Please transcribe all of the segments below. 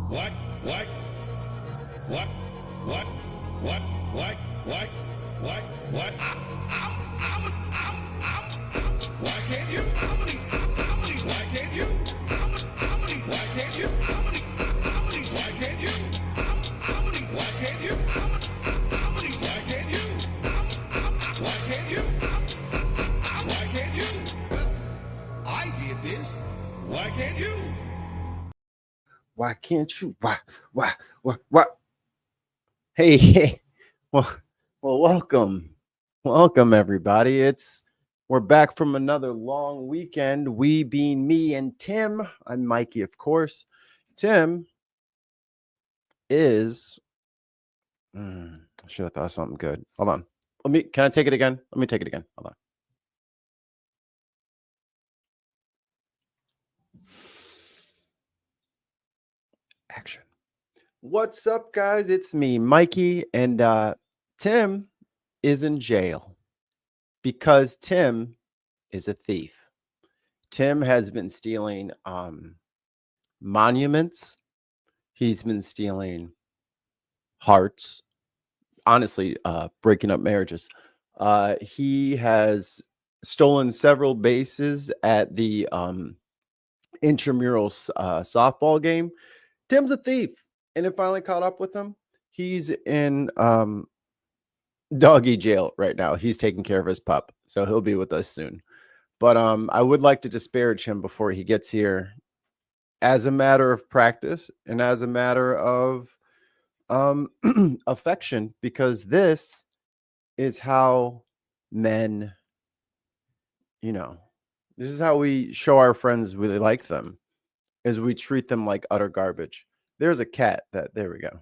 What? What? What? What? What? What? What? What? What? Why can't you? Why can't you? Why can't you? Why can't you? Why can't you? Why can't you? Why can't you? Why can't you? I did this. Why can't you? Why can't you? Why? Hey. Well, welcome. Welcome, everybody. We're back from another long weekend. We being me and Tim. I'm Mikey, of course. Tim is. I should have thought of something good. Hold on. Can I take it again? Let me take it again. Hold on. Action. What's up, guys? It's me, Mikey, and Tim is in jail because Tim is a thief. Tim has been stealing monuments. He's been stealing hearts. Honestly, breaking up marriages. He has stolen several bases at the intramural softball game. Tim's a thief, and it finally caught up with him. He's in doggy jail right now. He's taking care of his pup, so he'll be with us soon. But I would like to disparage him before he gets here, as a matter of practice and as a matter of affection, because this is how men, this is how we show our friends we like them, is we treat them like utter garbage. There's a cat there we go.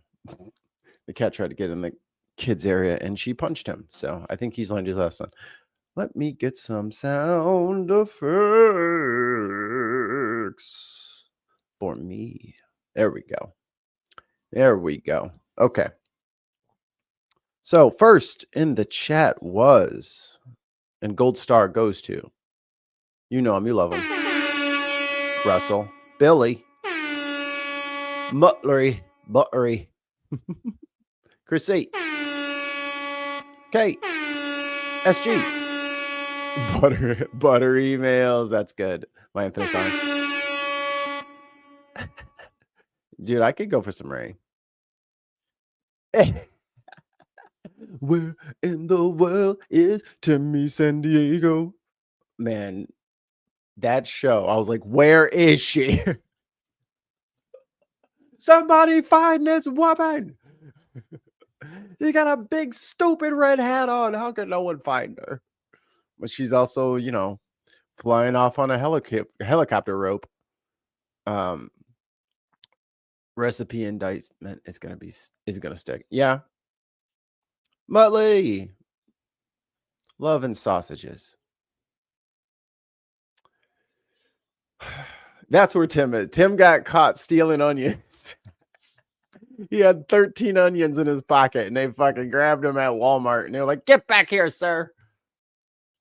The cat tried to get in the kids area and she punched him. So I think he's learned his lesson. Let me get some sound effects for me. There we go. Okay. So first in the chat was, and gold star goes to, you know him, you love him, Russell, Billy, Buttery, Chrissy, Kate, SG, butter emails. That's good. My infamous song. Dude, I could go for some rain. Where in the world is Timmy San Diego? Man, that show, I was like, where is she? Somebody find this woman. She got a big stupid red hat on. How could no one find her? But she's also, flying off on a helicopter rope. Recipe indictment is gonna stick. Yeah. Muttley. Love and sausages. That's where Tim is. Tim got caught stealing onions. He had 13 onions in his pocket, and they fucking grabbed him at Walmart, and they were like, "Get back here, sir.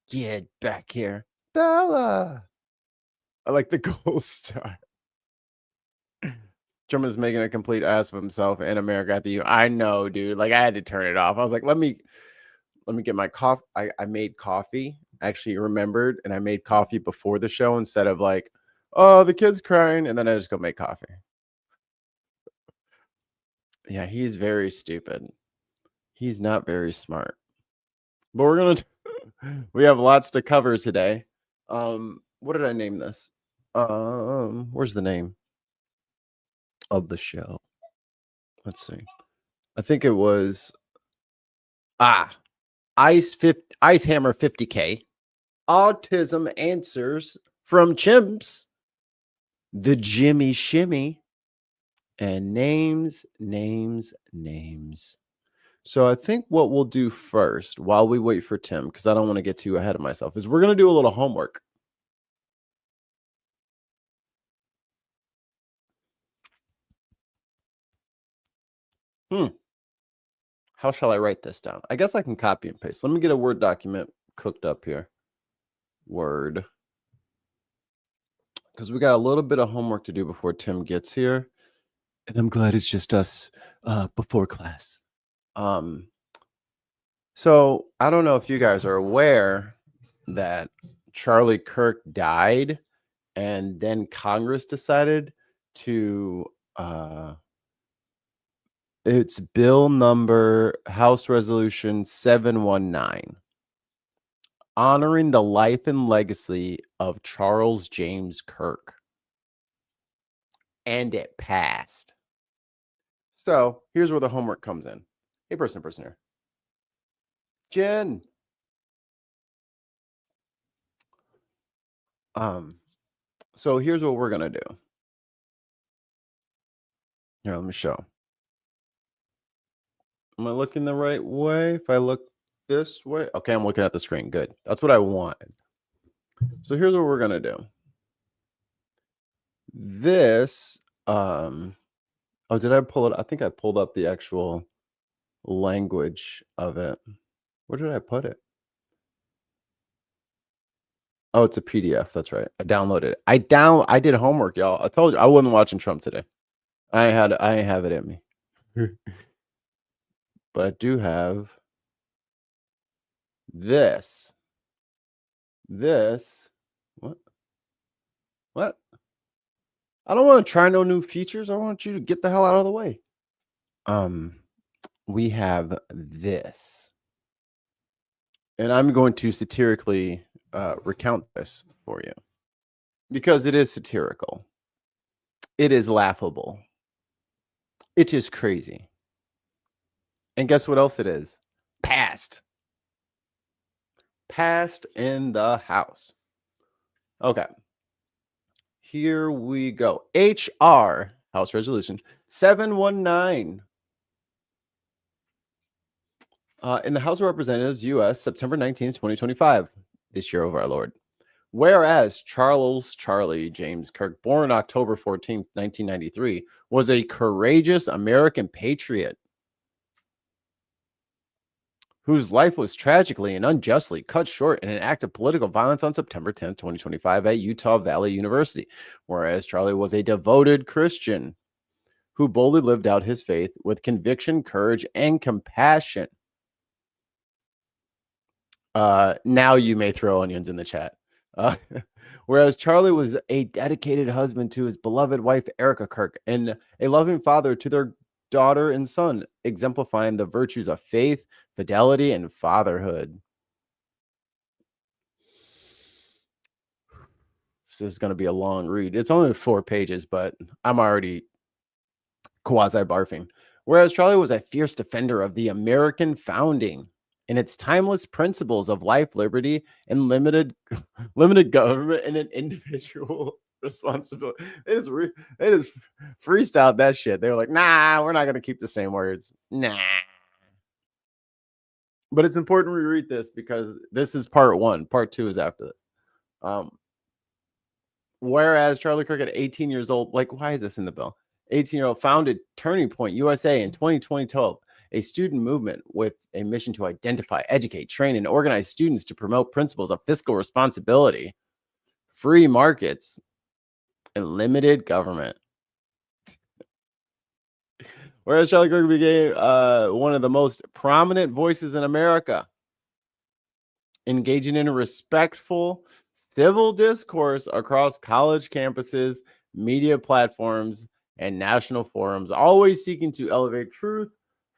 Get back here." Bella. I like the gold star. Trump is making a complete ass of himself and America at the U. I know, dude. Like, I had to turn it off. I was like, let me get my coffee. I made coffee. I actually remembered, and I made coffee before the show instead of like, oh, the kid's crying, and then I just go make coffee. Yeah, he's very stupid. He's not very smart. But we have lots to cover today. What did I name this? Where's the name of the show? Let's see. I think it was Ice Hammer 50K. Autism answers from chimps. The Jimmy Shimmy. And names. So I think what we'll do first, while we wait for Tim, because I don't want to get too ahead of myself, is we're going to do a little homework. How shall I write this down? I guess I can copy and paste. Let me get a Word document cooked up here. Word. Because we got a little bit of homework to do before Tim gets here. And I'm glad it's just us before class. Um, so I don't know if you guys are aware that Charlie Kirk died, and then Congress decided to it's bill number House Resolution 719, honoring the life and legacy of Charles James Kirk, and it passed. So here's where the homework comes in. Hey, person here. Jen. So here's what we're gonna do. Here, let me show. Am I looking the right way? If I look this way, okay, I'm looking at the screen. Good. That's what I wanted. So here's what we're gonna do. This, oh, did I pull it? I think I pulled up the actual language of it. Where did I put it? Oh, it's a PDF. That's right. I downloaded it. I did homework, y'all. I told you I wasn't watching Trump today. I have it in me. But I do have this. This. What? What? I don't want to try no new features. I want you to get the hell out of the way. We have this. And I'm going to satirically recount this for you because it is satirical. It is laughable. It is crazy. And guess what else it is? Passed. Passed in the House. Okay. Here we go. HR, House Resolution 719. In the House of Representatives, U.S., September 19th, 2025, this year of our Lord. Whereas Charlie James Kirk, born October 14th, 1993, was a courageous American patriot whose life was tragically and unjustly cut short in an act of political violence on September 10th, 2025 at Utah Valley University. Whereas Charlie was a devoted Christian who boldly lived out his faith with conviction, courage, and compassion. Now you may throw onions in the chat. Whereas Charlie was a dedicated husband to his beloved wife, Erica Kirk, and a loving father to their daughter and son, exemplifying the virtues of faith, fidelity, and fatherhood. This is going to be a long read. It's only 4 pages, but I'm already quasi barfing. Whereas Charlie was a fierce defender of the American founding and its timeless principles of life, liberty, and limited government and an individual responsibility. It is freestyled that shit. They were like, nah, we're not going to keep the same words. Nah. But it's important we read this because this is part 1. Part 2 is after this. Whereas Charlie Kirk at 18 years old, like, why is this in the bill? 18-year-old founded Turning Point USA in 2012, a student movement with a mission to identify, educate, train, and organize students to promote principles of fiscal responsibility, free markets, and limited government. Whereas Charlie Kirk became one of the most prominent voices in America, engaging in a respectful civil discourse across college campuses, media platforms, and national forums, always seeking to elevate truth,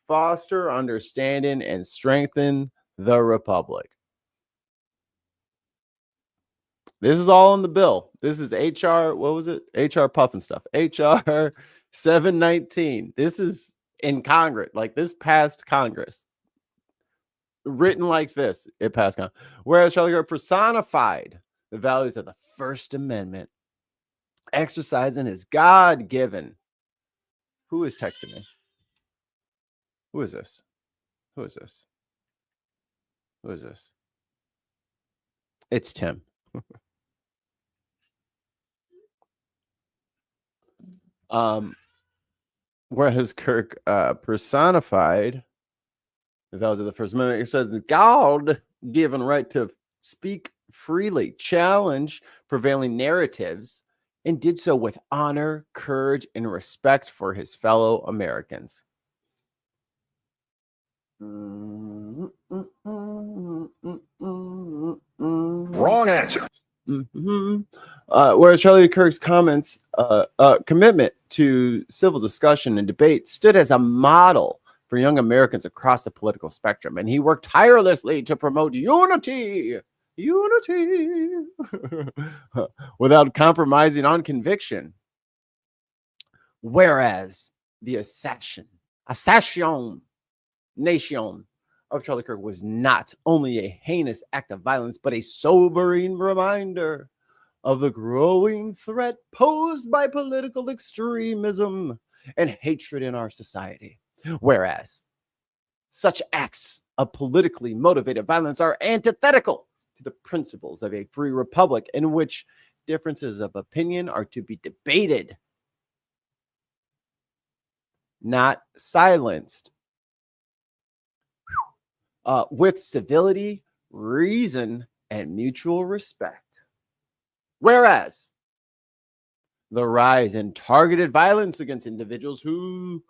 foster understanding, and strengthen the republic. This is all in the bill. This is HR, what was it? HR Puffin stuff. HR 719. This is in Congress. Like, this passed Congress. Written like this, it passed Congress. Whereas Charlie Kirk personified the values of the First Amendment, exercising his God-given. Who is texting me? Who is this? Who is this? Who is this? It's Tim. Whereas Kirk personified the values of the First Amendment, it says the God-given right to speak freely, challenge prevailing narratives, and did so with honor, courage, and respect for his fellow Americans. Wrong answer. Whereas Charlie Kirk's commitment to civil discussion and debate stood as a model for young Americans across the political spectrum, and he worked tirelessly to promote unity without compromising on conviction. Whereas the assassination of Charlie Kirk was not only a heinous act of violence, but a sobering reminder of the growing threat posed by political extremism and hatred in our society. Whereas such acts of politically motivated violence are antithetical to the principles of a free republic in which differences of opinion are to be debated, not silenced, with civility, reason, and mutual respect. Whereas the rise in targeted violence against individuals who,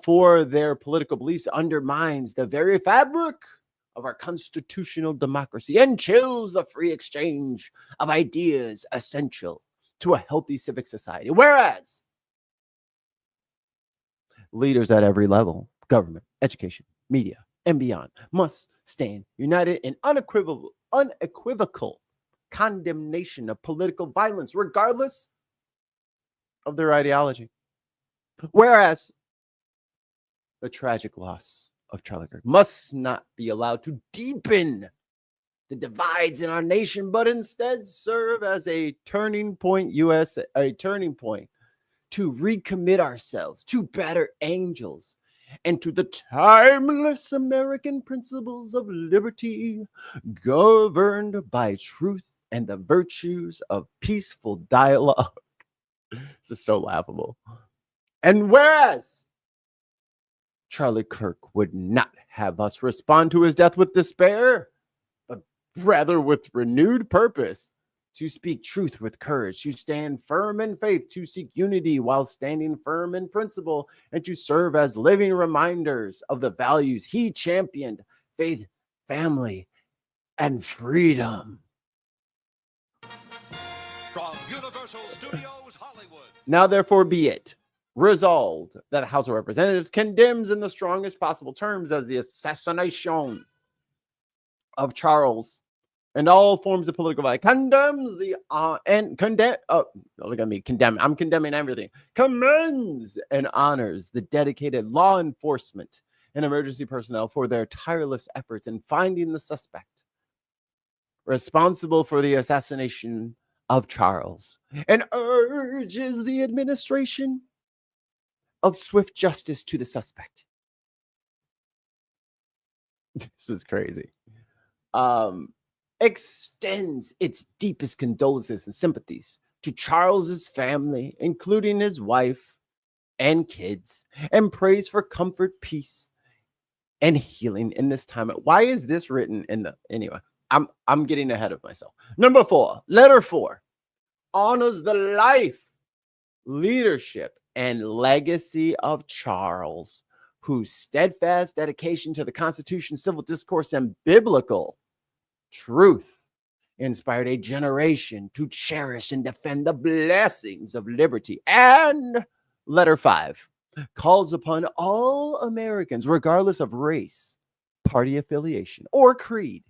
for their political beliefs, undermines the very fabric of our constitutional democracy and chills the free exchange of ideas essential to a healthy civic society. Whereas leaders at every level, government, education, media, and beyond, must stand united in unequivocal condemnation of political violence, regardless of their ideology. Whereas the tragic loss of Charlie Kirk must not be allowed to deepen the divides in our nation, but instead serve as a turning point to recommit ourselves to better angels and to the timeless American principles of liberty, governed by truth and the virtues of peaceful dialogue. This is so laughable. And whereas Charlie Kirk would not have us respond to his death with despair, but rather with renewed purpose, to speak truth with courage, to stand firm in faith, to seek unity while standing firm in principle, and to serve as living reminders of the values he championed: faith, family, and freedom. From Universal Studios, Hollywood. Now, therefore, be it resolved that the House of Representatives condemns in the strongest possible terms as the assassination of Charles and all forms of political violence, condemns the look at me, condemn. I'm condemning everything. Commends and honors the dedicated law enforcement and emergency personnel for their tireless efforts in finding the suspect responsible for the assassination of Charles, and urges the administration of swift justice to the suspect. This is crazy. Extends its deepest condolences and sympathies to Charles's family, including his wife and kids, and prays for comfort, peace, and healing in this time. Why is this written in the anyway? I'm getting ahead of myself. Number 4, letter 4, honors the life, leadership, and legacy of Charles, whose steadfast dedication to the Constitution, civil discourse, and biblical truth inspired a generation to cherish and defend the blessings of liberty. And letter 5 calls upon all Americans, regardless of race, party affiliation, or creed,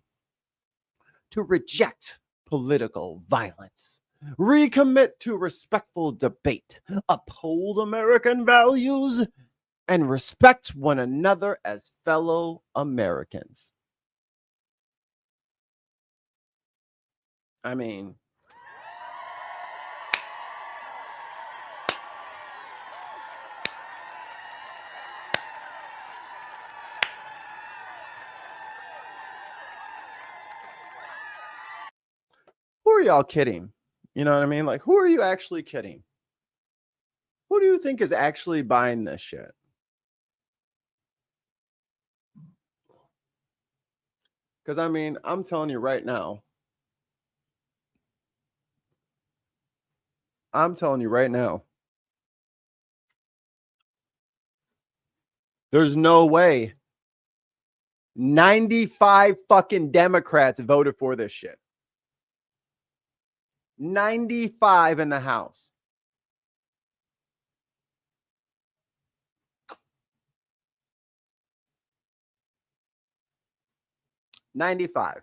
to reject political violence, recommit to respectful debate, uphold American values, and respect one another as fellow Americans. I mean, who are y'all kidding? You know what I mean? Like, who are you actually kidding? Who do you think is actually buying this shit? Because, I mean, I'm telling you right now, I'm telling you right now, there's no way 95 fucking Democrats voted for this shit. 95 in the House. $95.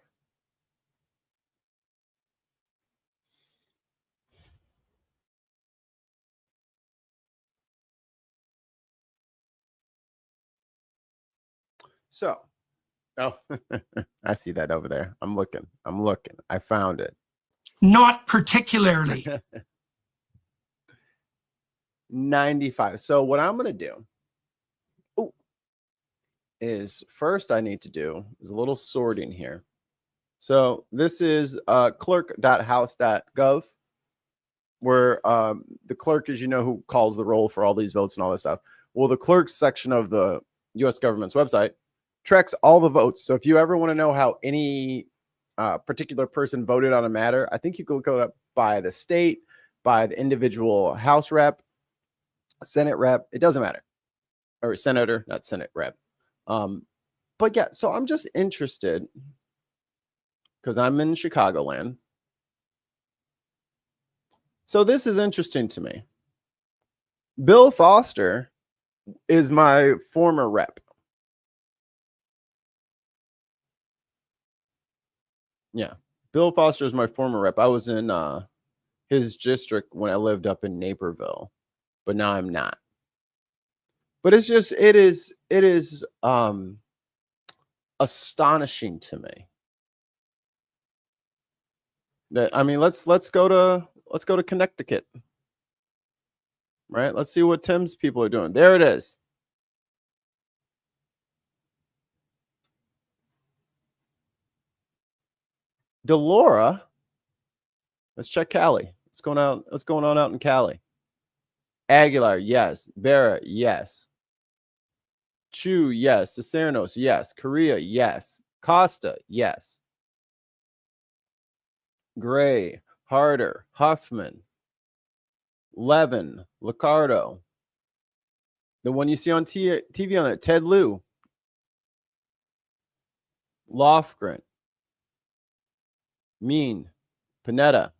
So, oh, I see that over there. I'm looking. I found it. Not particularly. 95. So, what I'm going to do is first I need to do is a little sorting here. So, this is clerk.house.gov, where the clerk is, who calls the roll for all these votes and all this stuff. Well, the clerks section of the U.S. government's website tracks all the votes. So if you ever want to know how any particular person voted on a matter, I think you can look it up by the state, by the individual House rep, Senate rep. It doesn't matter. Or senator, not Senate rep. But yeah, so I'm just interested because I'm in Chicagoland. So this is interesting to me. Bill Foster is my former rep. Yeah. Bill Foster is my former rep. I was in his district when I lived up in Naperville, but now I'm not. But it is astonishing to me that, I mean, let's go to Connecticut. Right? Let's see what Tim's people are doing. There it is. Delora. Let's check Cali. What's going on out in Cali? Aguilar, yes. Barra, yes. Chu, yes. Cicernos, yes. Correa, yes. Costa, yes. Gray, Harder, Huffman, Levin, Licardo. The one you see on TV on that, Ted Lieu, Lofgren, Mean, Panetta,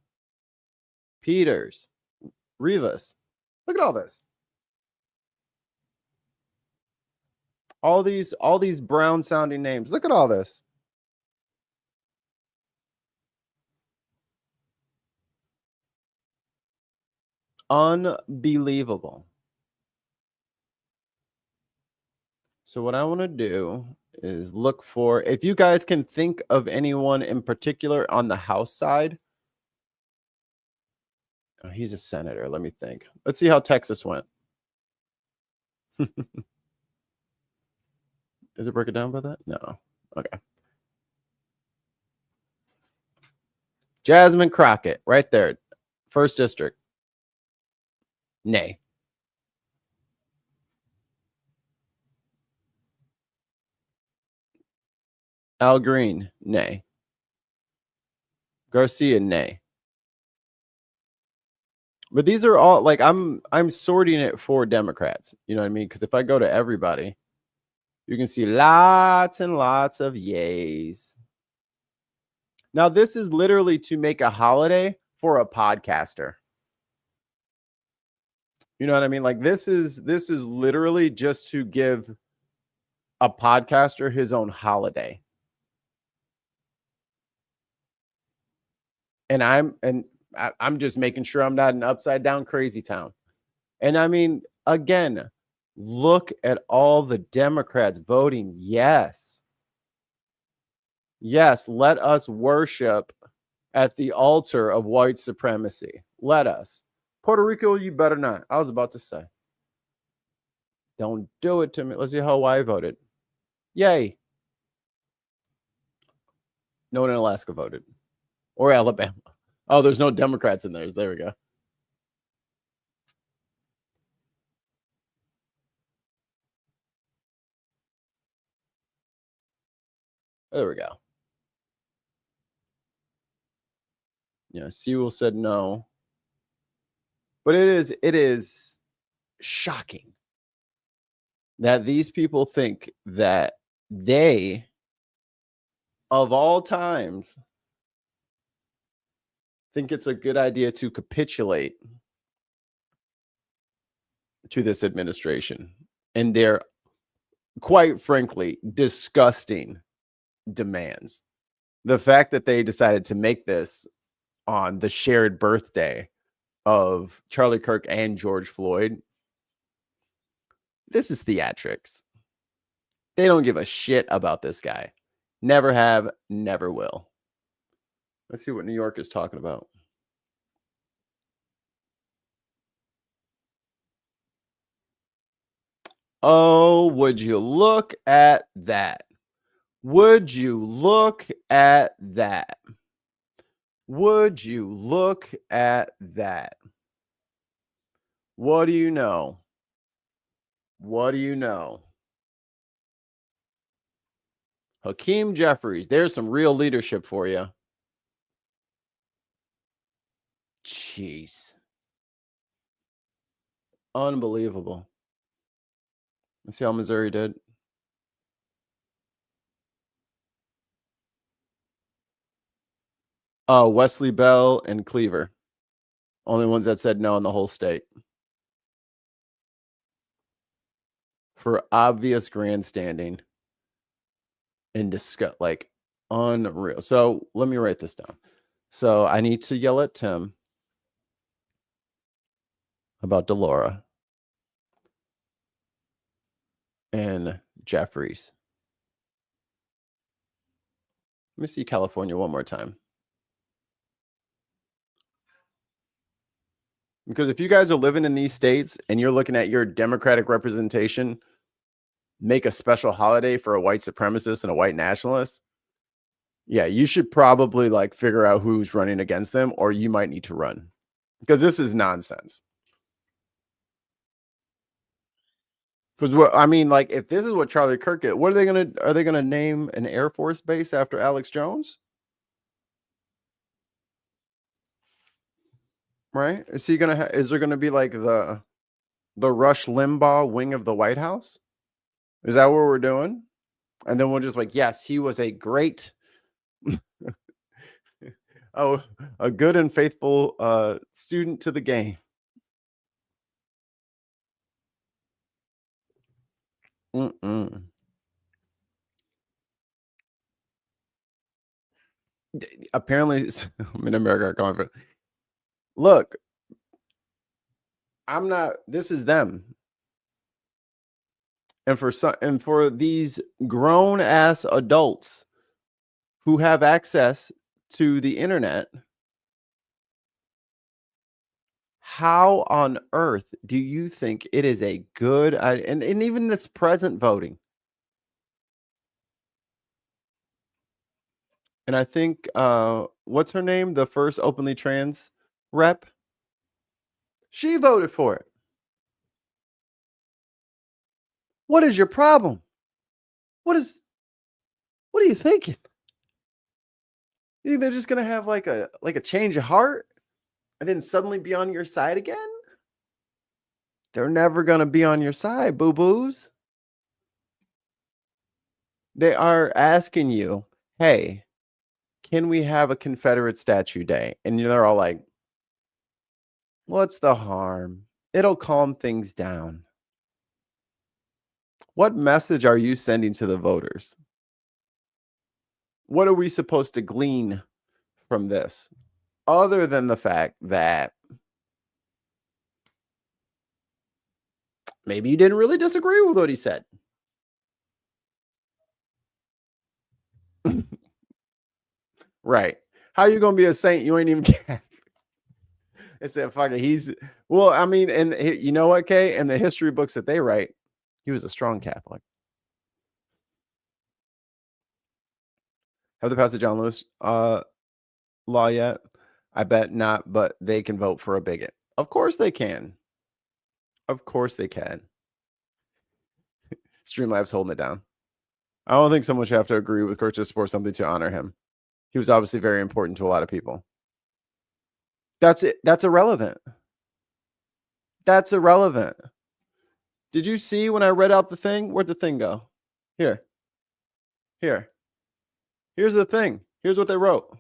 Peters, Rivas. Look at all this. All these brown sounding names. Look at all this. Unbelievable. So what I want to do is look for, if you guys can think of anyone in particular on the House side. Oh, he's a senator. Let me think. Let's see how Texas went. Does it break it down by that? No. Okay. Jasmine Crockett, right there. First district. Nay. Al Green, nay. Garcia, nay. But these are all, like, I'm sorting it for Democrats. You know what I mean? Because if I go to everybody, you can see lots and lots of yays. Now, this is literally to make a holiday for a podcaster. You know what I mean? Like, this is literally just to give a podcaster his own holiday. And I'm just making sure I'm not an upside down crazy town. And I mean, again, look at all the Democrats voting yes. Yes, let us worship at the altar of white supremacy. Let us. Puerto Rico, you better not. I was about to say. Don't do it to me. Let's see how Hawaii voted. Yay. No one in Alaska voted. Or Alabama. Oh, there's no Democrats in theirs. There we go. There we go. Yeah, Sewell said no. But it is shocking that these people think that they, of all times, think it's a good idea to capitulate to this administration and their, quite frankly, disgusting demands. The fact that they decided to make this on the shared birthday of Charlie Kirk and George Floyd, this is theatrics. They don't give a shit about this guy. Never have, never will. Let's see what New York is talking about. Oh, would you look at that? Would you look at that? Would you look at that? What do you know? What do you know? Hakeem Jeffries, there's some real leadership for you. Jeez. Unbelievable. Let's see how Missouri did. Oh, Wesley Bell and Cleaver. Only ones that said no in the whole state. For obvious grandstanding and disgust, like unreal. So let me write this down. So I need to yell at Tim about Delora and Jeffries. Let me see California one more time. Because if you guys are living in these states and you're looking at your Democratic representation make a special holiday for a white supremacist and a white nationalist, yeah, you should probably like figure out who's running against them, or you might need to run, because this is nonsense. Because what I mean, like, if this is what Charlie Kirk did, what are they gonna name an Air Force base after Alex Jones? Right? Is there gonna be like the Rush Limbaugh wing of the White House? Is that what we're doing? And then we'll just like, yes, he was a great, a good and faithful student to the game. Apparently, in America are calling for. Look, I'm not. This is them. And for these grown ass adults who have access to the internet, how on earth do you think it is a good and even this present voting? And I think what's her name? The first openly trans rep. She voted for it. What is your problem? What are you thinking? You think they're just gonna have like a change of heart and then suddenly be on your side again? They're never gonna be on your side, boo-boos. They are asking you, hey, can we have a Confederate statue day? And they're all like, what's the harm? It'll calm things down. What message are you sending to the voters? What are we supposed to glean from this, other than the fact that maybe you didn't really disagree with what he said? Right. How are you going to be a saint? You ain't even Catholic. They said, fuck it. Well, I mean, and you know what, Kay? In the history books that they write, he was a strong Catholic. Have they passed the John Lewis law yet? I bet not, but they can vote for a bigot. Of course they can. Of course they can. Streamlabs holding it down. I don't think someone should have to agree with Kirk to support something to honor him. He was obviously very important to a lot of people. That's it. That's irrelevant. That's irrelevant. Did you see when I read out the thing? Where'd the thing go? Here. Here's the thing. Here's what they wrote.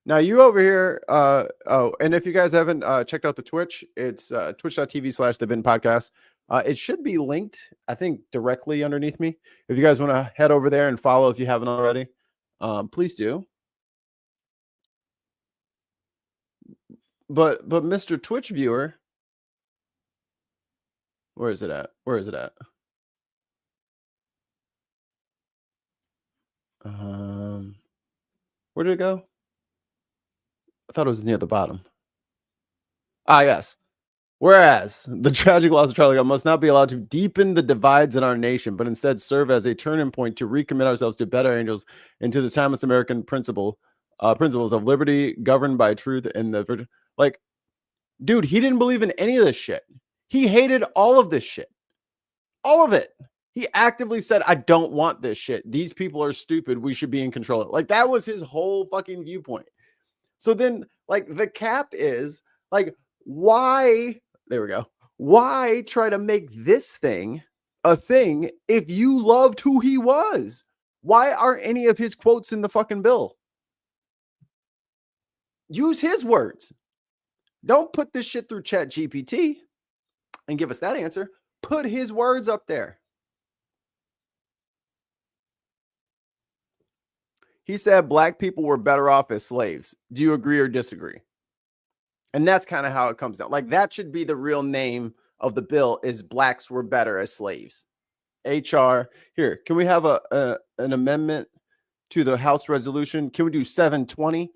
Now you over here, and if you guys haven't checked out the Twitch, it's twitch.tv/The Bin Podcast. It should be linked, I think, directly underneath me. If you guys want to head over there and follow if you haven't already, please do. But Mr. Twitch viewer, where is it at? Where did it go? I thought it was near the bottom. Ah, yes. Whereas the tragic loss of Charlie must not be allowed to deepen the divides in our nation, but instead serve as a turning point to recommit ourselves to better angels and to the timeless American principles of liberty, governed by truth and the virgin. Like, dude, he didn't believe in any of this shit. He hated all of this shit. All of it. He actively said, I don't want this shit. These people are stupid. We should be in control. Like, that was his whole fucking viewpoint. So then, like, the cap is, like, why, there we go. Why try to make this thing a thing if you loved who he was? Why aren't any of his quotes in the fucking bill? Use his words. Don't put this shit through Chat GPT and give us that answer. Put his words up there. He said black people were better off as slaves. Do you agree or disagree? And that's kind of how it comes down. Like, that should be the real name of the bill, is blacks were better as slaves. HR. Here, can we have an amendment to the House resolution? Can we do 720?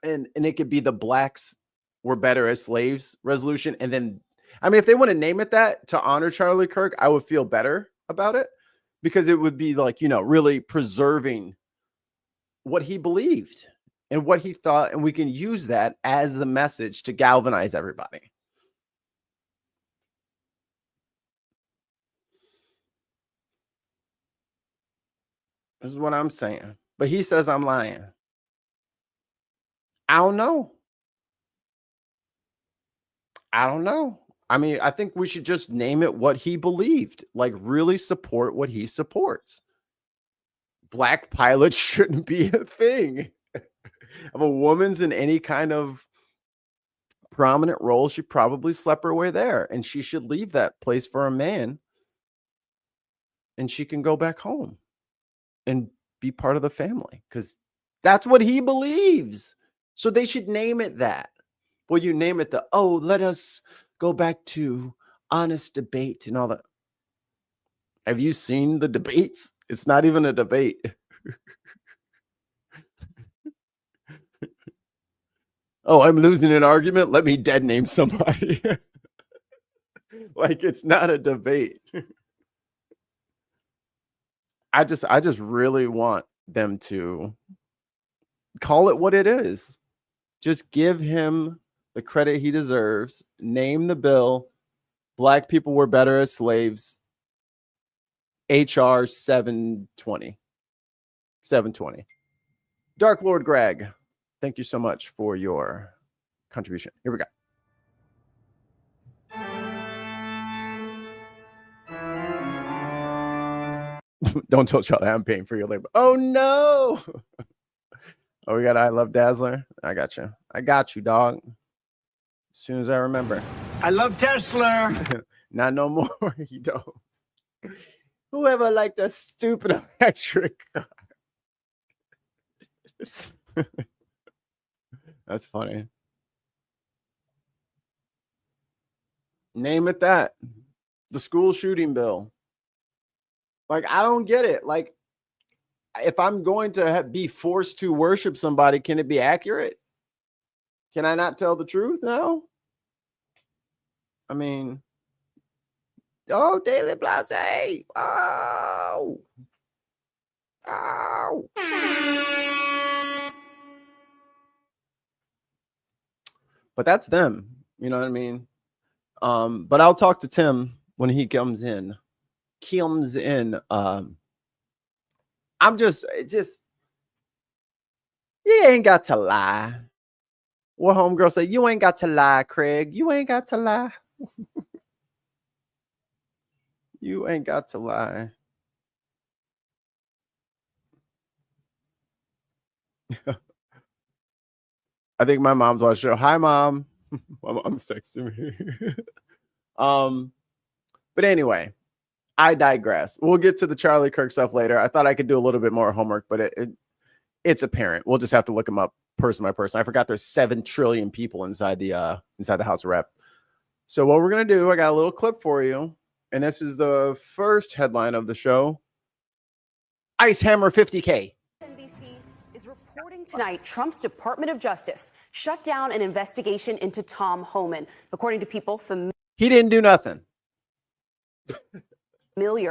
And it could be the blacks were better as slaves resolution. And then, I mean, if they want to name it that to honor Charlie Kirk, I would feel better about it, because it would be like, you know, really preserving what he believed and what he thought, and we can use that as the message to galvanize everybody. This is what I'm saying. But he says I'm lying. I don't know. I mean, I think we should just name it what he believed. Like, really support what he supports. Black pilots shouldn't be a thing. If a woman's in any kind of prominent role, she probably slept her way there, and she should leave that place for a man, and she can go back home and be part of the family, because that's what he believes. So they should name it that. Well, you name it let us go back to honest debate and all that. Have you seen the debates? It's not even a debate. Oh, I'm losing an argument. Let me dead name somebody. Like, it's not a debate. I just really want them to call it what it is. Just give him the credit he deserves. Name the bill. Black people were better as slaves. HR 720. 720. Dark Lord Greg, thank you so much for your contribution. Here we go. Don't tell Charlie I'm paying for your labor. Oh, no. Oh, we got I Love Dazzler. I got you. I got you, dog. As soon as I remember. I love Tesla. Not no more. You don't. Whoever liked a stupid electric car. That's funny. Name it that. The school shooting bill. Like, I don't get it. Like, if I'm going to be forced to worship somebody, can it be accurate? Can I not tell the truth now? I mean, oh, Daily Blase. Oh. But that's them. You know what I mean? But I'll talk to Tim when he comes in. I'm just, you ain't got to lie. Well, homegirl said, you ain't got to lie, Craig. You ain't got to lie. You ain't got to lie. I think my mom's watching the show. Hi, Mom. My mom's texting me. But anyway, I digress. We'll get to the Charlie Kirk stuff later. I thought I could do a little bit more homework, but it's apparent. We'll just have to look them up person by person. I forgot there's 7 trillion people inside the House of Rep. So what we're gonna do, I got a little clip for you, and this is the first headline of the show. Ice Hammer 50K. NBC is reporting tonight Trump's Department of Justice shut down an investigation into Tom Homan, according to people He didn't do nothing.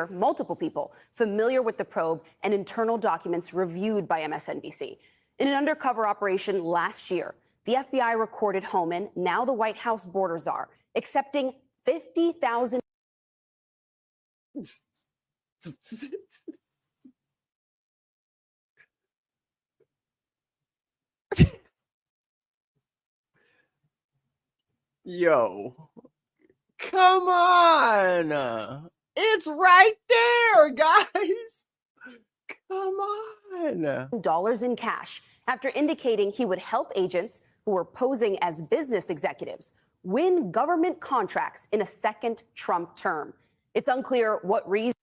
multiple people familiar with the probe and internal documents reviewed by MSNBC. In an undercover operation last year, the FBI recorded Homan, now the White House border czar, accepting $50,000. Yo, come on. It's right there, guys. Come on. Dollars in cash after indicating he would help agents who were posing as business executives win government contracts in a second Trump term. It's unclear what reason.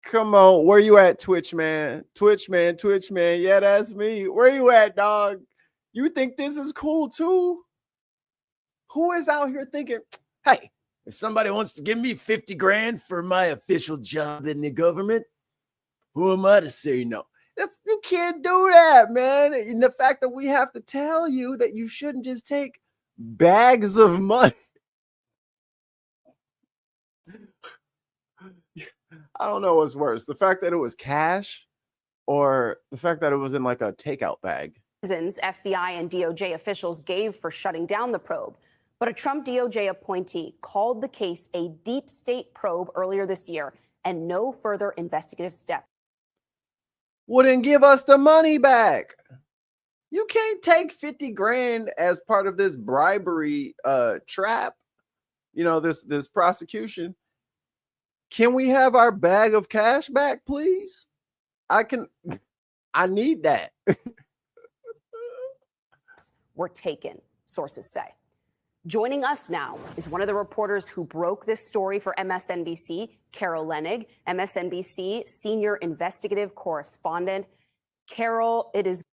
Come on, where you at, Twitch man? Twitch man. Yeah, that's me. Where you at, dog? You think this is cool too? Who is out here thinking, hey, if somebody wants to give me 50 grand for my official job in the government, who am I to say no? You can't do that, man. And the fact that we have to tell you that you shouldn't just take bags of money. I don't know what's worse, the fact that it was cash or the fact that it was in like a takeout bag. Reasons FBI and DOJ officials gave for shutting down the probe. But a Trump DOJ appointee called the case a deep state probe earlier this year, and no further investigative step. Wouldn't give us the money back. You can't take 50 grand as part of this bribery trap. You know, this prosecution. Can we have our bag of cash back, please? I need that. Were taken, sources say. Joining us now is one of the reporters who broke this story for MSNBC, Carol Leonnig, MSNBC senior investigative correspondent. Carol, it is.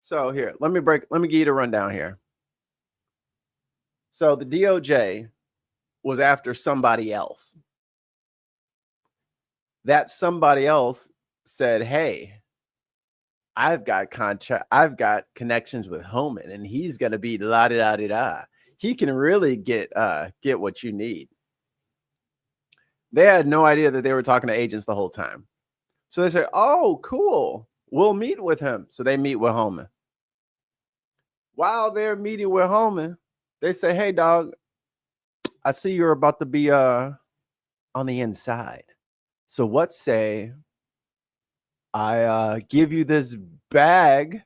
So here, let me give you the rundown here. So the DOJ was after somebody else. That somebody else said, hey, I've got connections with Homan, and he's gonna be la-da-da-da-da. He can really get what you need. They had no idea that they were talking to agents the whole time. So they say, oh, cool. We'll meet with him. So they meet with Homan. While they're meeting with Homan, they say, hey, dog, I see you're about to be on the inside. So what say I give you this bag,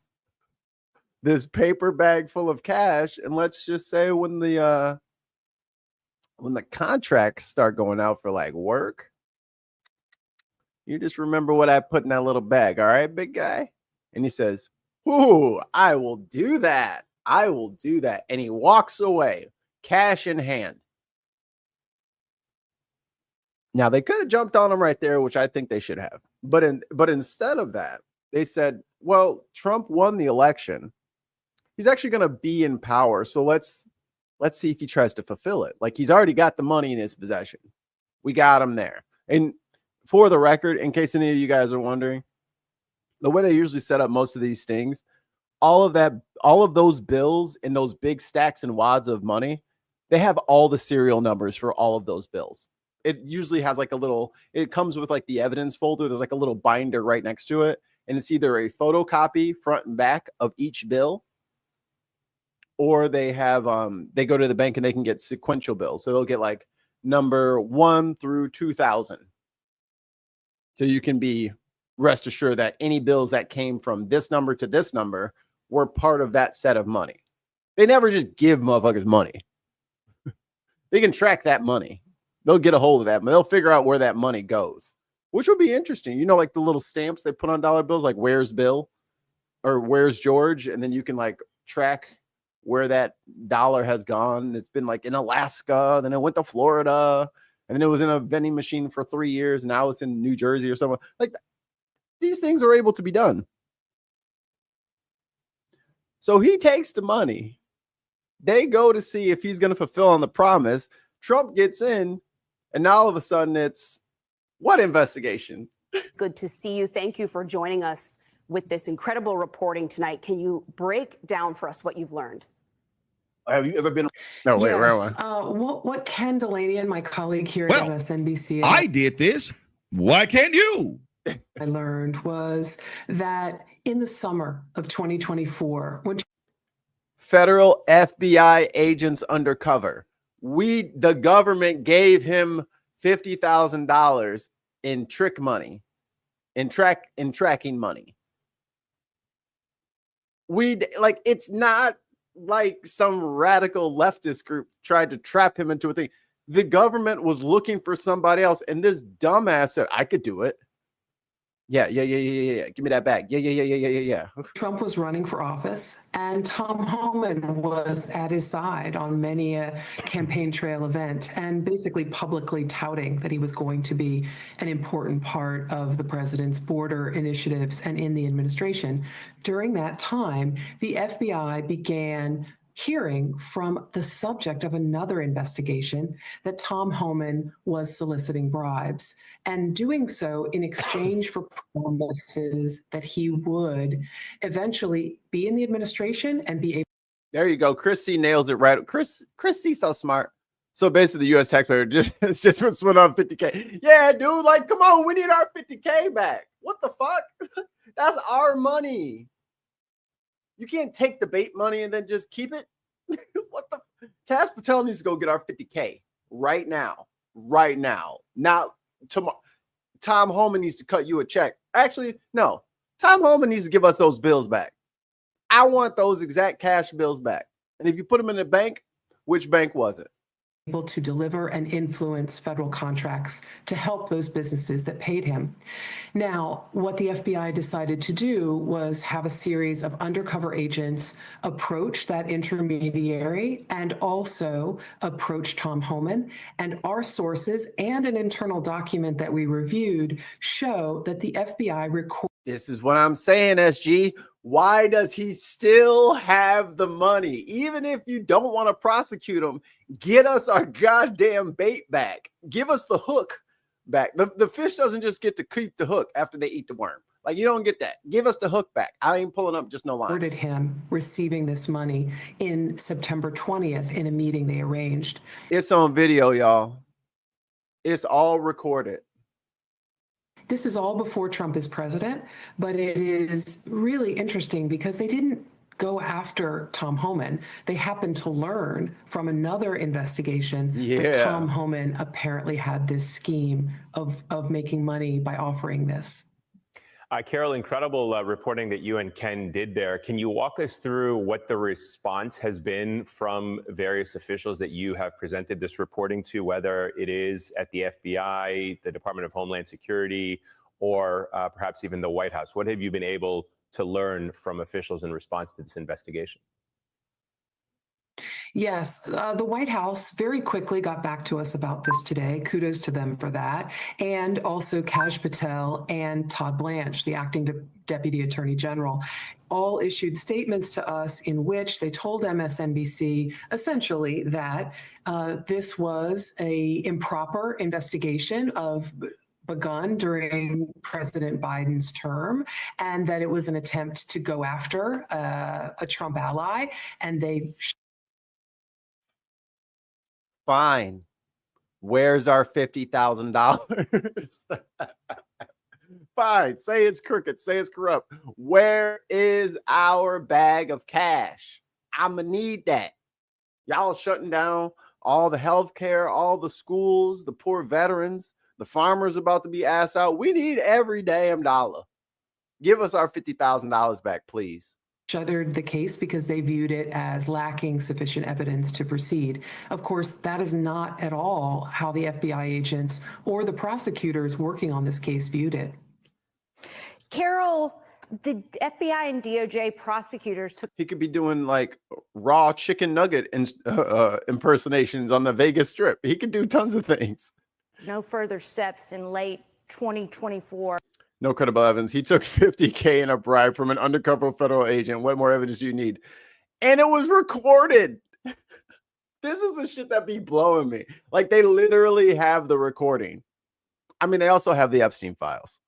this paper bag full of cash, and let's just say when the contracts start going out for like work, you just remember what I put in that little bag, all right, big guy? And he says, ooh, I will do that. I will do that. And he walks away, cash in hand. Now, they could have jumped on him right there, which I think they should have. But instead of that, they said, well, Trump won the election. He's actually going to be in power. So let's see if he tries to fulfill it. Like, he's already got the money in his possession. We got him there. And for the record, in case any of you guys are wondering, the way they usually set up most of these things, all of those bills in those big stacks and wads of money, they have all the serial numbers for all of those bills. It usually has like it comes with like the evidence folder. There's like a little binder right next to it. And it's either a photocopy front and back of each bill, or they have, they go to the bank and they can get sequential bills. So they'll get like number 1 through 2000. So you can be rest assured that any bills that came from this number to this number were part of that set of money. They never just give motherfuckers money. They can track that money. They'll get a hold of that. They'll figure out where that money goes, which would be interesting. You know, like the little stamps they put on dollar bills, like where's Bill or where's George? And then you can like track where that dollar has gone. It's been like in Alaska, then it went to Florida, and then it was in a vending machine for 3 years. Now it's in New Jersey or somewhere. Like these things are able to be done. So he takes the money. They go to see if he's going to fulfill on the promise. Trump gets in, and now all of a sudden it's what investigation? Good to see you. Thank you for joining us with this incredible reporting tonight. Can you break down for us what you've learned? Have you ever been? No, wait, where am I? What Ken Delaney and my colleague here Well, at MSNBC I did this. Why can't you? I learned was that in the summer of 2024, when Federal FBI agents undercover. The government gave him $50,000 in trick money, in tracking money. It's not like some radical leftist group tried to trap him into a thing. The government was looking for somebody else, and this dumbass said, I could do it. Yeah. Give me that back. Yeah. Trump was running for office and Tom Homan was at his side on many a campaign trail event and basically publicly touting that he was going to be an important part of the president's border initiatives and in the administration. During that time, the FBI began hearing from the subject of another investigation that Tom Homan was soliciting bribes and doing so in exchange for promises that he would eventually be in the administration and be able. There you go. Christy nails it right. Christy's so smart. So basically the U.S. taxpayer just went on 50K. Yeah, dude, like, come on, we need our 50K back. What the fuck? That's our money. You can't take the bait money and then just keep it. What the? Cash Patel needs to go get our 50K right now. Not tomorrow. Tom Homan needs to cut you a check. Actually, no. Tom Homan needs to give us those bills back. I want those exact cash bills back. And if you put them in the bank, which bank was it? Able to deliver and influence federal contracts to help those businesses that paid him. Now, what the FBI decided to do was have a series of undercover agents approach that intermediary and also approach Tom Homan. And our sources and an internal document that we reviewed show that the FBI recorded. This is what I'm saying, SG. Why does he still have the money? Even if you don't want to prosecute him, get us our goddamn bait back. Give us the hook back. The fish doesn't just get to keep the hook after they eat the worm. Like, you don't get that. Give us the hook back. I ain't pulling up just no line. Ordered him receiving this money in September 20th in a meeting they arranged. It's on video, y'all. It's all recorded. This is all before Trump is president, but it is really interesting because they didn't go after Tom Homan. They happened to learn from another investigation that Tom Homan apparently had this scheme of making money by offering this. Carol, incredible reporting that you and Ken did there. Can you walk us through what the response has been from various officials that you have presented this reporting to, whether it is at the FBI, the Department of Homeland Security, or perhaps even the White House? What have you been able to learn from officials in response to this investigation? Yes, the White House very quickly got back to us about this today. Kudos to them for that. And also Kaj Patel and Todd Blanche, the acting Deputy Attorney General, all issued statements to us in which they told MSNBC essentially that this was an improper investigation begun during President Biden's term, and that it was an attempt to go after a Trump ally, and they. Fine. Where's our $50,000? Fine. Say it's crooked. Say it's corrupt. Where is our bag of cash? I'm going to need that. Y'all shutting down all the health care, all the schools, the poor veterans, the farmers about to be asked out. We need every damn dollar. Give us our $50,000 back, please. shuttered the case because they viewed it as lacking sufficient evidence to proceed. Of course, that is not at all how the FBI agents or the prosecutors working on this case viewed it. Carol, the FBI and DOJ prosecutors took. He could be doing like raw chicken nugget impersonations on the Vegas Strip. He could do tons of things. No further steps in late 2024. No credible evidence. He took $50K in a bribe from an undercover federal agent. What more evidence do you need? And it was recorded. This is the shit that be blowing me. Like, they literally have the recording. I mean, they also have the Epstein files.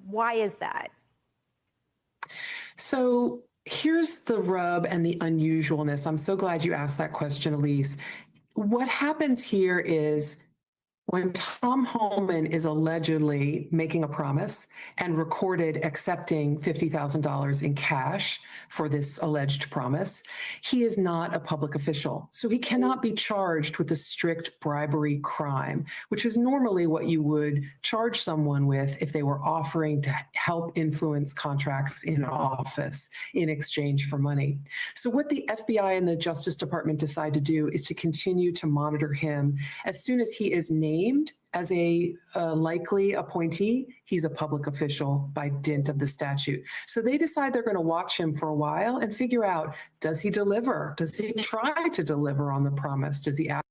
Why is that? So here's the rub and the unusualness. I'm so glad you asked that question, Elise. What happens here is when Tom Homan is allegedly making a promise and recorded accepting $50,000 in cash for this alleged promise, he is not a public official. So he cannot be charged with a strict bribery crime, which is normally what you would charge someone with if they were offering to help influence contracts in office in exchange for money. So what the FBI and the Justice Department decide to do is to continue to monitor him. As soon as he is named as a likely appointee, he's a public official by dint of the statute. So they decide they're going to watch him for a while and figure out, does he deliver? Does he try to deliver on the promise? Does he act?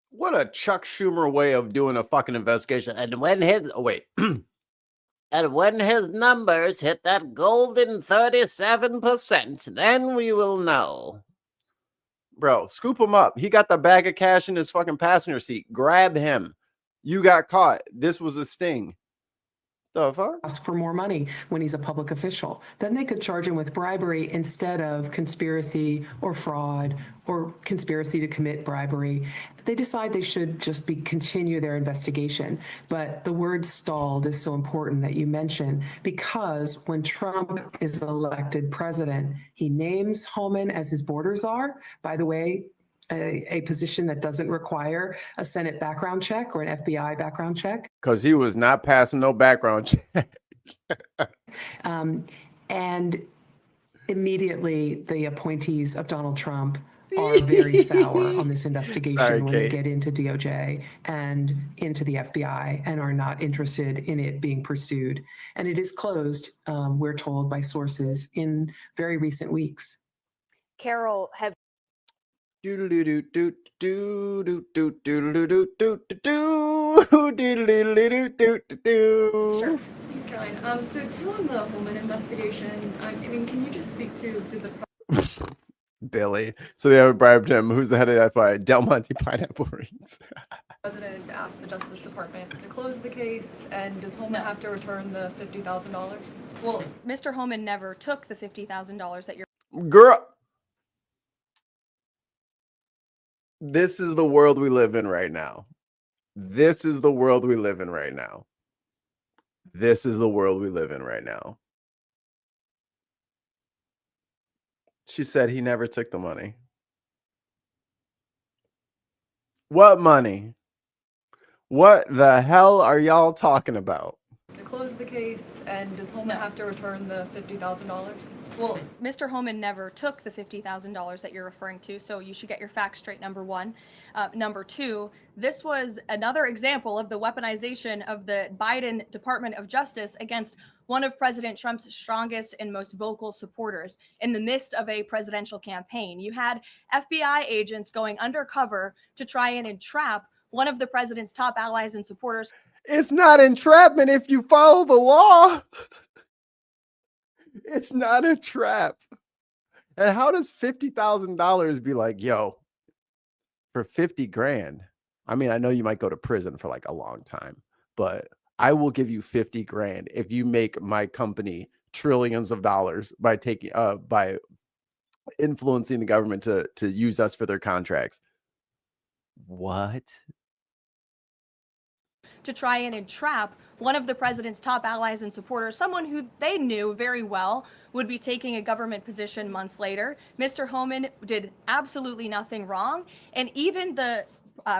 What a Chuck Schumer way of doing a fucking investigation. And when his and when his numbers hit that golden 37%, then we will know. Bro, scoop him up. He got the bag of cash in his fucking passenger seat. Grab him. You got caught. This was a sting. The fuck? Ask for more money when he's a public official. Then they could charge him with bribery instead of conspiracy or fraud or conspiracy to commit bribery. They decide they should just continue their investigation. But the word stalled is so important that you mentioned, because when Trump is elected president, he names Homan as his border czar. By the way, a position that doesn't require a Senate background check or an FBI background check. Because he was not passing no background check. And immediately the appointees of Donald Trump are very sour on this investigation. Sorry, when Kate. they get into DOJ and into the FBI and are not interested in it being pursued. And it is closed, we're told by sources, in very recent weeks. Carol, have Sure. Please, Caroline. So too on the Holman investigation, I mean, can you just speak to the Billy. So they have bribed him. Who's the head of the FBI? Del Monte Pineapple Rings. president asked the Justice Department to close the case, and does Holman have to return the $50,000? Well, Mr. Holman never took the $50,000 that you're. Girl. This is the world we live in right now. This is the world we live in right now. This is the world we live in right now. She said he never took the money. What money? What the hell are y'all talking about? To close the case, and does Holman have to return the $50,000? Well, Mr. Holman never took the $50,000 that you're referring to, so you should get your facts straight, number one. Number two, this was another example of the weaponization of the Biden Department of Justice against one of President Trump's strongest and most vocal supporters in the midst of a presidential campaign. You had FBI agents going undercover to try and entrap one of the president's top allies and supporters. It's not entrapment if you follow the law. It's not a trap. And how does $50,000 be like, yo, for 50 grand? I mean, I know you might go to prison for like a long time, but I will give you 50 grand if you make my company trillions of dollars by taking by influencing the government to use us for their contracts. What? To try and entrap one of the president's top allies and supporters, someone who they knew very well would be taking a government position months later. Mr. Holman did absolutely nothing wrong. And even the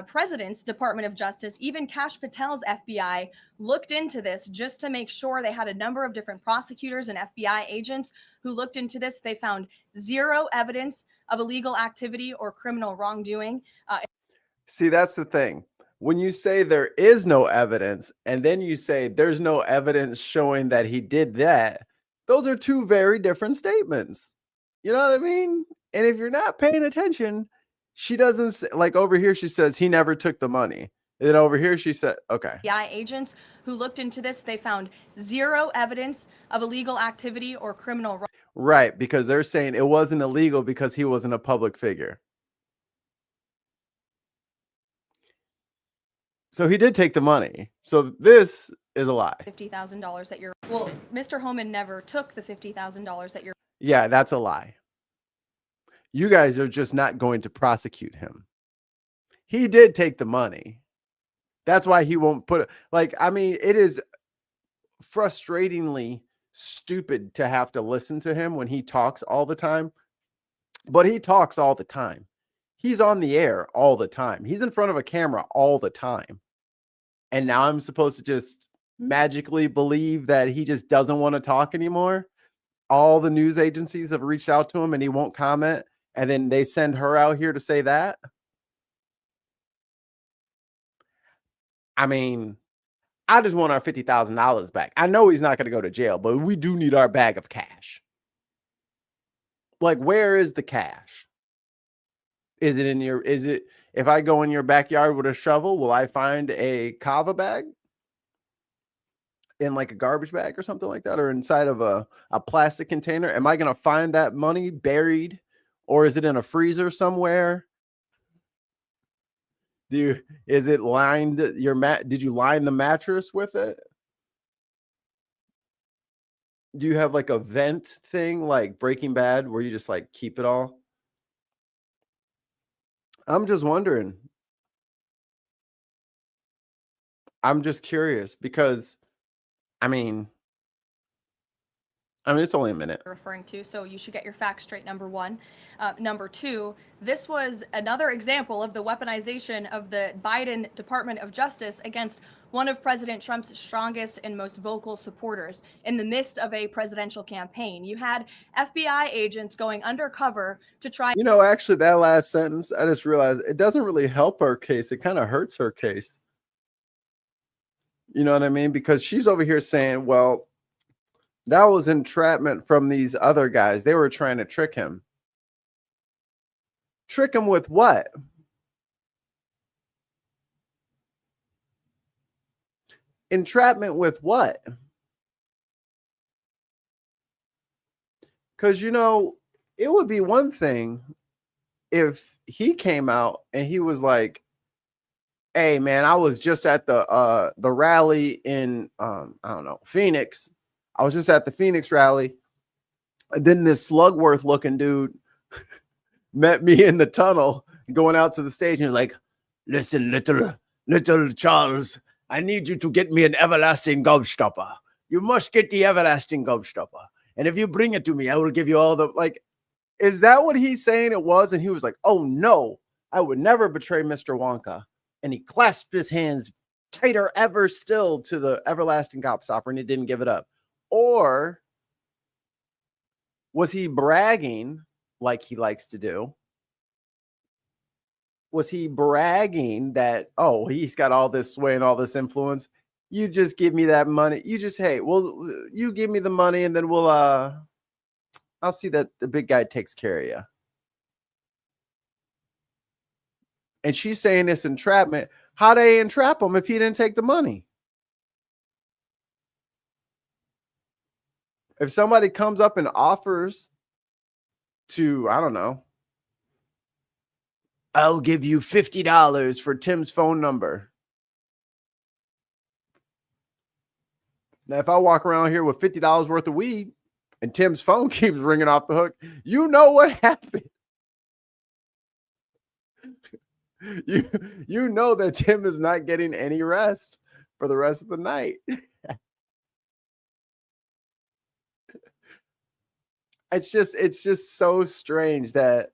president's Department of Justice, even Kash Patel's FBI, looked into this just to make sure. They had a number of different prosecutors and FBI agents who looked into this. They found zero evidence of illegal activity or criminal wrongdoing. See, that's the thing. When you say there is no evidence, and then you say there's no evidence showing that he did that, those are two very different statements. You know what I mean? And if you're not paying attention, she doesn't say, like over here, she says he never took the money. And then over here, she said, okay. FBI agents who looked into this, they found zero evidence of illegal activity or criminal wrongdoing. Right, because they're saying it wasn't illegal because he wasn't a public figure. So he did take the money. So this is a lie. $50,000 that you're, well, Mr. Homan never took the $50,000 that you're. Yeah, that's a lie. You guys are just not going to prosecute him. He did take the money. That's why he won't put it. Like, I mean, it is frustratingly stupid to have to listen to him when he talks all the time. But he talks all the time. He's on the air all the time. He's in front of a camera all the time. And now I'm supposed to just magically believe that he just doesn't want to talk anymore. All the news agencies have reached out to him and he won't comment. And then they send her out here to say that. I mean, I just want our $50,000 back. I know he's not going to go to jail, but we do need our bag of cash. Like, where is the cash? Is it in your, is it, if I go in your backyard with a shovel, will I find a kava bag? In like a garbage bag or something like that? Or inside of a plastic container? Am I going to find that money buried? Or is it in a freezer somewhere? Is it lined your mat? Did you line the mattress with it? Do you have like a vent thing like Breaking Bad where you just like keep it all? I'm just wondering. I'm just curious because I mean, it's only a minute. Referring to, so you should get your facts straight, number one. Number two, this was another example of the weaponization of the Biden Department of Justice against one of President Trump's strongest and most vocal supporters in the midst of a presidential campaign. You had FBI agents going undercover to try. You know, actually, that last sentence, I just realized it doesn't really help her case. It kind of hurts her case. You know what I mean? Because she's over here saying, well, that was entrapment from these other guys. They were trying to trick him. Trick him with what? Entrapment with what? Because, you know, it would be one thing if he came out and he was like, hey, man, I was just at the rally in, I don't know, Phoenix. I was just at the Phoenix rally. And then this Slugworth looking dude met me in the tunnel going out to the stage. And he's like, listen, little Charles, I need you to get me an everlasting gobstopper. You must get the everlasting gobstopper. And if you bring it to me, I will give you all the, like, is that what he's saying it was? And he was like, oh no, I would never betray Mr. Wonka. And he clasped his hands tighter ever still to the everlasting gobstopper and he didn't give it up. Or was he bragging like he likes to do? Was he bragging that, oh, he's got all this sway and all this influence? You just give me that money. You just, hey, well, you give me the money and then we'll, I'll see that the big guy takes care of you. And she's saying this entrapment. How'd they entrap him if he didn't take the money? If somebody comes up and offers to, I don't know, I'll give you $50 for Tim's phone number. Now, if I walk around here with $50 worth of weed and Tim's phone keeps ringing off the hook, you know what happened. You know that Tim is not getting any rest for the rest of the night. It's just so strange that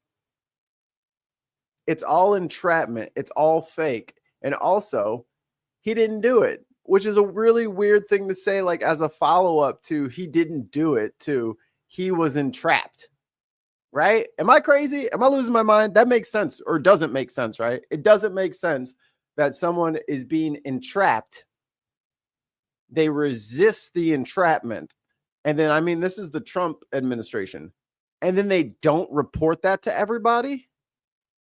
It's all entrapment. It's all fake. And also, he didn't do it, which is a really weird thing to say, like as a follow-up to he didn't do it to he was entrapped. Right? Am I crazy? Am I losing my mind? That makes sense or doesn't make sense, right? It doesn't make sense that someone is being entrapped. They resist the entrapment. And then, I mean, this is the Trump administration. And then they don't report that to everybody.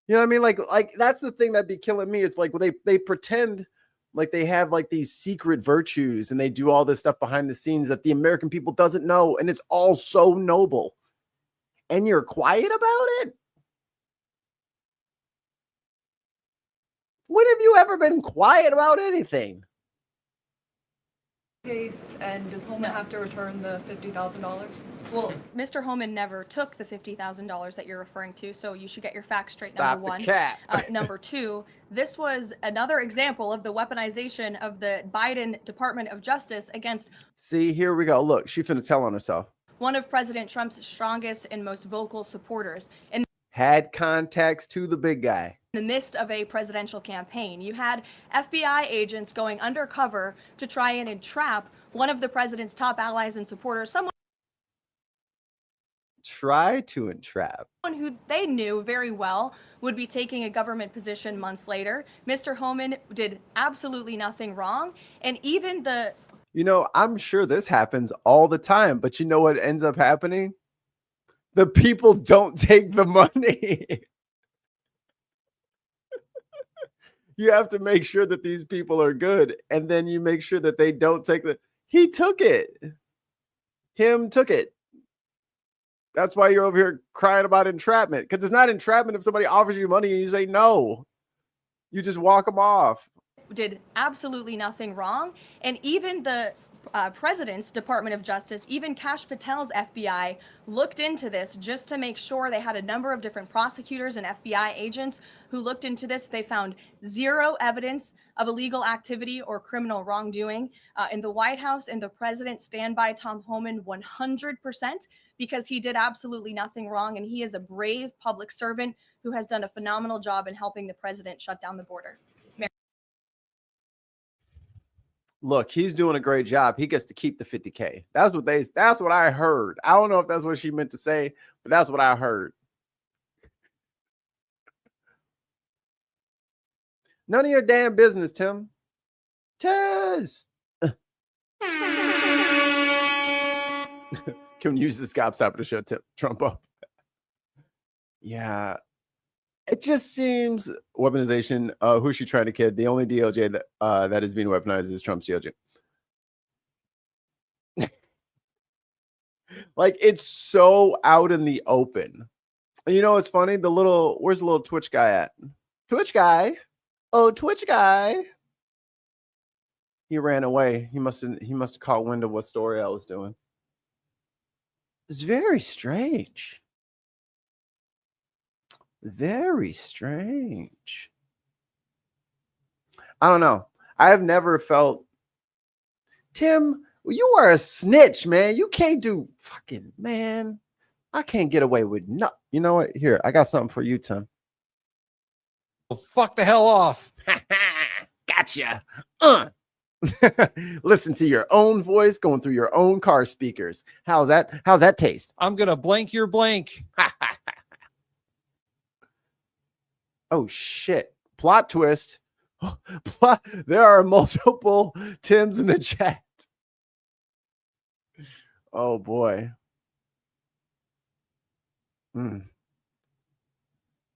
You know what I mean? Like that's the thing that'd be killing me. It's like they pretend like they have like these secret virtues and they do all this stuff behind the scenes that the American people doesn't know. And it's all so noble. And you're quiet about it? When have you ever been quiet about anything? Case, and does Holman have to return the $50,000? Well, Mr. Holman never took the $50,000 that you're referring to, so you should get your facts straight. Stop number one. the cat. Number two, this was another example of the weaponization of the Biden Department of Justice against. See, here we go. Look, she finna tell on herself. One of President Trump's strongest and most vocal supporters. In had contacts to the big guy. the midst of a presidential campaign, you had FBI agents going undercover to try and entrap one of the president's top allies and supporters, someone Try to entrap. who they knew very well would be taking a government position months later. Mr. Holman did absolutely nothing wrong. And even the You know, I'm sure this happens all the time, but you know what ends up happening? The people don't take the money. You have to make sure that these people are good, and then you make sure that they don't take the. He took it. Him took it. That's why you're over here crying about entrapment, because it's not entrapment if somebody offers you money and you say no. You just walk them off. did absolutely nothing wrong. And even the president's Department of Justice, even Kash Patel's FBI, looked into this just to make sure. They had a number of different prosecutors and FBI agents who looked into this. They found zero evidence of illegal activity or criminal wrongdoing. In the White House and the president stand by Tom Homan 100% because he did absolutely nothing wrong. And he is a brave public servant who has done a phenomenal job in helping the president shut down the border. Look, he's doing a great job. He gets to keep the 50K. That's what I heard. I don't know if that's what she meant to say, but that's what I heard. None of your damn business, Tim. Tez. Can we use this gobstopper to shut Trump up? Yeah. It just seems weaponization. Who's she trying to kid? The only DOJ that is being weaponized is Trump's DOJ. Like, it's so out in the open. And you know what's funny? Where's the little Twitch guy at? Twitch guy. Oh, Twitch guy. He ran away. He must have caught wind of what story I was doing. It's very strange. Very strange. I don't know. I have never felt, Tim, you are a snitch, man. You can't do fucking, man. I can't get away with no. You know what? Here, I got something for you, Tim. Well, fuck the hell off. Gotcha. Listen to your own voice going through your own car speakers. How's that taste? I'm gonna blank your blank. Oh shit. Plot twist. There are multiple Tims in the chat. Oh boy.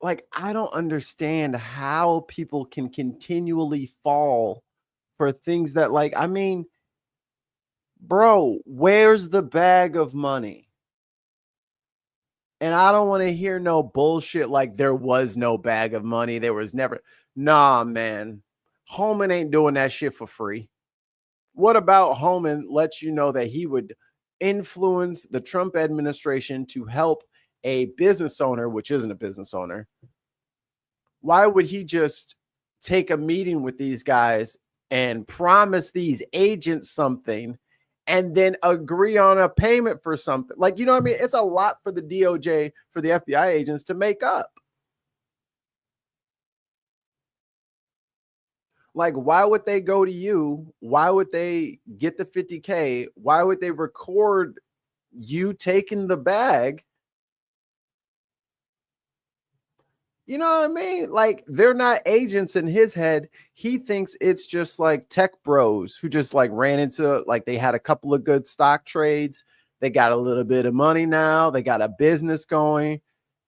Like, I don't understand how people can continually fall for things that, like, I mean, bro, where's the bag of money? And I don't want to hear no bullshit like there was no bag of money. There was never. Nah, man. Holman ain't doing that shit for free. What about Holman lets you know that he would influence the Trump administration to help a business owner, which isn't a business owner? Why would he just take a meeting with these guys and promise these agents something and then agree on a payment for something? Like, you know what I mean? It's a lot for the DOJ, for the FBI agents to make up. Like, why would they go to you? Why would they get the 50K? Why would they record you taking the bag? You know what I mean? Like, they're not agents in his head. He thinks it's just like tech bros who just like ran into, like, they had a couple of good stock trades. They got a little bit of money now. They got a business going,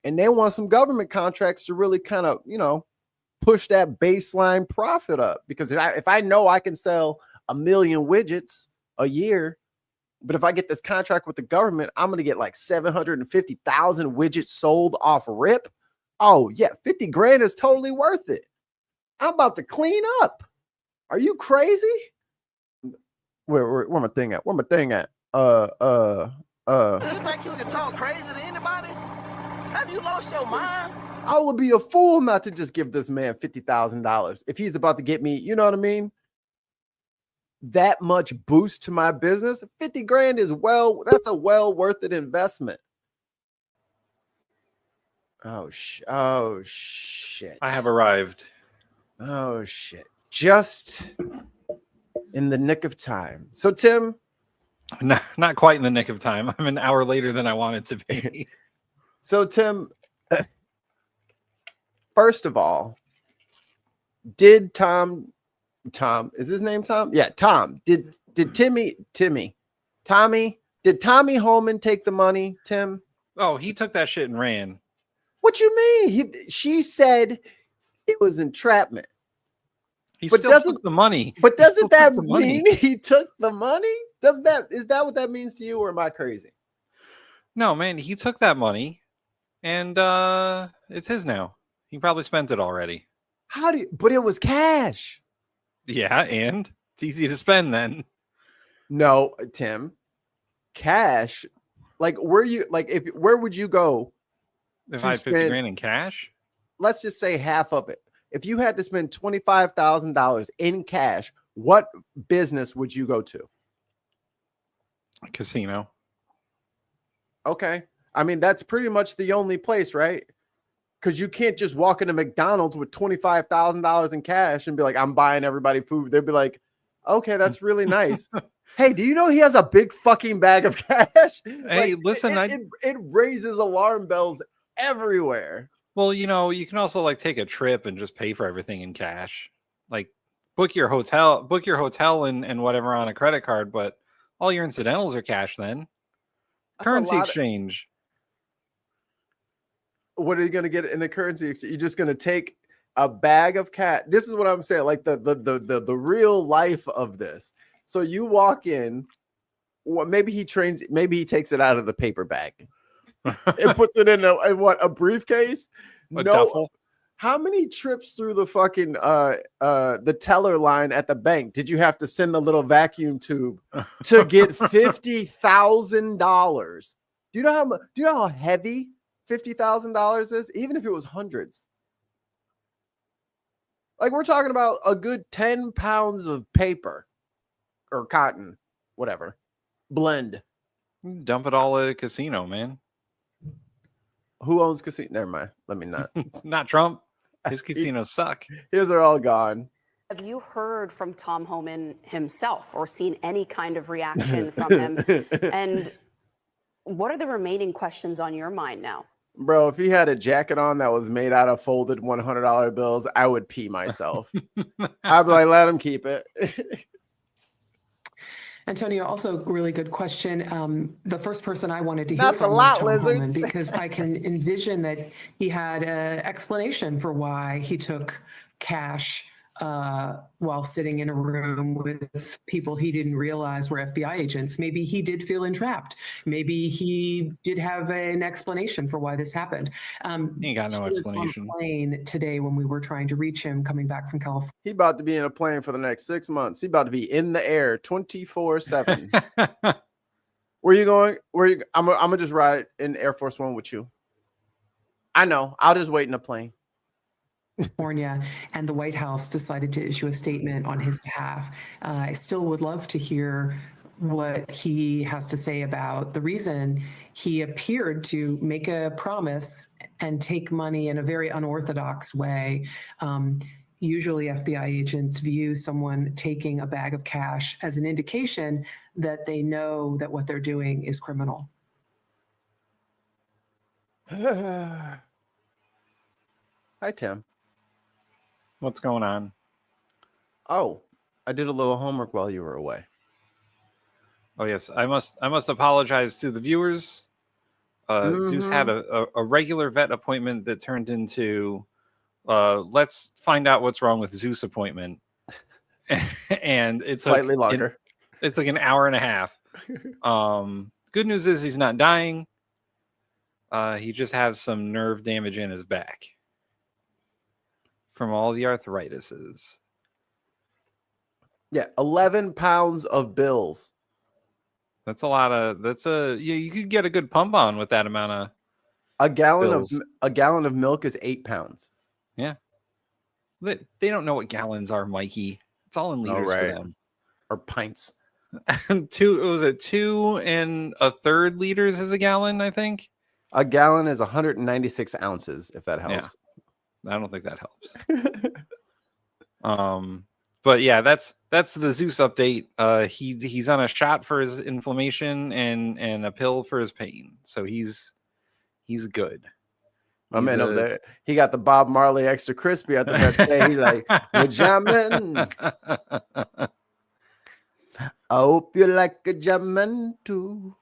and they want some government contracts to really kind of, you know, push that baseline profit up. Because if I know I can sell 1 million widgets a year, but if I get this contract with the government, I'm going to get like 750,000 widgets sold off rip. Oh yeah, 50 grand is totally worth it. I'm about to clean up. Are you crazy? Where my thing at? Where my thing at? You think you can talk crazy to anybody? Have you lost your mind? I would be a fool not to just give this man $50,000 if he's about to get me, you know what I mean? That much boost to my business. 50 grand is that's a well worth it investment. Oh shit. I have arrived. Oh shit. Just in the nick of time. So Tim, Not quite in the nick of time. I'm an hour later than I wanted to be. So Tim, first of all, did Tom, is his name Tom? Yeah, Tom. Did Tommy Holman take the money, Tim? Oh, he took that shit and ran. What you mean? She said it was entrapment. He still took the money. But doesn't that mean he took the money? Is that what that means to you, or am I crazy? No, man, he took that money and it's his now. He probably spent it already. But it was cash. Yeah, and it's easy to spend then. No, Tim. Cash. Like, where would you go? If I had 50 grand in cash? Let's just say half of it. If you had to spend $25,000 in cash, what business would you go to? A casino. Okay. I mean, that's pretty much the only place, right? Because you can't just walk into McDonald's with $25,000 in cash and be like, I'm buying everybody food. They'd be like, okay, that's really nice. Hey, do you know he has a big fucking bag of cash? Hey, listen, it raises alarm bells everywhere. Well, you know, you can also like take a trip and just pay for everything in cash. Like book your hotel and whatever on a credit card, but all your incidentals are cash then. That's currency exchange. What are you going to get in the currency exchange? You're just going to take a bag of cash. This is what I'm saying, like the real life of this. So you walk in, maybe he takes it out of the paper bag and puts it in a briefcase? Duffel? How many trips through the fucking the teller line at the bank did you have to send the little vacuum tube to get $50,000? Do you know how heavy $50,000 is? Even if it was hundreds. Like, we're talking about a good 10 pounds of paper or cotton, whatever. Blend. Dump it all at a casino, man. Who owns casino? Never mind. Let me not. Not Trump. His casinos suck. His are all gone. Have you heard from Tom Homan himself or seen any kind of reaction from him? And what are the remaining questions on your mind now? Bro, if he had a jacket on that was made out of folded $100 bills, I would pee myself. I'd be like, let him keep it. Antonio, also really good question. The first person I wanted to hear from was Tom Homan, because I can envision that he had an explanation for why he took cash while sitting in a room with people he didn't realize were FBI agents. Maybe he did feel entrapped. Maybe he did have an explanation for why this happened. He got no explanation. On a plane today when we were trying to reach him coming back from California. He about to be in a plane for the next 6 months. He about to be in the air 24/7. Where you going? I'm gonna just ride in Air Force One with you. I know. I'll just wait in the plane. California, and the White House decided to issue a statement on his behalf. I still would love to hear what he has to say about the reason he appeared to make a promise and take money in a very unorthodox way. Usually FBI agents view someone taking a bag of cash as an indication that they know that what they're doing is criminal. Hi, Tim. What's going on? Oh, I did a little homework while you were away. Oh yes, I must apologize to the viewers. Zeus had a regular vet appointment that turned into let's find out what's wrong with Zeus appointment. And it's slightly longer. It's like an hour and a half. Good news is he's not dying. He just has some nerve damage in his back from all the arthritises. Yeah, 11 pounds of bills. That's a lot of. You could get a good pump on with that amount of. A gallon bills. of milk is 8 pounds. Yeah. They don't know what gallons are, Mikey. It's all in liters for them. Or pints. And 2 and a third liters is a gallon, I think. A gallon is 196 ounces, if that helps. Yeah. I don't think that helps. But yeah, that's the Zeus update. He's on a shot for his inflammation and a pill for his pain. So he's good. My man over there, he got the Bob Marley extra crispy at the vet today. He's like, "We're jamming. I hope you like a jamming too."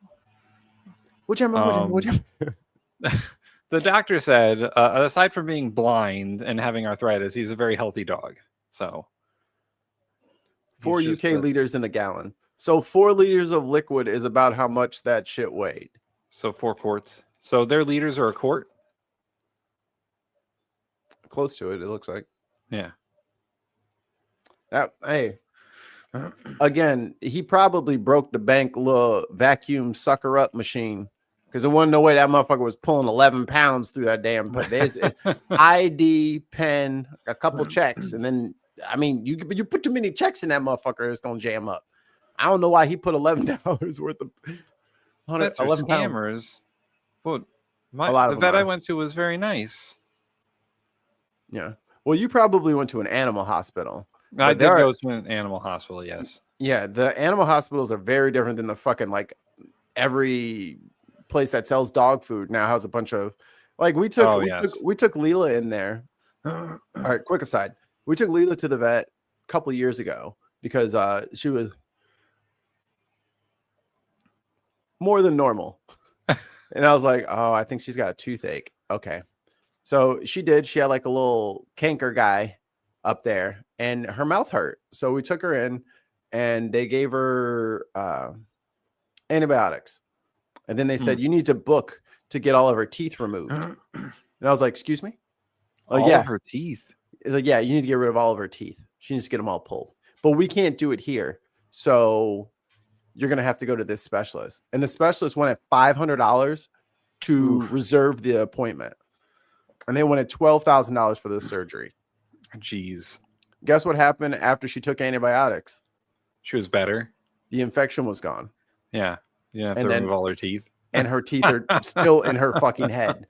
We're jamming. The doctor said, aside from being blind and having arthritis, he's a very healthy dog. So 4 UK liters in a gallon. So 4 liters of liquid is about how much that shit weighed. So 4 quarts. So their liters are a quart? Close to it, it looks like. Yeah. Hey. Again, he probably broke the bank little vacuum sucker up machine. Because there wasn't no way that motherfucker was pulling 11 pounds through that damn. But there's ID, pen, a couple checks, and then I mean, you put too many checks in that motherfucker, it's gonna jam up. I don't know why he put $11 worth of 11 scammers. But the vet I went to was very nice. Yeah. Well, you probably went to an animal hospital. I did go to an animal hospital, yes. Yeah, the animal hospitals are very different than the fucking like every place that sells dog food now has a bunch of like we took Leela in there. All right, quick aside. We took Leela to the vet a couple years ago because she was more than normal. And I was like, oh, I think she's got a toothache. Okay. So she did. She had like a little canker guy up there and her mouth hurt. So we took her in and they gave her antibiotics. And then they said, you need to book to get all of her teeth removed. And I was like, excuse me? All of her teeth? It's like, yeah, you need to get rid of all of her teeth. She needs to get them all pulled. But we can't do it here. So you're going to have to go to this specialist. And the specialist wanted $500 to reserve the appointment. And they wanted $12,000 for the surgery. Jeez. Guess what happened after she took antibiotics? She was better. The infection was gone. Yeah. You have to remove all her teeth. And her teeth are still in her fucthen head.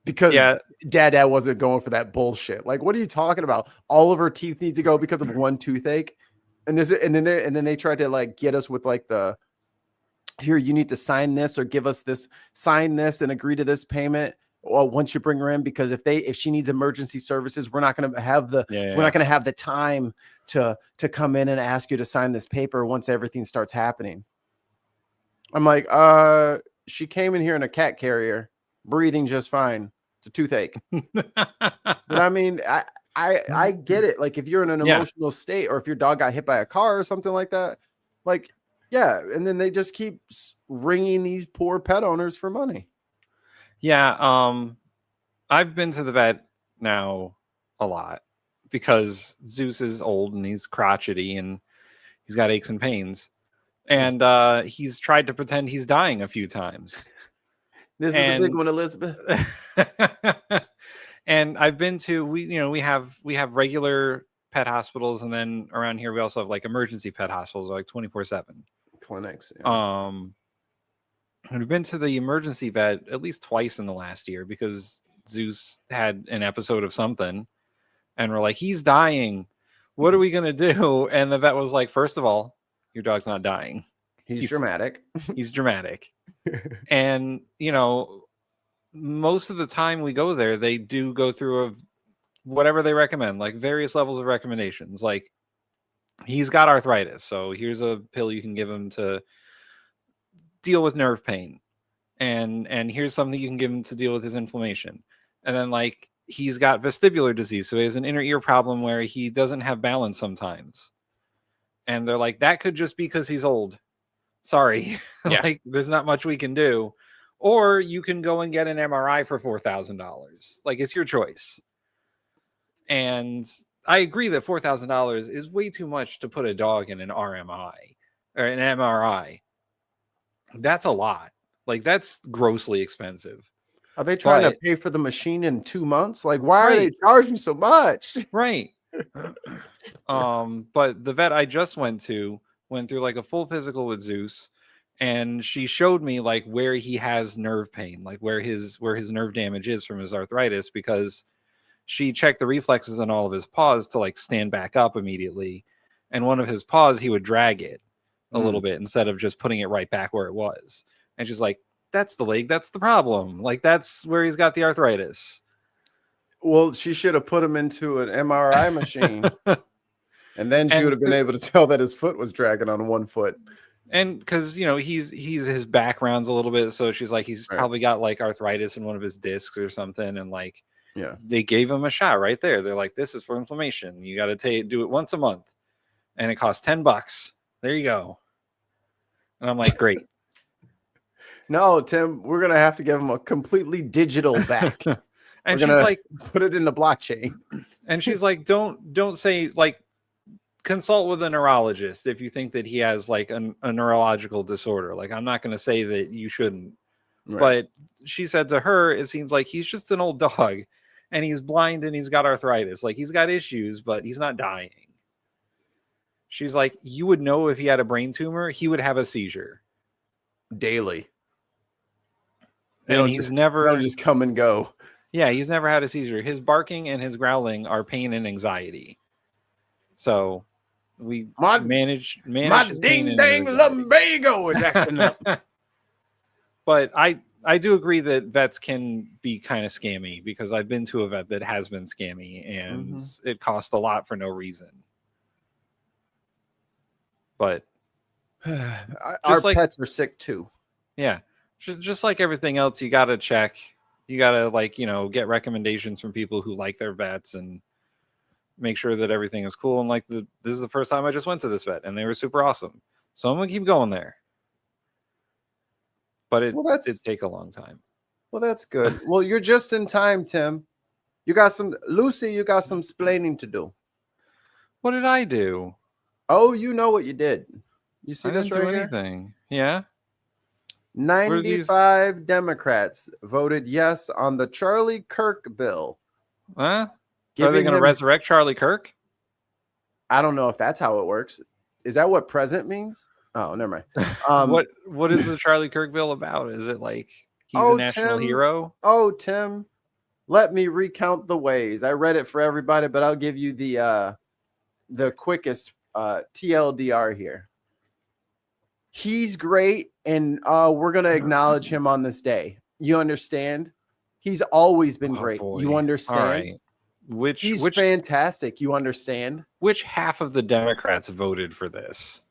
Because dad wasn't going for that bullshit. Like, what are you talking about? All of her teeth need to go because of one toothache. And then they tried to like get us with like here, you need to sign this or give us this, sign this and agree to this payment. Or once you bring her in, because if she needs emergency services, we're not going to have the not going to have the time to come in and ask you to sign this paper once everything starts happening. I'm like, she came in here in a cat carrier, breathing just fine. It's a toothache. But I mean, I get it. Like if you're in an emotional state, or if your dog got hit by a car or something like that, like yeah. And then they just keep ringing these poor pet owners for money. Yeah, I've been to the vet now a lot because Zeus is old and he's crotchety and he's got aches and pains. And he's tried to pretend he's dying a few times. This is the big one, Elizabeth. And I've been to we have regular pet hospitals, and then around here we also have like emergency pet hospitals, like 24/7 clinics. Yeah. I've been to the emergency vet at least twice in the last year because Zeus had an episode of something, and we're like, he's dying. What are we going to do? And the vet was like, first of all, your dog's not dying. He's dramatic. He's dramatic. And, you know, most of the time we go there, they do go through whatever they recommend, like various levels of recommendations. Like, he's got arthritis, so here's a pill you can give him to deal with nerve pain. And here's something you can give him to deal with his inflammation. And then, like, he's got vestibular disease, so he has an inner ear problem where he doesn't have balance sometimes. And they're like, that could just be because he's old. Sorry. Yeah. Like, there's not much we can do. Or you can go and get an MRI for $4,000. Like, it's your choice. And I agree that $4,000 is way too much to put a dog in an RMI or an MRI. That's a lot. Like, that's grossly expensive. Are they trying to pay for the machine in 2 months? Like, why are they charging so much? Right. But the vet I just went through like a full physical with Zeus, and she showed me like where he has nerve pain, like where his nerve damage is from his arthritis, because she checked the reflexes on all of his paws to like stand back up immediately. And one of his paws, he would drag it a little bit instead of just putting it right back where it was. And she's like, that's the leg. That's the problem. Like, that's where he's got the arthritis. Well, she should have put him into an MRI machine. And then she would have been able to tell that his foot was dragging on one foot. And because, you know, he's his background's a little bit. So she's like, he's probably got like arthritis in one of his discs or something. And like, yeah, they gave him a shot right there. They're like, this is for inflammation. You got to do it once a month. And it costs $10. There you go. And I'm like, great. No, Tim, we're going to have to give him a completely digital back. And she's like, put it in the blockchain. And she's like, don't say, like, consult with a neurologist if you think that he has like a neurological disorder. Like, I'm not going to say that you shouldn't. Right. But she said to her, it seems like he's just an old dog and he's blind and he's got arthritis. Like, he's got issues, but he's not dying. She's like, you would know if he had a brain tumor, he would have a seizure daily. They don't just come and go. Yeah, he's never had a seizure. His barking and his growling are pain and anxiety. So we manage my his ding dang lumbago is acting up. But I do agree that vets can be kind of scammy, because I've been to a vet that has been scammy, and it costs a lot for no reason. But our pets are sick too. Yeah. Just like everything else, you got to check. You got to, like, you know, get recommendations from people who like their vets and make sure that everything is cool. And like, this is the first time I just went to this vet and they were super awesome. So I'm going to keep going there. But it did take a long time. Well, that's good. Well, you're just in time, Tim. You got some splaining to do. What did I do? Oh, you know what you did. You see I this didn't right do here? anything. Yeah. 95 Democrats voted yes on the Charlie Kirk bill. Huh? Are they going to resurrect Charlie Kirk? I don't know if that's how it works. Is that what present means? Oh, never mind. What is the Charlie Kirk bill about? Is it like he's a national hero? Oh, Tim, let me recount the ways. I read it for everybody, but I'll give you the quickest TLDR here. He's great, and we're going to acknowledge him on this day. You understand? He's always been great. Boy. You understand? All right. He's fantastic. You understand? Which half of the Democrats voted for this?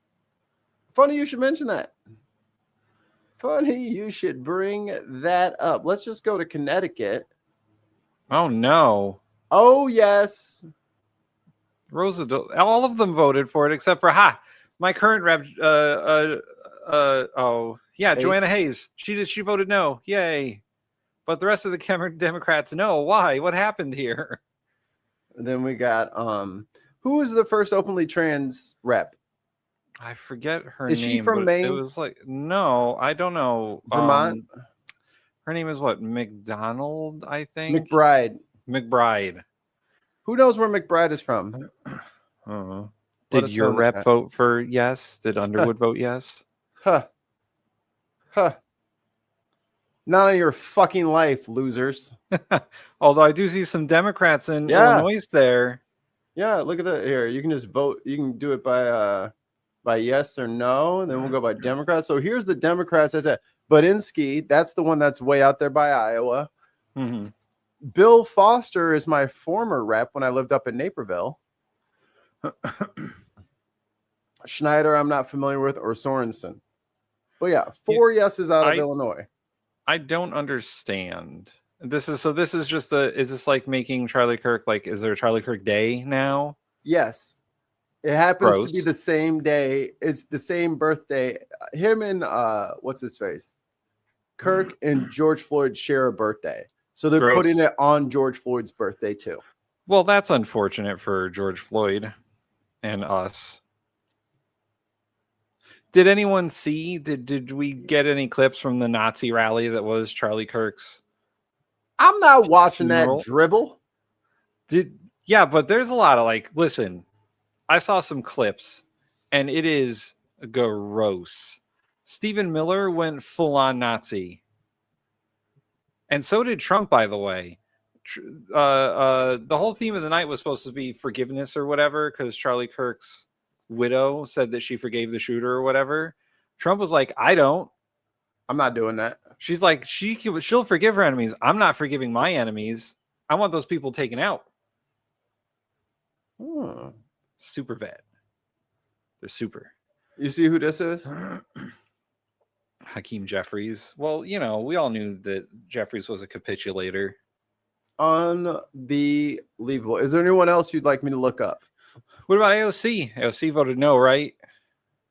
Funny you should mention that. Funny you should bring that up. Let's just go to Connecticut. Oh, no. Oh, yes. Rosa, all of them voted for it except for my current rep. Joanna Hayes. She voted no. Yay. But the rest of the Democrats, no. Why? What happened here? And then we got who was the first openly trans rep? I forget her name. Is she from Maine? It was like, no, I don't know. Vermont. Her name is what? McDonald, I think. McBride. Who knows where McBride is from? Did your rep vote for yes? Did Underwood vote yes? Huh. None of your fucking life, losers. Although I do see some Democrats in Illinois there. Yeah, look at that here. You can just vote. You can do it by yes or no, and then we'll go by Democrats. So here's the Democrats. I said Budinsky, that's the one that's way out there by Iowa. Mm-hmm. Bill Foster is my former rep when I lived up in Naperville. Schneider, I'm not familiar with, or Sorensen. But yeah, 4 yeses out of Illinois. I don't understand. This is just is this like making Charlie Kirk, like, is there a Charlie Kirk Day now? Yes. It happens to be Gross. the same day. It's the same birthday. Him and what's his face? Kirk and George Floyd share a birthday. So they're Gross. putting it on George Floyd's birthday too. Well, that's unfortunate for George Floyd and us. Did anyone see? Did we get any clips from the Nazi rally that was Charlie Kirk's? I'm not watching funeral? that dribble. Yeah, but there's a lot of like, listen, I saw some clips and it is gross. Stephen Miller went full on Nazi. And so did Trump, by the way. The whole theme of the night was supposed to be forgiveness or whatever, because Charlie Kirk's widow said that she forgave the shooter or whatever. Trump was like, I don't. I'm not doing that. She's like, she'll forgive her enemies. I'm not forgiving my enemies. I want those people taken out. Super vet. They're super. You see who this is? Hakeem Jeffries. Well, you know, we all knew that Jeffries was a capitulator. Unbelievable. Is there anyone else you'd like me to look up? What about AOC? AOC voted no, right?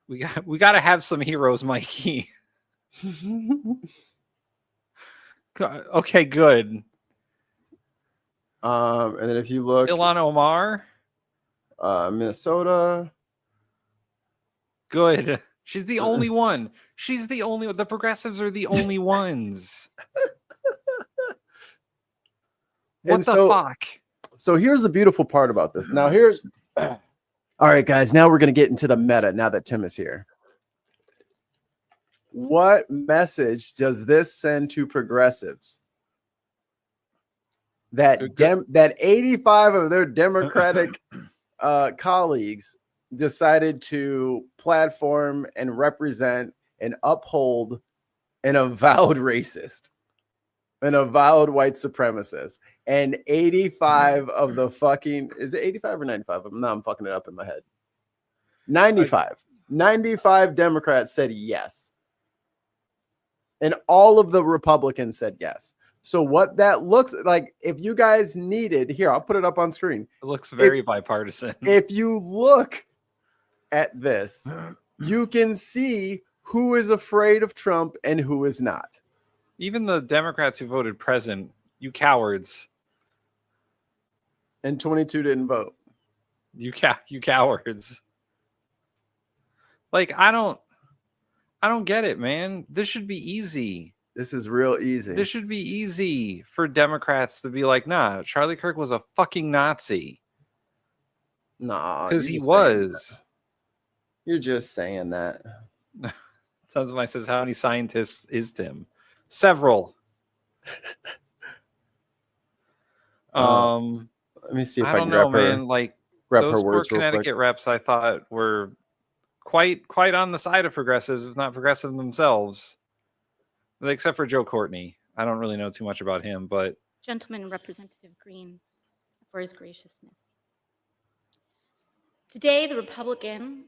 We got to have some heroes, Mikey. Okay, good. And then if you look, Ilhan Omar, Minnesota. Good. She's the only one. She's the only one. The progressives are the only ones. What the fuck? So here's the beautiful part about this. Now here's all right, guys. Now we're gonna get into the meta now that Tim is here. What message does this send to progressives? That 85 of their Democratic colleagues decided to platform and represent and uphold an avowed racist, an avowed white supremacist, and 85 of the fucking, is it 85 or 95? Now I'm fucking it up in my head. 95 Democrats said yes. And all of the Republicans said yes. So what that looks like, if you guys needed, here, I'll put it up on screen. It looks very bipartisan. If you look at this, you can see who is afraid of Trump and who is not. Even the Democrats who voted present, you cowards. And 22 didn't vote. You cowards. Like, I don't get it, man. This should be easy. This is real easy. This should be easy for Democrats to be like, nah, Charlie Kirk was a fucking Nazi. Nah, because he was. You're just saying that. Sons of Mine says, how many scientists is Tim? Several. Let me see if I don't can know, grab her, man. Like, grab those her four words real quick. Connecticut reps, I thought were quite on the side of progressives, if not progressive themselves. Except for Joe Courtney. I don't really know too much about him, but Gentleman Representative Green, for his graciousness. Today, the Republican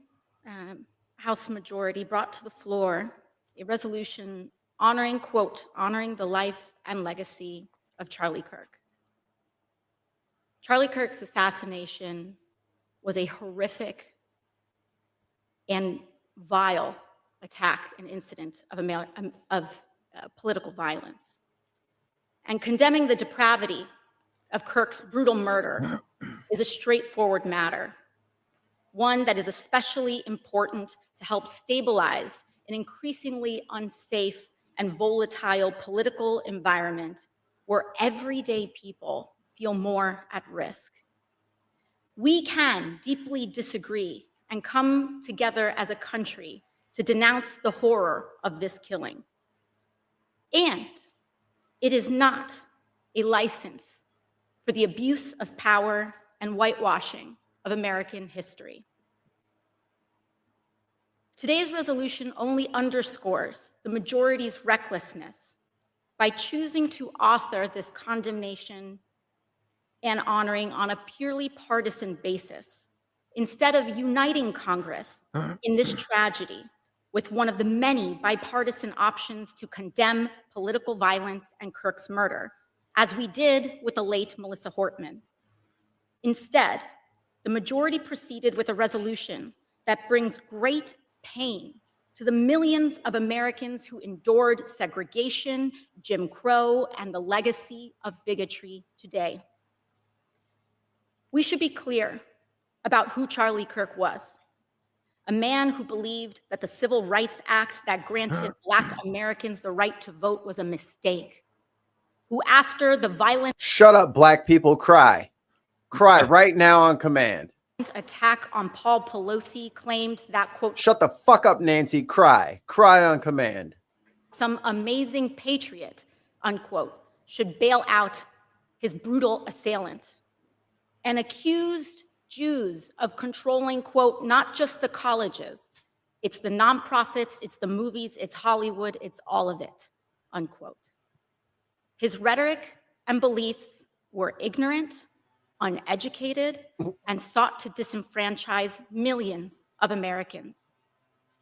House majority brought to the floor a resolution honoring, quote, honoring the life and legacy of Charlie Kirk. Charlie Kirk's assassination was a horrific and vile attack and incident of political violence. And condemning the depravity of Kirk's brutal murder is a straightforward matter, one that is especially important to help stabilize an increasingly unsafe and volatile political environment where everyday people feel more at risk. We can deeply disagree and come together as a country to denounce the horror of this killing. And it is not a license for the abuse of power and whitewashing of American history. Today's resolution only underscores the majority's recklessness by choosing to author this condemnation and honoring on a purely partisan basis, instead of uniting Congress in this tragedy with one of the many bipartisan options to condemn political violence and Kirk's murder, as we did with the late Melissa Hortman. Instead, the majority proceeded with a resolution that brings great pain to the millions of Americans who endured segregation, Jim Crow, and the legacy of bigotry today. We should be clear about who Charlie Kirk was. A man who believed that the Civil Rights Act that granted Black Americans the right to vote was a mistake. Who, after the violent Shut up, Black people, cry. Cry right now on command. attack on Paul Pelosi, claimed that, quote, Shut the fuck up, Nancy, cry. Cry on command. some amazing patriot, unquote, should bail out his brutal assailant, and accused Jews of controlling, quote, not just the colleges, it's the nonprofits, it's the movies, it's Hollywood, it's all of it, unquote. His rhetoric and beliefs were ignorant, uneducated, and sought to disenfranchise millions of Americans,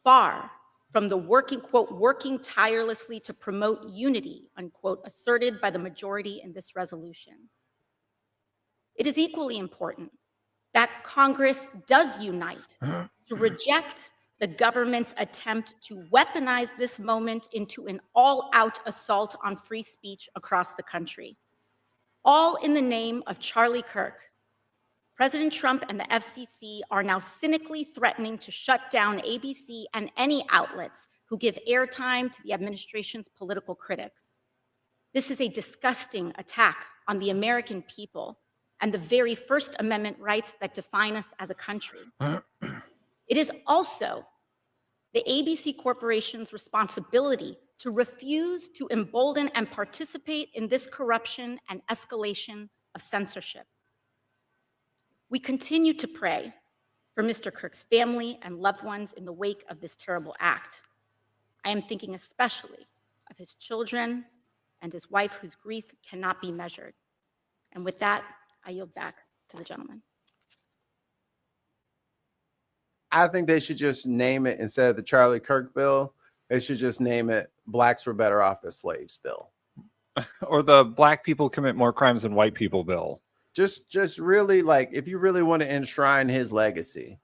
far from the working, quote, working tirelessly to promote unity, unquote, asserted by the majority in this resolution. It is equally important that Congress does unite to reject the government's attempt to weaponize this moment into an all-out assault on free speech across the country, all in the name of Charlie Kirk. President Trump and the FCC are now cynically threatening to shut down ABC and any outlets who give airtime to the administration's political critics. This is a disgusting attack on the American people and the very First Amendment rights that define us as a country. It is also the ABC Corporation's responsibility to refuse to embolden and participate in this corruption and escalation of censorship. We continue to pray for Mr. Kirk's family and loved ones in the wake of this terrible act. I am thinking especially of his children and his wife, whose grief cannot be measured. And with that, I yield back to the gentleman. I think they should just name it, instead of the Charlie Kirk bill, they should just name it Blacks Were Better Off as Slaves bill. Or the Black people commit more crimes than white people bill. Just really, like, if you really want to enshrine his legacy,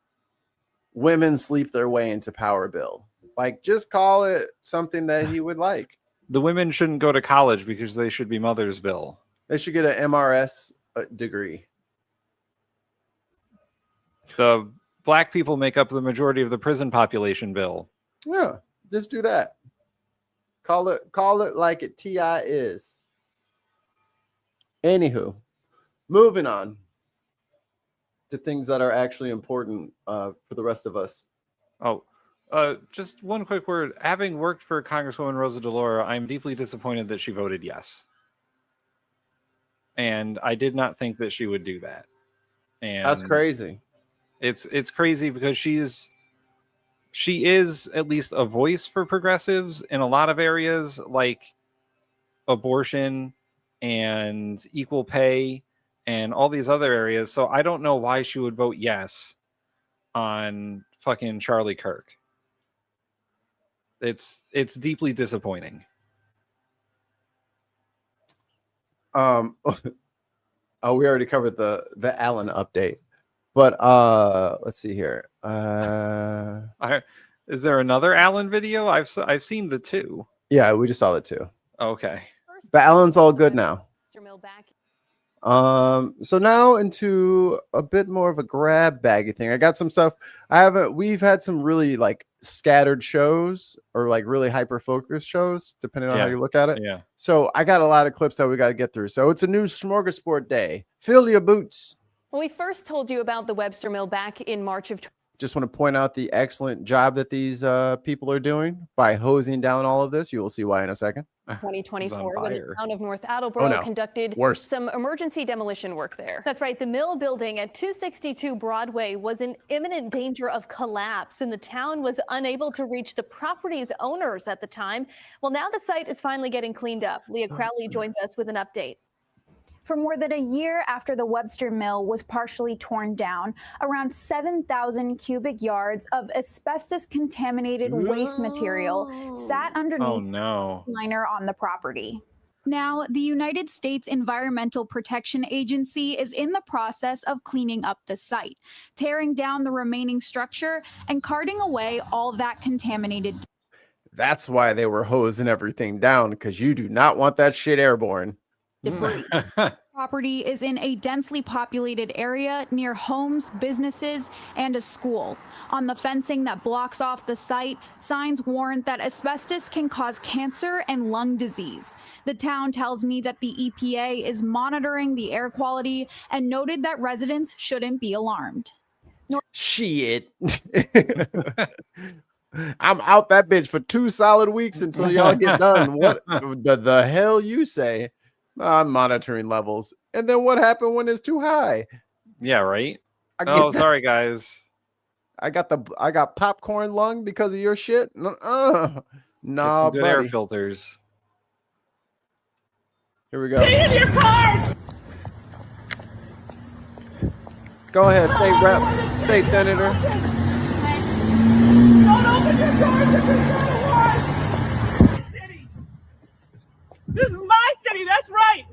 women sleep their way into power bill. Like, just call it something that he would like. The women shouldn't go to college because they should be mothers bill. They should get an MRS degree. The Black people make up the majority of the prison population bill. Yeah, just do that. Call it like it TI is. Anywho, moving on to things that are actually important for the rest of us. Oh, just one quick word. Having worked for Congresswoman Rosa DeLauro, I'm deeply disappointed that she voted yes. And I did not think that she would do that. And that's crazy. It's crazy because she is at least a voice for progressives in a lot of areas, like abortion and equal pay and all these other areas. So I don't know why she would vote yes on fucking Charlie Kirk. It's deeply disappointing. Oh, we already covered the Allen update, but let's see here. Is there another Allen video? I've seen the two. Yeah, we just saw the two. Okay. But Allen's all good now. So now into a bit more of a grab baggy thing. I got some stuff. We've had some really like scattered shows or like really hyper focused shows, depending on how you look at it. Yeah. So I got a lot of clips that we got to get through. So it's a new smorgasbord day. Fill your boots. Well, we first told you about the Webster Mill back in March of just want to point out the excellent job that these people are doing by hosing down all of this. You will see why in a second. 2024, when the town of North Oh, Attleboro no. conducted Worse. some emergency demolition work there. That's right. The mill building at 262 Broadway was in imminent danger of collapse, and the town was unable to reach the property's owners at the time. Well, now the site is finally getting cleaned up. Leah Crowley joins us with an update. For more than a year after the Webster Mill was partially torn down, around 7,000 cubic yards of asbestos-contaminated waste material sat underneath the liner on the property. Now, the United States Environmental Protection Agency is in the process of cleaning up the site, tearing down the remaining structure and carting away all that contaminated. That's why they were hosing everything down, because you do not want that shit airborne. Debris. Property is in a densely populated area near homes, businesses, and a school. On the fencing that blocks off the site, signs warn that asbestos can cause cancer and lung disease. The town tells me that the EPA is monitoring the air quality and noted that residents shouldn't be alarmed. Shit. I'm out that bitch for 2 solid weeks until y'all get done. What the hell you say? I'm monitoring levels. And then what happened when it's too high? Yeah, right. Oh, sorry guys. I got popcorn lung because of your shit. No, Get some good air filters. Here we go. Stay in your cars! Go ahead, state rep, state senator. Don't open your doors if it's not a war! City. This is my city, that's right!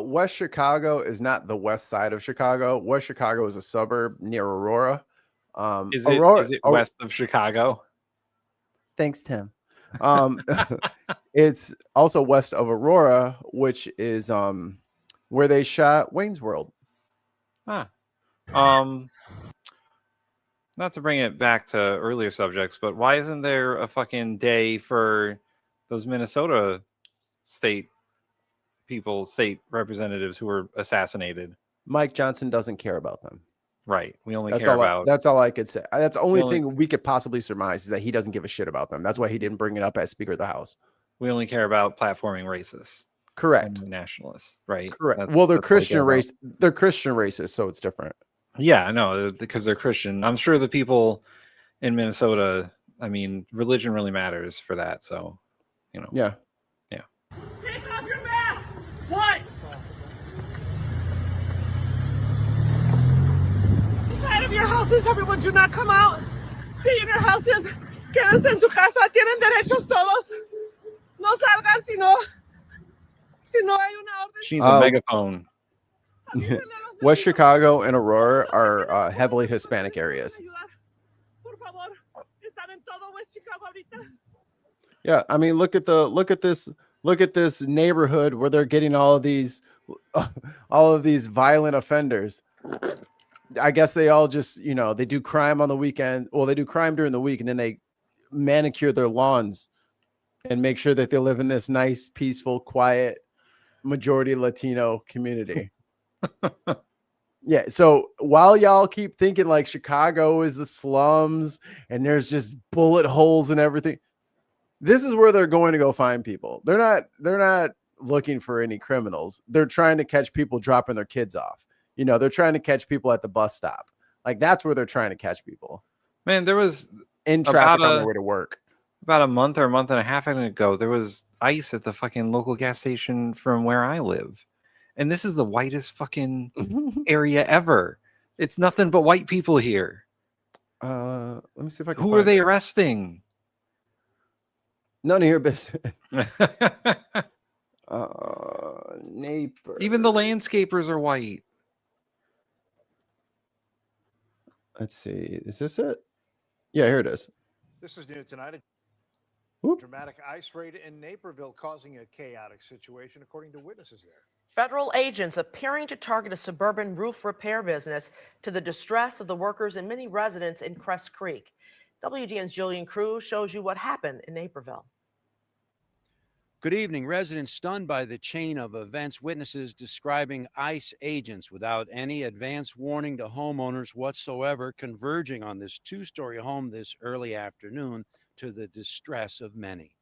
West Chicago is not the west side of Chicago. West Chicago is a suburb near Aurora. Is it west of Chicago? Thanks, Tim. It's also west of Aurora, which is where they shot Wayne's World. Huh. Not to bring it back to earlier subjects, but why isn't there a fucking day for those Minnesota state representatives who were assassinated? Mike Johnson doesn't care about them. Right. We only care about. That's all I could say. That's the only thing we could possibly surmise, is that he doesn't give a shit about them. That's why he didn't bring it up as Speaker of the House. We only care about platforming racists. Correct. Nationalists. Right. Correct. Well, they're Christian race. They're Christian racists, so it's different. Yeah, I know, because they're Christian. I'm sure the people in Minnesota, I mean, religion really matters for that. So, you know. Yeah. Yeah. Take off your mask! What? Inside of your houses, everyone do not come out. Stay in your houses. Quédense en su casa. Tienen derechos todos. No salgan si no hay una orden. She needs a megaphone. West Chicago and Aurora are heavily Hispanic areas. Yeah, I mean, look at this neighborhood where they're getting all of these violent offenders. I guess they all just, they do crime on the weekend. Well, they do crime during the week, and then they manicure their lawns and make sure that they live in this nice, peaceful, quiet, majority Latino community. Yeah, so while y'all keep thinking like Chicago is the slums and there's just bullet holes and everything, this is where they're going to go find people. They're not looking for any criminals. They're trying to catch people dropping their kids off. They're trying to catch people at the bus stop. Like, that's where they're trying to catch people. Man, there was in traffic on their way to work. About a month or a month and a half ago, there was ICE at the fucking local gas station from where I live. And this is the whitest fucking area ever. It's nothing but white people here. Let me see if I can. Who are they arresting? None of your business. Neighbor. Even the landscapers are white. Let's see. Is this it? Yeah, here it is. This is new tonight. Dramatic ICE raid in Naperville causing a chaotic situation, according to witnesses there. Federal agents appearing to target a suburban roof repair business to the distress of the workers and many residents in Crest Creek. WGN's Jillian Cruz shows you what happened in Naperville. Good evening. Residents stunned by the chain of events, witnesses describing ICE agents without any advance warning to homeowners whatsoever, converging on this two-story home this early afternoon to the distress of many.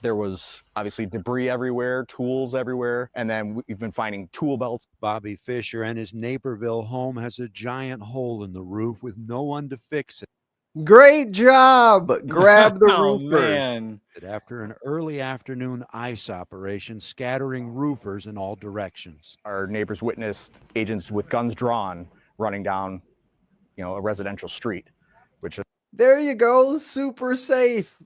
There was obviously debris everywhere, tools everywhere, and then we've been finding tool belts. Bobby Fisher and his Naperville home has a giant hole in the roof with no one to fix it. Great job. Grab the Oh, roofers. man. After an early afternoon ICE operation scattering roofers in all directions. Our neighbors witnessed agents with guns drawn running down, a residential street, which is There you go. Super safe.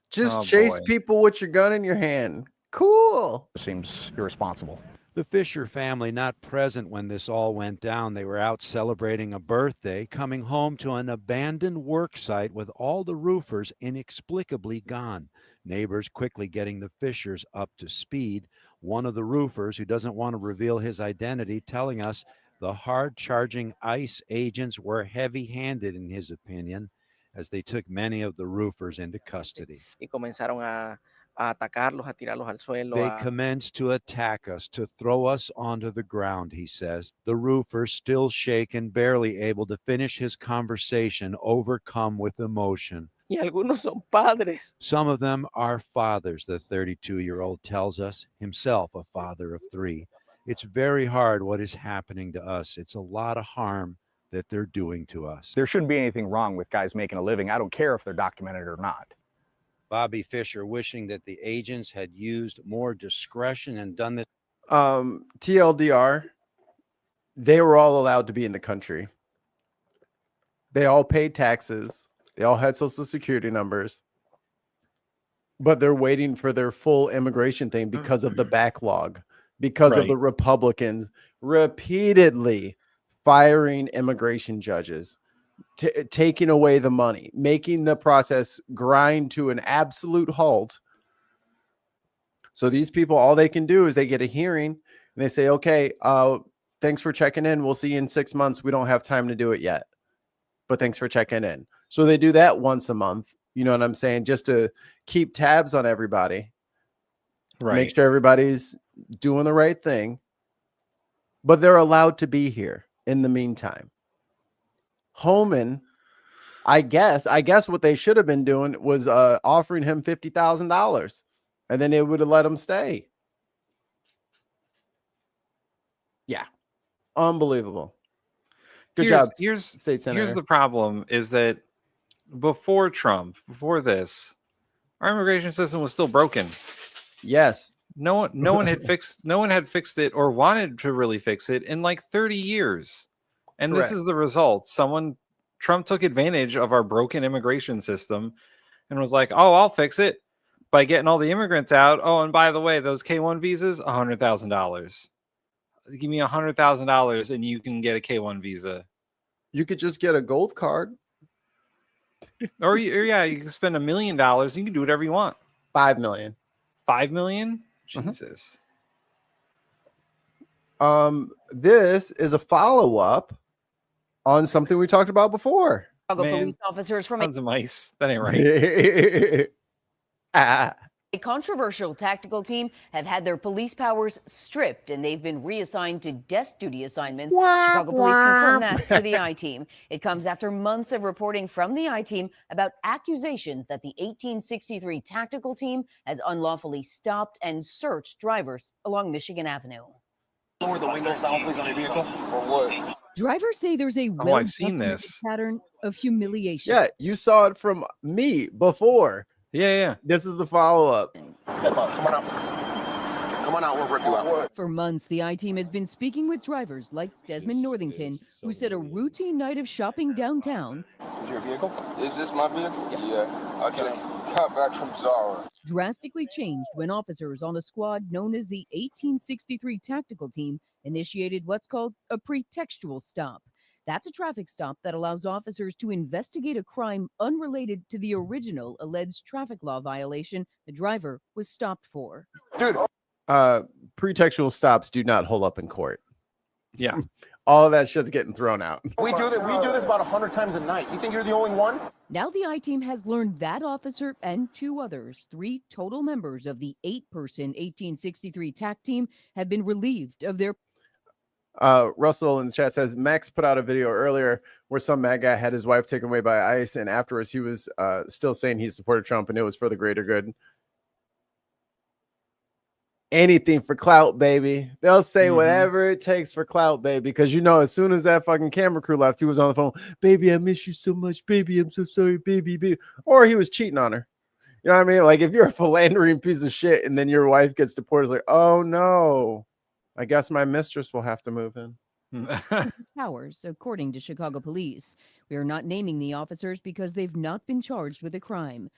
Just Oh, chase boy. people with your gun in your hand. Cool. Seems irresponsible. The Fisher family not present when this all went down. They were out celebrating a birthday, coming home to an abandoned work site with all the roofers inexplicably gone. Neighbors quickly getting the Fishers up to speed. One of the roofers, who doesn't want to reveal his identity, telling us the hard-charging ICE agents were heavy-handed, in his opinion, as they took many of the roofers into custody. Y comenzaron a atacarlos, a tirarlos al suelo. They commenced to attack us, to throw us onto the ground, he says. The roofer, still shaken, barely able to finish his conversation, overcome with emotion. Y algunos son padres. Some of them are fathers, the 32-year-old tells us, himself a father of 3. It's very hard what is happening to us. It's a lot of harm that they're doing to us. There shouldn't be anything wrong with guys making a living. I don't care if they're documented or not. Bobby Fisher wishing that the agents had used more discretion and done this. TLDR, they were all allowed to be in the country. They all paid taxes. They all had social security numbers. But they're waiting for their full immigration thing because of the backlog, because of Right. the Republicans repeatedly firing immigration judges, taking away the money, making the process grind to an absolute halt. So these people, all they can do is they get a hearing and they say, okay, thanks for checking in. We'll see you in 6 months. We don't have time to do it yet, but thanks for checking in. So they do that once a month. You know what I'm saying? Just to keep tabs on everybody. Right. Make sure everybody's doing the right thing. But they're allowed to be here in the meantime. Homan, I guess what they should have been doing was offering him $50,000, and then it would have let him stay. Yeah, unbelievable. Good job, State Senator. Here's the problem: is that before Trump, before this, our immigration system was still broken. Yes. No one had fixed it or wanted to really fix it in like 30 years. And Correct. This is the result. Trump took advantage of our broken immigration system and was like, oh, I'll fix it by getting all the immigrants out. Oh, and by the way, those K-1 visas, $100,000. Give me $100,000 and you can get a K-1 visa. You could just get a gold card. Or yeah, you can spend $1 million. You can do whatever you want. 5 million. 5 million? Jesus. This is a follow-up on something we talked about before. Chicago police officers from tons of mice. That ain't right. a controversial tactical team have had their police powers stripped, and they've been reassigned to desk duty assignments. Chicago police confirmed that to the I-Team. It comes after months of reporting from the I-Team about accusations that the 1863 tactical team has unlawfully stopped and searched drivers along Michigan Avenue. Lower the windows down, please, on your vehicle. For what? Drivers say there's a I've seen well-documented this. pattern of humiliation. Yeah, you saw it from me before. Yeah. This is the follow-up. Step up. Come on out. Come on out. We'll rip you out. For months, the I-Team has been speaking with drivers like Desmond Northington, who said a routine night of shopping downtown Is your vehicle? Is this my vehicle? Yeah. I just got back from Zara. drastically changed when officers on a squad known as the 1863 Tactical Team initiated what's called a pretextual stop. That's a traffic stop that allows officers to investigate a crime unrelated to the original alleged traffic law violation the driver was stopped for. Pretextual stops do not hold up in court. Yeah. All of that shit's getting thrown out. We do this about 100 times a night. You think you're the only one? Now the I-Team has learned that officer and 2 others, 3 total members of the 8-person 1863 TAC team, have been relieved of their... Russell in the chat says, Max put out a video earlier where some mad guy had his wife taken away by ICE, and afterwards he was still saying he supported Trump and it was for the greater good. Anything for clout, baby. They'll say whatever it takes for clout, baby. Because you know, as soon as that fucking camera crew left, he was on the phone. Baby, I miss you so much. Baby, I'm so sorry, baby. Or he was cheating on her. You know what I mean? Like, if you're a philandering piece of shit and then your wife gets deported, it's like, oh no, I guess my mistress will have to move in. powers, according to Chicago police. We are not naming the officers because they've not been charged with a crime.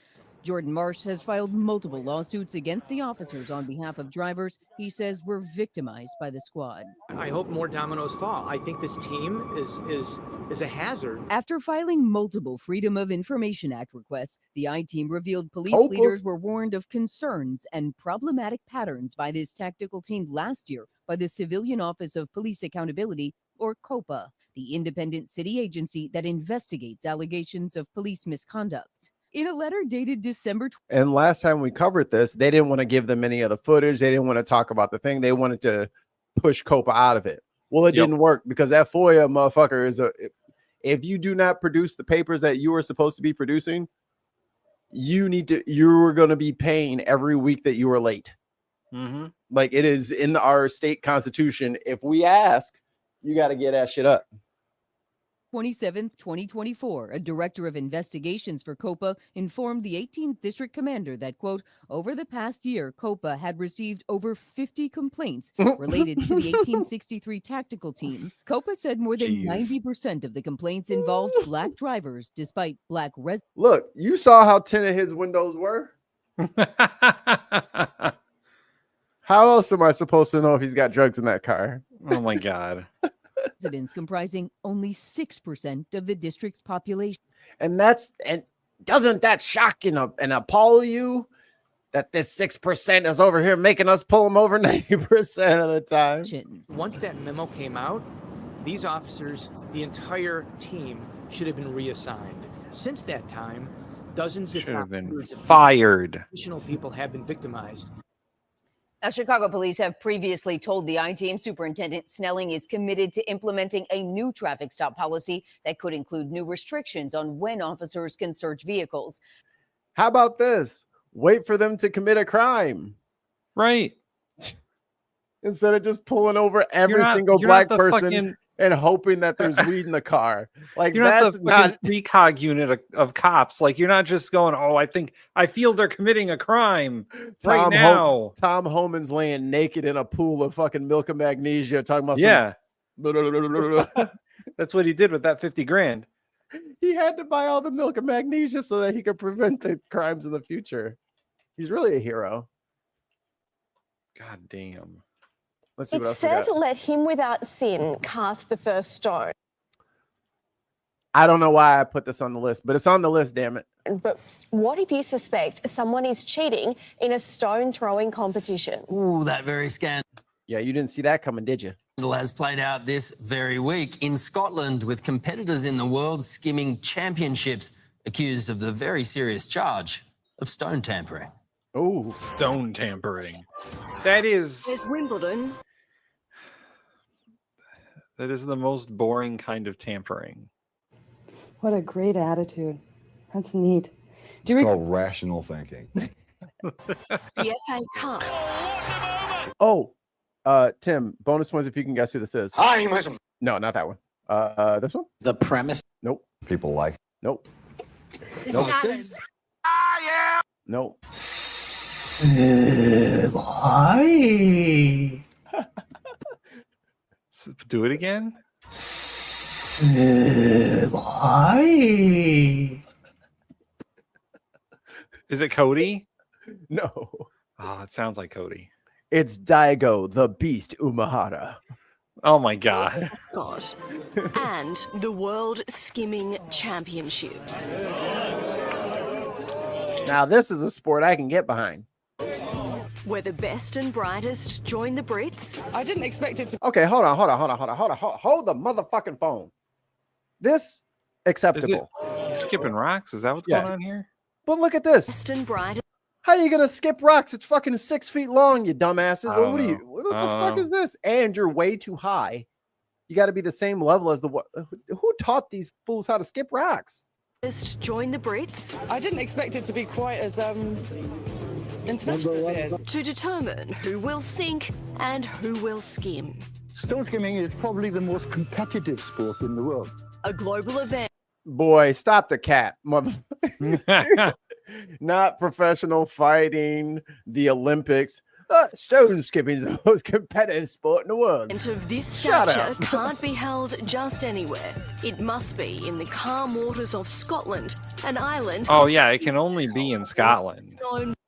Jordan Marsh has filed multiple lawsuits against the officers on behalf of drivers he says were victimized by the squad. I hope more dominoes fall. I think this team is a hazard. After filing multiple Freedom of Information Act requests, the I-Team revealed police Hope. leaders were warned of concerns and problematic patterns by this tactical team last year by the Civilian Office of Police Accountability, or COPA, the independent city agency that investigates allegations of police misconduct. In a letter dated December... And last time we covered this, they didn't want to give them any of the footage. They didn't want to talk about the thing. They wanted to push COPA out of it. Well, it didn't work because that FOIA motherfucker is a... If you do not produce the papers that you were supposed to be producing, you were going to be paying every week that you were late. Like, it is in our state constitution. If we ask, you got to get that shit up. 27th, 2024, a director of investigations for COPA informed the 18th district commander that, quote, over the past year, COPA had received over 50 complaints related to the 1863 tactical team. COPA said more than 90% of the complaints involved black drivers, despite black residents. Look, you saw how tinted his windows were. How else am I supposed to know if he's got drugs in that car? Oh my God. Residents comprising only 6% of the district's population. And doesn't that shock and appall you that this 6% is over here making us pull them over 90% of the time? Once that memo came out, these officers, the entire team, should have been reassigned. Since that time, dozens of fired. Additional people have been victimized. Now, Chicago police have previously told the I-Team Superintendent Snelling is committed to implementing a new traffic stop policy that could include new restrictions on when officers can search vehicles. How about this? Wait for them to commit a crime. Right. Instead of just pulling over every single black person and hoping that there's weed in the car. Like, you're that's not the recog unit of cops. Like, you're not just going, oh, I feel they're committing a crime right now. Tom Homan's laying naked in a pool of fucking milk and magnesia talking about That's what he did with that 50 grand. He had to buy all the milk and magnesia so that he could prevent the crimes in the future. He's really a hero. God damn. Let's see what It else said, we got. let him without sin cast the first stone. I don't know why I put this on the list, but it's on the list, damn it. But what if you suspect someone is cheating in a stone throwing competition? Ooh, that very scandal Yeah, you didn't see that coming, did you? has played out this very week in Scotland with competitors in the World Skimming Championships accused of the very serious charge of stone tampering. Oh, stone tampering. That is Wimbledon. That is the most boring kind of tampering. What a great attitude. That's neat. Do you call rational thinking. The FA Cup. Oh, Tim, bonus points if you can guess who this is. No, not that one. This one? The premise. Nope. People like. Nope. The Nope. Salmons. Nope. Why? Do it again. Why? Is it Cody? No. Oh, it sounds like Cody. It's Daigo, the Beast Umahara. Oh my God. God. And the World Skimming Championships. Now this is a sport I can get behind. where the best and brightest join the Brits. I didn't expect it to. Okay, hold on. Hold the motherfucking phone. This acceptable. Skipping rocks? Is that what's going on here? But look at this. Best and brightest. How are you gonna skip rocks? It's fucking 6 feet long, you dumbasses. I don't What are you? know. What the fuck is this? And you're way too high. You got to be the same level as the. Who taught these fools how to skip rocks? Join the Brits. I didn't expect it to be quite as international as it is. To determine who will sink and who will skim. Stone skimming is probably the most competitive sport in the world. A global event. Boy, stop the cap, mother. Not professional fighting, the Olympics. Stone skipping is the most competitive sport in the world. Of this Shut stature up. can't be held just anywhere. It must be in the calm waters of Scotland, an island. Oh yeah, it can only be in Scotland.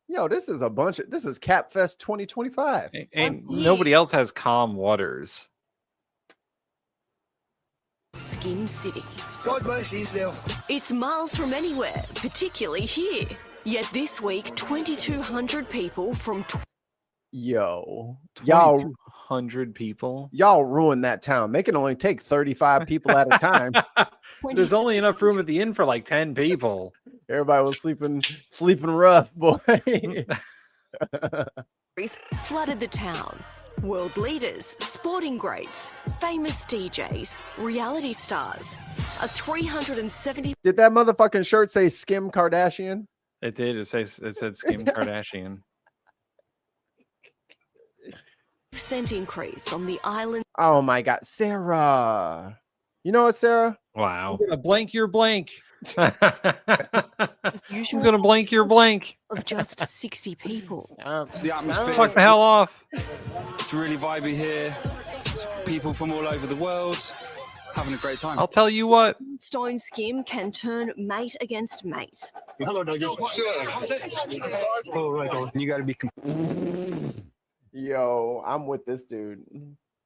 Yo, this is this is Capfest 2025. And nobody else has calm waters. Skim City. God bless you, It's miles from anywhere, particularly here. Yet this week, 2,200 people from Yo, y'all 2,200 people. Y'all ruined that town. They can only take 35 people at a time. There's only enough room at the inn for like 10 people. Everybody was sleeping rough, boy. flooded the town. World leaders, sporting greats, famous DJs, reality stars. A 370. Did that motherfucking shirt say Skim Kardashian? It did. It said Skim Kardashian. % increase on the island. Oh my God, Sarah. You know what, Sarah? Wow. I'm gonna blank your blank. I'm gonna blank your blank. Of just 60 people. The atmosphere. Fuck the hell off. It's really vibey here. People from all over the world having a great time. I'll tell you what. Stone skim can turn mate against mate. Hello, you got to be. Yo, I'm with this dude.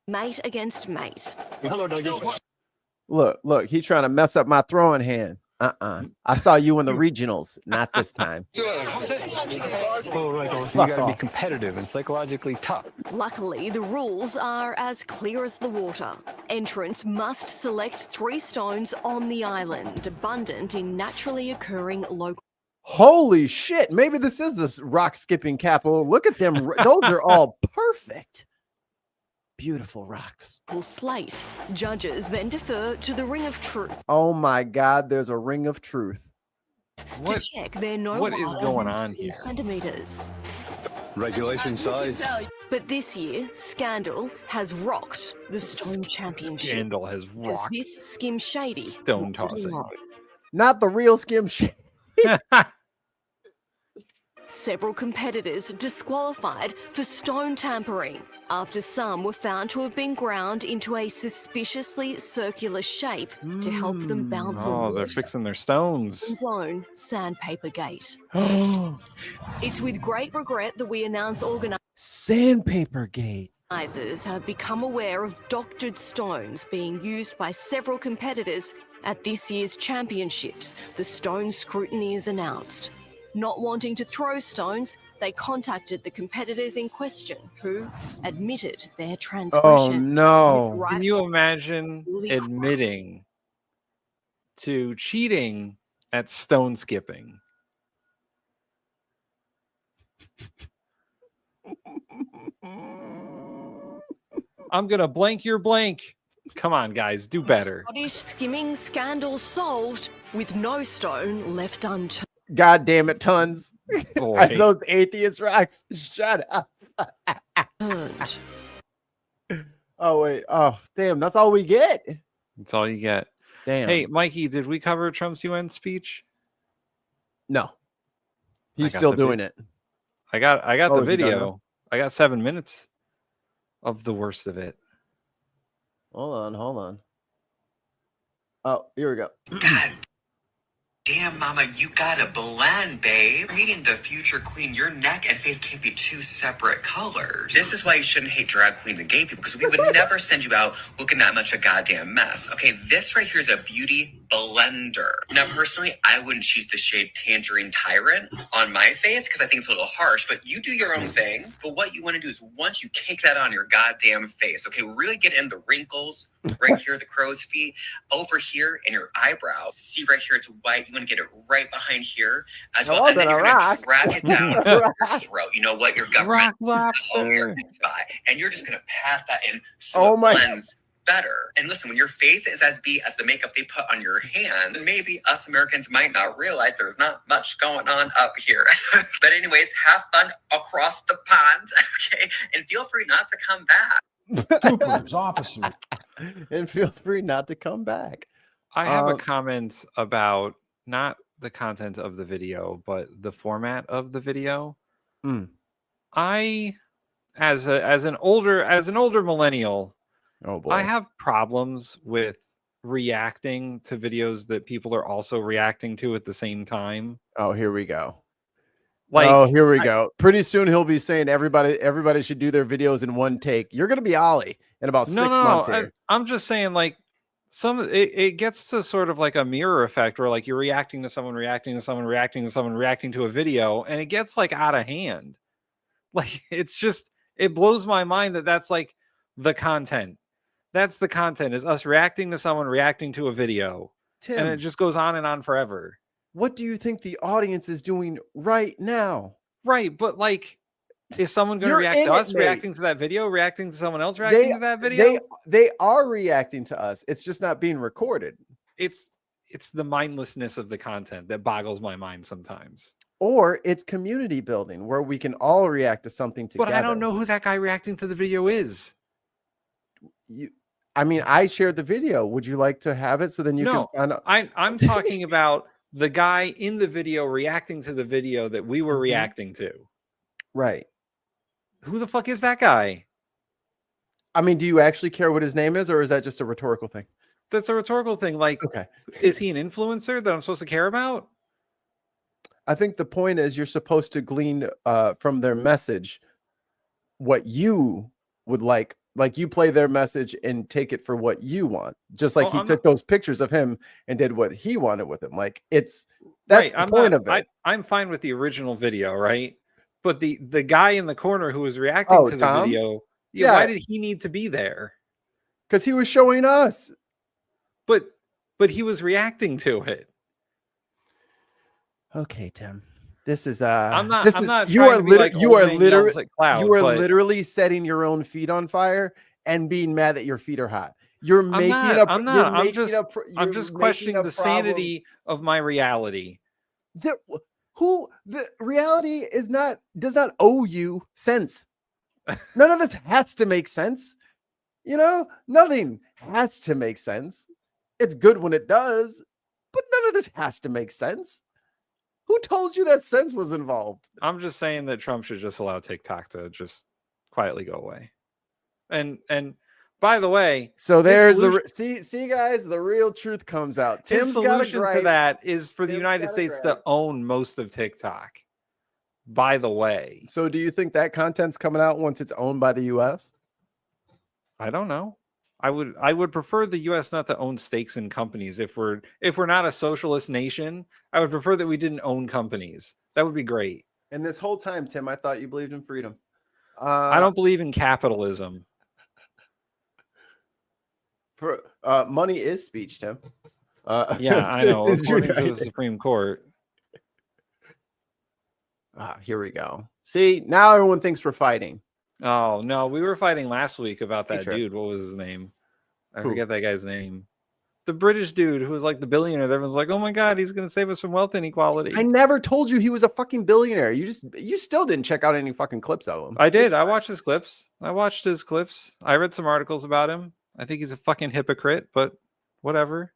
Mate against mate. Look, he's trying to mess up my throwing hand. I saw you in the regionals, not this time. You Fuck got to be off. competitive and psychologically tough. Luckily, the rules are as clear as the water. Entrants must select 3 stones on the island, abundant in naturally occurring local. Holy shit, maybe this is this rock skipping capital. Look at them. Those are all perfect. Beautiful rocks. Slate. Judges then defer to the ring of truth Oh my God, there's a ring of truth. to check they're no what is wider going than on 6 here? centimeters. Regulation size. But this year, Scandal has rocked the Stone Championship. Scandal has As rocked. this Skim Shady. Stone tossing. Not the real Skim shit. Several competitors disqualified for stone tampering after some were found to have been ground into a suspiciously circular shape to help them bounce Oh, on they're water. fixing their stones. Zone Sandpaper Gate. It's with great regret that we announce Sandpaper Gate. organizers have become aware of doctored stones being used by several competitors at this year's championships. The stone scrutiny is announced. Not wanting to throw stones, they contacted the competitors in question, who admitted their transgression. Oh no. Can you imagine admitting to cheating at stone skipping? I'm gonna blank your blank. Come on, guys, do better. Scottish skimming scandal solved with no stone left unturned. God damn it, tons. Boy. Those atheist rocks. Shut up. Oh wait. Oh damn, that's all we get. That's all you get. Damn. Hey, Mikey, did we cover Trump's UN speech? No. He's I got still the doing vid- it. I got Oh, the is he done now? video. I got 7 minutes of the worst of it. Hold on. Oh, here we go. Damn, mama, you got a blend, babe. Meeting the future queen, your neck and face can't be 2 separate colors. This is why you shouldn't hate drag queens and gay people, because we would never send you out looking that much a goddamn mess. Okay, this right here is a beauty blender. Now, personally, I wouldn't choose the shade Tangerine Tyrant on my face because I think it's a little harsh, but you do your own thing. But what you want to do is once you cake that on your goddamn face, okay, really get in the wrinkles, right here, the crow's feet, over here in your eyebrows. See right here, it's white. You want to get it right behind here as well. And then you're going to drag it down your throat. You know what? Your government. Lobster. And you're just going to pass that in so it blends better. And listen, when your face is as beat as the makeup they put on your hand, then maybe us Americans might not realize there's not much going on up here. But anyways, have fun across the pond, okay? And feel free not to come back. Troopers, officers. And feel free not to come back. I have a comment about not the content of the video, but the format of the video. I, as an older millennial, oh boy, I have problems with reacting to videos that people are also reacting to at the same time. Oh, here we go. Like, oh, here we go. Pretty soon he'll be saying everybody should do their videos in one take. You're gonna be Ollie in about 6 months here. I'm just saying, like, it gets to sort of like a mirror effect where like you're reacting to someone, reacting to someone, reacting to someone, reacting to a video, and it gets like out of hand. Like, it's just, it blows my mind that that's like the content. That's the content, is us reacting to someone, reacting to a video. Tim, and it just goes on and on forever. What do you think the audience is doing right now? Right, but like, is someone going to react to us reacting to that video, reacting to someone else reacting to that video? They are reacting to us. It's just not being recorded. It's the mindlessness of the content that boggles my mind sometimes. Or it's community building where we can all react to something together. But I don't know who that guy reacting to the video is. I mean, I shared the video. Would you like to have it so then you can find out? I'm talking about the guy in the video reacting to the video that we were reacting to. Right. Who the fuck is that guy? I mean, do you actually care what his name is, or is that just a rhetorical thing? That's a rhetorical thing. Like, okay, is he an influencer that I'm supposed to care about? I think the point is you're supposed to glean from their message what you would like. Like, you play their message and take it for what you want. Just like he took those pictures of him and did what he wanted with him. Like, that's right, the point of it. I'm fine with the original video, right? But the guy in the corner who was reacting to the video, why did he need to be there? Because he was showing us. But he was reacting to it. Okay, Tim. This is I'm not you are literally setting your own feet on fire and being mad that your feet are hot. I'm just questioning the sanity of my reality. The reality does not owe you sense. None of this has to make sense. You know, nothing has to make sense. It's good when it does, but none of this has to make sense. Who told you that sense was involved? I'm just saying that Trump should just allow TikTok to just quietly go away. And by the way, so there's see guys, the real truth comes out. Tim's solution to that is for the United States to own most of TikTok. By the way, so do you think that content's coming out once it's owned by the U.S.? I don't know. I would prefer the U.S. not to own stakes in companies. If we're not a socialist nation, I would prefer that we didn't own companies. That would be great. And this whole time, Tim, I thought you believed in freedom. I don't believe in capitalism. Money is speech, Tim. Yeah, I know. According to the Supreme Court. Here we go. See, now everyone thinks we're fighting. Oh no, we were fighting last week about that dude. What was his name? I forget that guy's name. The British dude who was like the billionaire. Everyone's like, "Oh my god, he's going to save us from wealth inequality." I never told you he was a fucking billionaire. You still didn't check out any fucking clips of him. I did. I watched his clips. I read some articles about him. I think he's a fucking hypocrite, but whatever.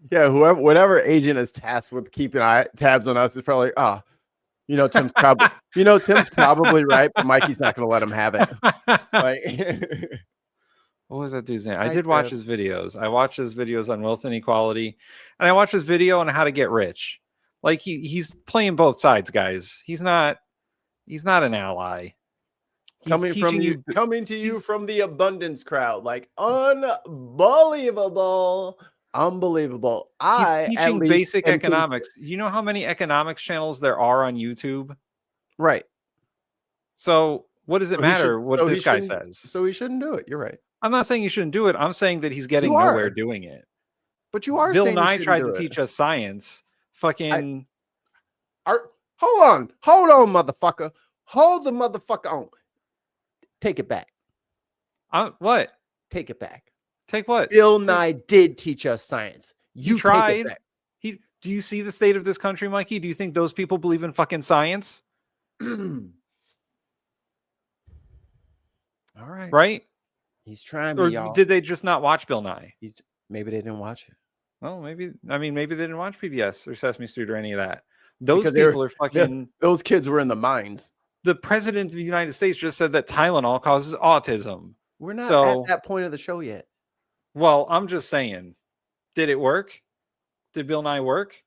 Yeah, whatever agent is tasked with keeping tabs on us is probably Tim's probably right, but Mikey's not going to let him have it. Like, what was that dude's name? I did watch his videos. I watched his videos on wealth inequality, and I watched his video on how to get rich. Like, he's playing both sides, guys. He's not an ally. Coming from you, coming to you from the abundance crowd, like unbelievable, unbelievable. He's I at teaching least basic am economics. You know how many economics channels there are on YouTube? Right. So what does it matter what this guy says? So he shouldn't do it. You're right. I'm not saying you shouldn't do it. I'm saying that he's getting You nowhere are. doing it. But you are Bill saying he Nye shouldn't tried do to it. teach us science. Fucking Hold on, motherfucker. Hold the motherfucker on. Take it back. What? Take it back. Take what? Bill Nye did teach us science. You You tried. Take it back. Do you see the state of this country, Mikey? Do you think those people believe in fucking science? All right. Right? He's trying Or me, y'all. did they just not watch Bill Nye? Maybe they didn't watch it. Well, maybe they didn't watch PBS or Sesame Street or any of that. Those Because people are fucking. Those kids were in the mines. The president of the United States just said that Tylenol causes autism. We're not So, at that point of the show yet. well, I'm just saying, did it work? Did Bill Nye work?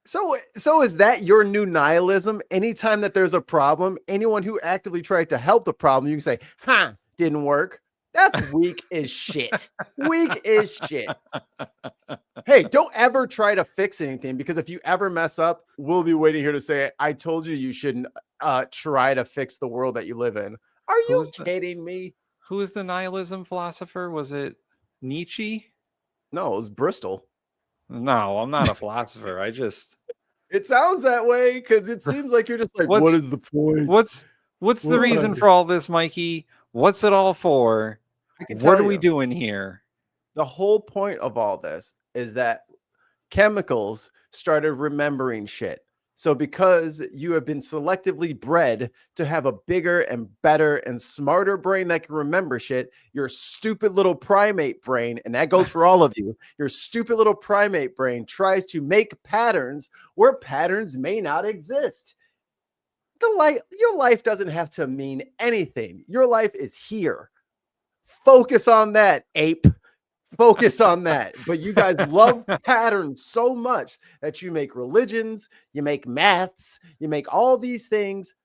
So is that your new nihilism? Anytime that there's a problem, anyone who actively tried to help the problem, you can say, "Huh, didn't work." That's weak as shit. Weak as shit. Hey, don't ever try to fix anything, because if you ever mess up, we'll be waiting here to say, "I told you you shouldn't try to fix the world that you live in." Are you kidding me? Who is the nihilism philosopher? Was it Nietzsche? No, it was Bristol. No, I'm not a philosopher. It sounds that way because it seems like you're just like, what is the point? What's the reason for all this, Mikey? What's it all for? What are we doing here? The whole point of all this is that chemicals started remembering shit. So because you have been selectively bred to have a bigger and better and smarter brain that can remember shit, your stupid little primate brain, and that goes for all of you, your stupid little primate brain tries to make patterns where patterns may not exist. Your life doesn't have to mean anything. Your life is here. Focus on that, ape. Focus on that. But you guys love patterns so much that you make religions, you make maths, you make all these things.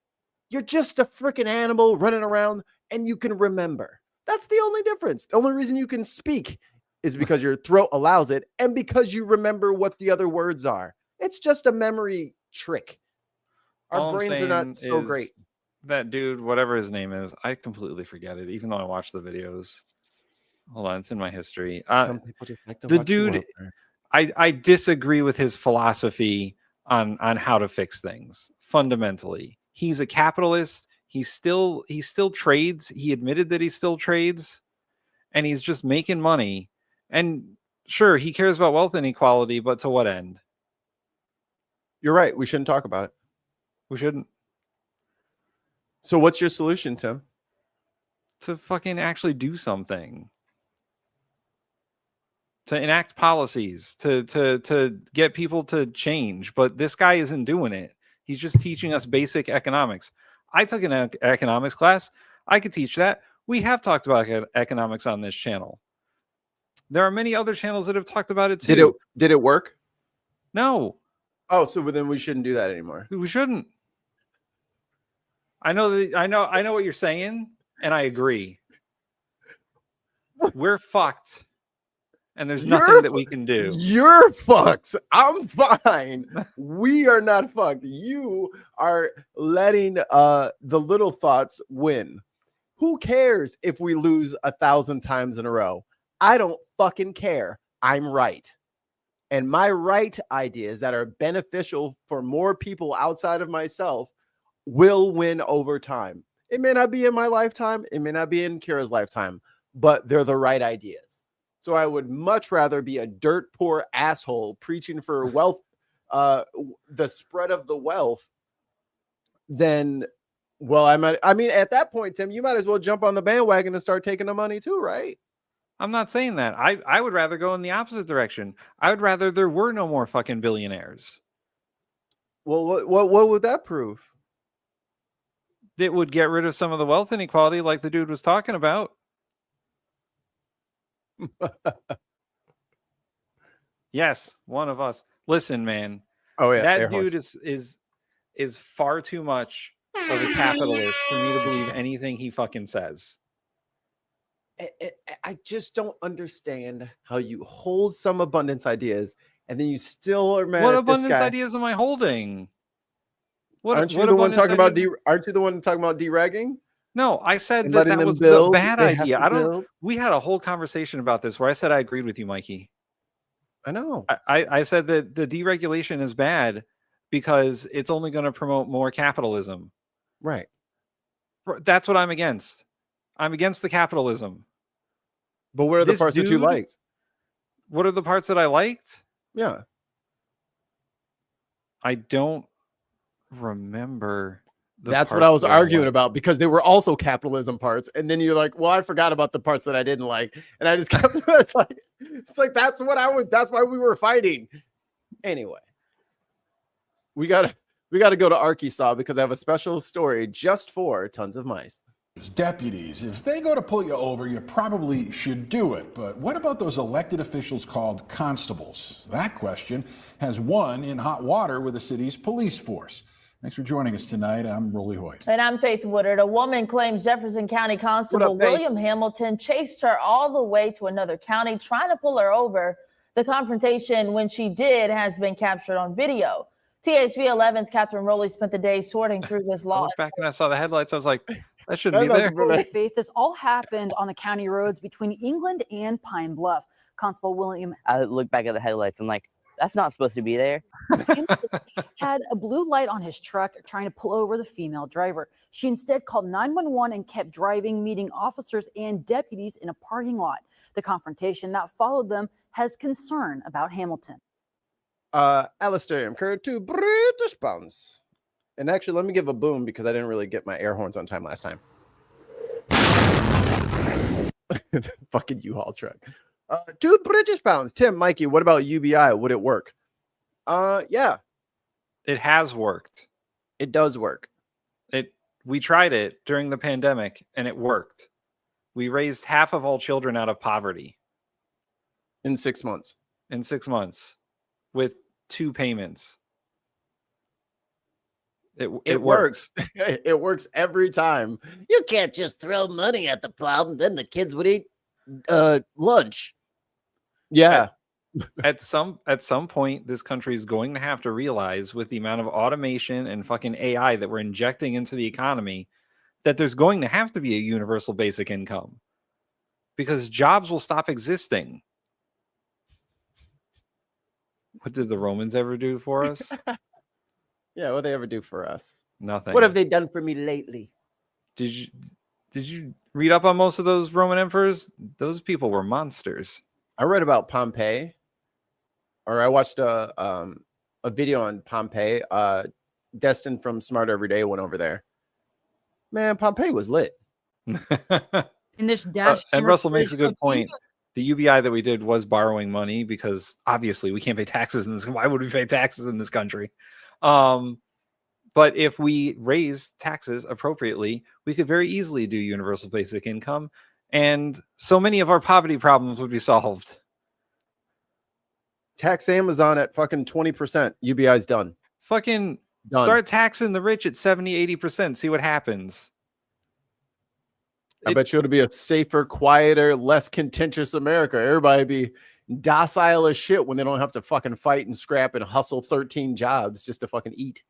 You're just a freaking animal running around and you can remember. That's the only difference. The only reason you can speak is because your throat allows it and because you remember what the other words are. It's just a memory trick. Our brains are not so great. That dude, whatever his name is, I completely forget it, even though I watch the videos. Hold on, it's in my history. Some people just like to the watch dude, I disagree with his philosophy on how to fix things. Fundamentally, he's a capitalist. He still trades. He admitted that he still trades, and he's just making money. And sure, he cares about wealth inequality, but to what end? You're right. We shouldn't talk about it. We shouldn't. So what's your solution, Tim? To fucking actually do something. To enact policies, to get people to change. But this guy isn't doing it. He's just teaching us basic economics. I took an economics class. I could teach that. We have talked about economics on this channel. There are many other channels that have talked about it too. Did it work? No. Oh, so then we shouldn't do that anymore. We shouldn't. I know what you're saying, and I agree. We're fucked. And there's nothing that we can do. You're fucked. I'm fine. We are not fucked. You are letting the little thoughts win. Who cares if we lose 1,000 times in a row? I don't fucking care. I'm right. And my right ideas that are beneficial for more people outside of myself will win over time. It may not be in my lifetime. It may not be in Kira's lifetime, but they're the right ideas. So I would much rather be a dirt poor asshole preaching for wealth, the spread of the wealth, than, well, I mean, at that point, Tim, you might as well jump on the bandwagon and start taking the money too, right? I'm not saying that. I would rather go in the opposite direction. I would rather there were no more fucking billionaires. Well, what would that prove? It would get rid of some of the wealth inequality like the dude was talking about. Yes, one of us. Listen, man. Oh yeah, that dude is far too much of a capitalist for me to believe anything he fucking says. I just don't understand how you hold some abundance ideas and then you still are mad What at this abundance guy. ideas am I holding? Aren't you the one talking about deragging? No, I said And that letting that them was build? the bad They have idea. to I don't. build? We had a whole conversation about this where I said I agreed with you, Mikey. I know. I said that the deregulation is bad because it's only going to promote more capitalism. Right. That's what I'm against. I'm against the capitalism. But what are the This parts that you dude- liked? What are the parts that I liked? Yeah. I don't remember. That's what I was arguing about because they were also capitalism parts. And then you're like, well, I forgot about the parts that I didn't like. And I just kept it's like that's why we were fighting. Anyway. We gotta go to Arkansas because I have a special story just for Tons of Mice. Deputies, if they go to pull you over, you probably should do it. But what about those elected officials called constables? That question has won in hot water with the city's police force. Thanks for joining us tonight. I'm Rolly Hoyt. And I'm Faith Woodard. A woman claims Jefferson County Constable William Hamilton chased her all the way to another county trying to pull her over. The confrontation, when she did, has been captured on video. THV 11's Catherine Rowley spent the day sorting through this I law. looked back and I saw the headlights. I was like, that shouldn't be there. Faith, this all happened on the county roads between England and Pine Bluff. Constable William I look back at the headlights. I'm like, that's not supposed to be there. had a blue light on his truck trying to pull over the female driver. She instead called 911 and kept driving, meeting officers and deputies in a parking lot. The confrontation that followed them has concern about Hamilton. Alistair, I'm current to British pounds. And actually, let me give a boom because I didn't really get my air horns on time last time. Fucking U-Haul truck. 2 British pounds. Tim, Mikey, what about UBI? Would it work? Yeah. It has worked. It does work. We tried it during the pandemic and it worked. We raised half of all children out of poverty. In 6 months. In 6 months. With 2 payments. It works. It works every time. You can't just throw money at the problem, then the kids would eat lunch. Yeah. At some point, this country is going to have to realize, with the amount of automation and fucking AI that we're injecting into the economy, that there's going to have to be a universal basic income. Because jobs will stop existing. What did the Romans ever do for us? Yeah, what did they ever do for us? Nothing. What have they done for me lately? Did you read up on most of those Roman emperors? Those people were monsters. I read about Pompeii, or I watched a video on Pompeii. Destin from Smart Every Day went over there. Man, Pompeii was lit. In this dash, and Russell makes a good point. The UBI that we did was borrowing money because obviously we can't pay taxes in this. Why would we pay taxes in this country? But if we raise taxes appropriately, we could very easily do universal basic income. And so many of our poverty problems would be solved. Tax Amazon at fucking 20%. UBI's done. Fucking Done. Start taxing the rich at 70, 80%. See what happens. I bet you it'll be a safer, quieter, less contentious America. Everybody be docile as shit when they don't have to fucking fight and scrap and hustle 13 jobs just to fucking eat.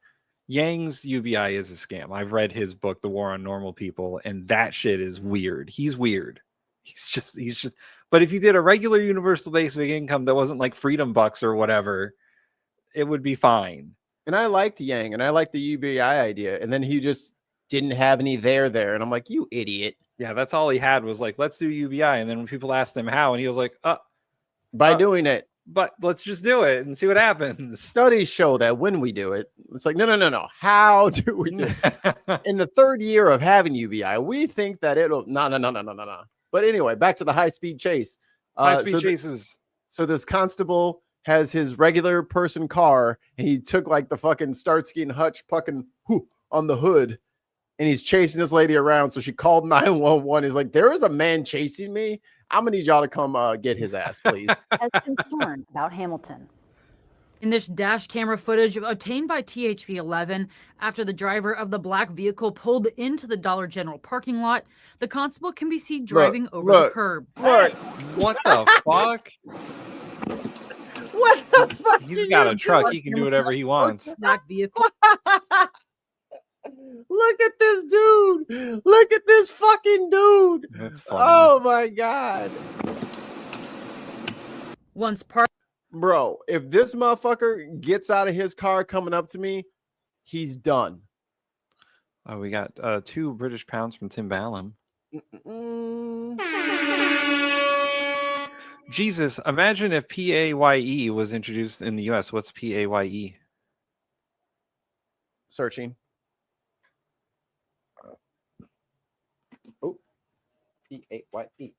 Yang's UBI is a scam. I've read his book, The War on Normal People, and that shit is weird. He's weird. He's just, but if you did a regular universal basic income that wasn't like Freedom Bucks or whatever, it would be fine. And I liked Yang and I liked the UBI idea. And then he just didn't have any there. And I'm like, you idiot. Yeah, that's all he had was like, let's do UBI. And then when people asked him how, and he was like, by doing it. But let's just do it and see what happens. Studies show that when we do it, it's like, no. How do we do it? In the 3rd year of having UBI, we think that it'll, no. But anyway, back to the high-speed chase. High-speed chases. So this constable has his regular person car, and he took like the fucking Starsky and Hutch fucking on the hood, and he's chasing this lady around. So she called 911. He's like, there is a man chasing me. I'm gonna need y'all to come get his ass, please. As concerned about Hamilton. In this dash camera footage obtained by THV11 after the driver of the black vehicle pulled into the Dollar General parking lot, the constable can be seen driving over the curb. Look, what the fuck? What the fuck? He's got a truck. He can do whatever he wants. Black vehicle. Look at this dude. Look at this fucking dude. That's funny. Oh my god. Once part. Bro, if this motherfucker gets out of his car coming up to me, he's done. Oh, we got 2 British pounds from Tim Ballum. Jesus, imagine if PAYE was introduced in the US. What's PAYE? Searching. Oh, PAYE.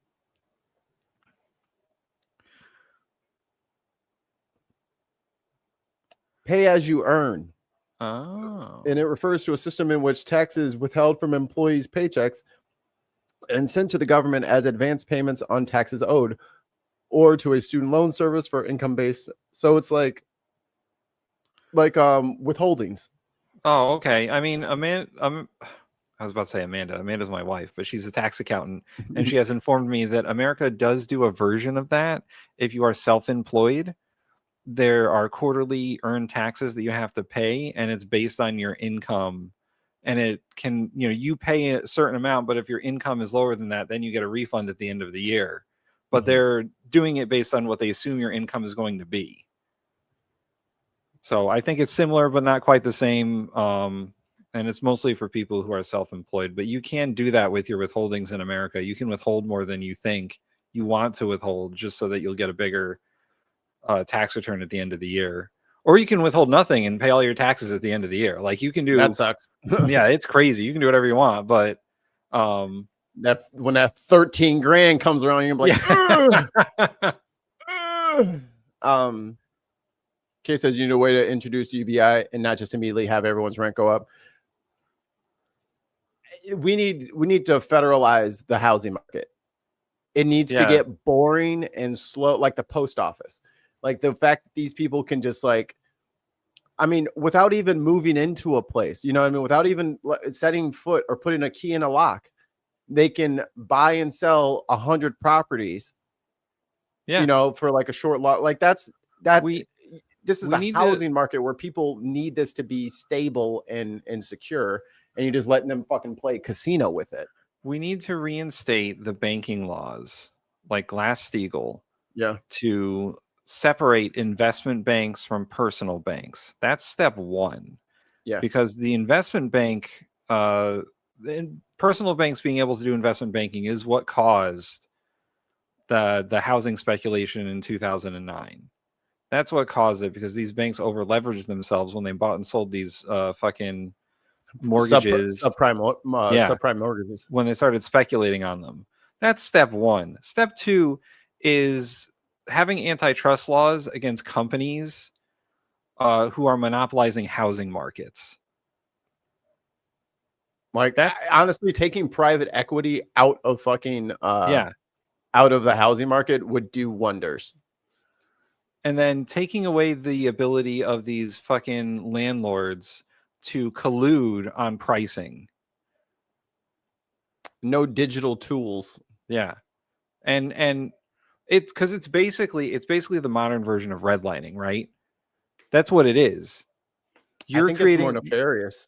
Pay as you earn. Oh. And it refers to a system in which taxes withheld from employees' paychecks and sent to the government as advance payments on taxes owed, or to a student loan service for income based. So it's like withholdings. Oh, okay. I mean, Amanda, I was about to say Amanda. Amanda's my wife, but she's a tax accountant, and she has informed me that America does do a version of that. If you are self-employed, there are quarterly earned taxes that you have to pay, and it's based on your income. And it can, you pay a certain amount, but if your income is lower than that, then you get a refund at the end of the year. But they're doing it based on what they assume your income is going to be. So I think it's similar, but not quite the same. And it's mostly for people who are self-employed. But you can do that with your withholdings in America. You can withhold more than you think you want to withhold, just so that you'll get a bigger tax return at the end of the year. Or you can withhold nothing and pay all your taxes at the end of the year. Like you can do. That sucks. Yeah, it's crazy. You can do whatever you want, but that when that 13 grand comes around, you're like, Kay says you need a way to introduce UBI and not just immediately have everyone's rent go up. We need to federalize the housing market. It needs to get boring and slow, like the post office. Like the fact that these people can just without even moving into a place, without even setting foot or putting a key in a lock, they can buy and sell 100 properties. For like a short lot. Like this is a housing market where people need this to be stable and secure, and you're just letting them fucking play casino with it. We need to reinstate the banking laws like Glass-Steagall. To separate investment banks from personal banks. That's step one. Because the investment bank, personal banks being able to do investment banking is what caused the housing speculation in 2009. That's what caused it, because these banks over leveraged themselves when they bought and sold these fucking mortgages, subprime mortgages, when they started speculating on them. That's step one. Step two is having antitrust laws against companies who are monopolizing housing markets. Like that, honestly, taking private equity out of fucking out of the housing market would do wonders. And then taking away the ability of these fucking landlords to collude on pricing. No digital tools. And it's because it's basically the modern version of redlining, right? That's what it is. I think it's more nefarious.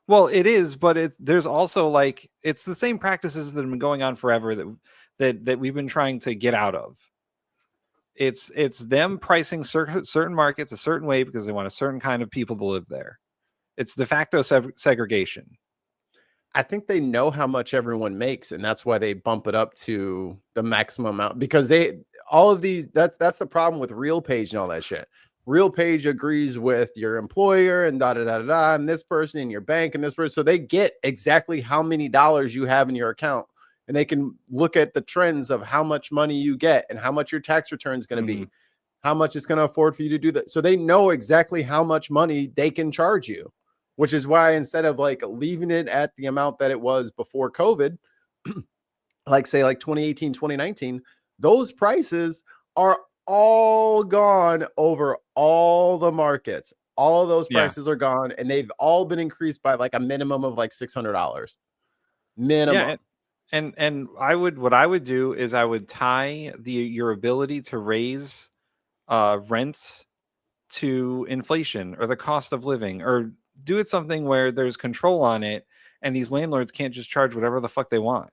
Well, it is, but there's also it's the same practices that have been going on forever that we've been trying to get out of. It's them pricing certain markets a certain way because they want a certain kind of people to live there. It's de facto segregation. I think they know how much everyone makes, and that's why they bump it up to the maximum amount, because that's the problem with RealPage and all that shit. RealPage agrees with your employer and and this person and your bank and this person. So they get exactly how many dollars you have in your account, and they can look at the trends of how much money you get and how much your tax return is going to be, how much it's going to afford for you to do that. So they know exactly how much money they can charge you, which is why instead of leaving it at the amount that it was before COVID, say 2018, 2019, those prices are all gone over all the markets. All of those Yeah. prices are gone, and they've all been increased by like a minimum of like $600 minimum. Yeah, and what I would do is I would tie your ability to raise rents to inflation or the cost of living, or do it something where there's control on it, and these landlords can't just charge whatever the fuck they want.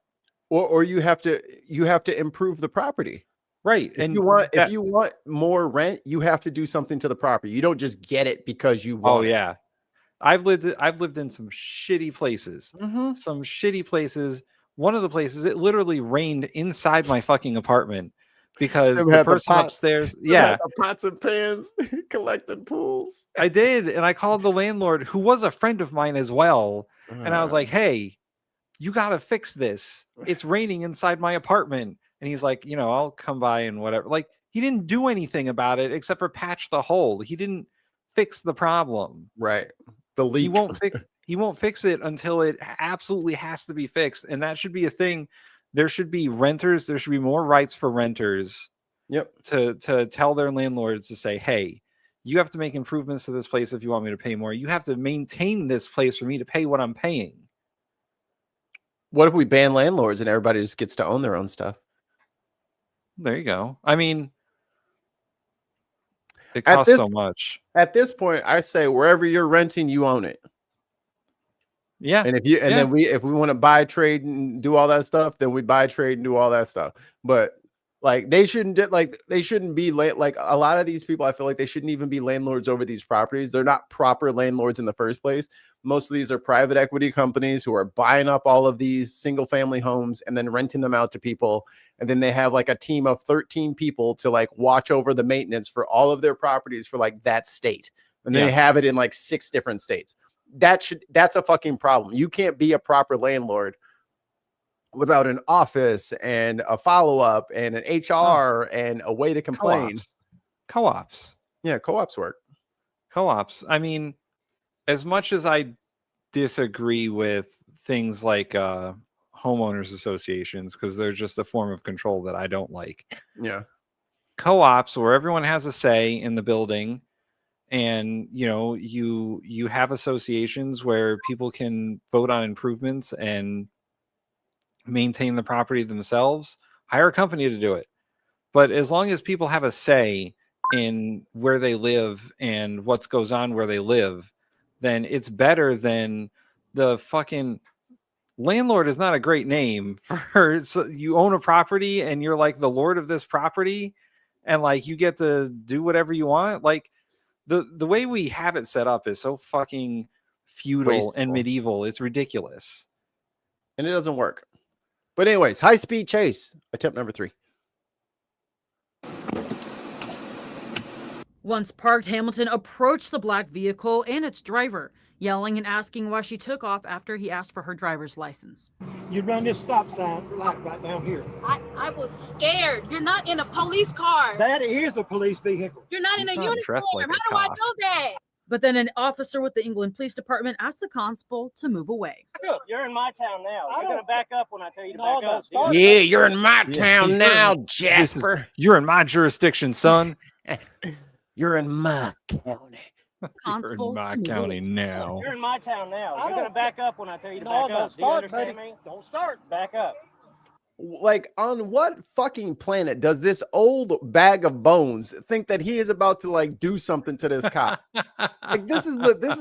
Or you have to improve the property. Right. If you want more rent, you have to do something to the property. You don't just get it because you want it. Yeah. I've lived in some shitty places. Mm-hmm. Some shitty places. One of the places, it literally rained inside my fucking apartment because the person upstairs, the pots and pans collecting pools. I did, and I called the landlord, who was a friend of mine as well, and I was like, "Hey, you got to fix this. It's raining inside my apartment." And he's like, "I'll come by and whatever." Like, he didn't do anything about it except for patch the hole. He didn't fix the problem. Right. The leak. He won't fix it until it absolutely has to be fixed, and that should be a thing. There should be renters. There should be more rights for renters. Yep. To tell their landlords to say, "Hey, you have to make improvements to this place if you want me to pay more. You have to maintain this place for me to pay what I'm paying." What if we ban landlords and everybody just gets to own their own stuff? There you go. I mean, it costs so much. At this point, I say wherever you're renting, you own it. Yeah. And then if we want to buy, trade, and do all that stuff, then we buy, trade, and do all that stuff. But like they shouldn't be like a lot of these people. I feel like they shouldn't even be landlords over these properties. They're not proper landlords in the first place. Most of these are private equity companies who are buying up all of these single family homes and then renting them out to people. And then they have like a team of 13 people to like watch over the maintenance for all of their properties for like that state. And they have it in like 6 different states. That's a fucking problem. You can't be a proper landlord without an office and a follow-up and an HR and a way to complain. Co-ops. Yeah, co-ops work. Co-ops. I mean, as much as I disagree with things like homeowners associations, because they're just a form of control that I don't like. Yeah. Co-ops where everyone has a say in the building, and you have associations where people can vote on improvements and maintain the property themselves. Hire a company to do it. But as long as people have a say in where they live and what goes on where they live, then it's better than the fucking landlord. Is not a great name for you own a property and you're like the lord of this property, and like you get to do whatever you want. Like the way we have it set up is so fucking feudal and medieval. It's ridiculous. And it doesn't work. But anyways, high-speed chase, attempt number 3. Once parked, Hamilton approached the black vehicle and its driver, yelling and asking why she took off after he asked for her driver's license. You run this stop sign right down here. I was scared. You're not in a police car. That is a police vehicle. You're not in a uniform. Like How do I know that? But then an officer with the England Police Department asked the constable to move away. Look, you're in my town now. You're going to back up when I tell you to back up. Yeah, you're in my town now, Jasper. You're in my jurisdiction, son. You're in my county. You're in my county now. You're in my town now. You're going to back up when I tell you to back up. Do you understand me? Don't start. Back up. Like, on what fucking planet does this old bag of bones think that he is about to like do something to this cop? Like, this is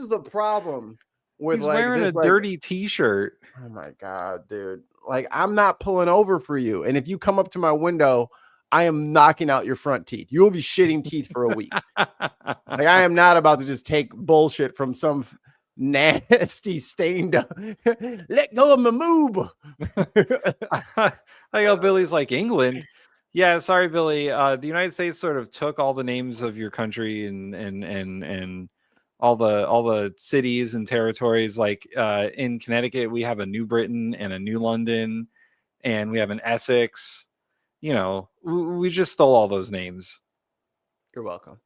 the problem with He's like wearing this, a dirty t-shirt. Oh my god, dude. Like, I'm not pulling over for you. And if you come up to my window, I am knocking out your front teeth. You will be shitting teeth for a week. Like, I am not about to just take bullshit from some nasty stained let go of my moob. I go, Billy's like, England. Yeah, sorry, Billy. The United States sort of took all the names of your country and all the cities and territories. Like in Connecticut, we have a New Britain and a New London, and we have an Essex. We just stole all those names. You're welcome.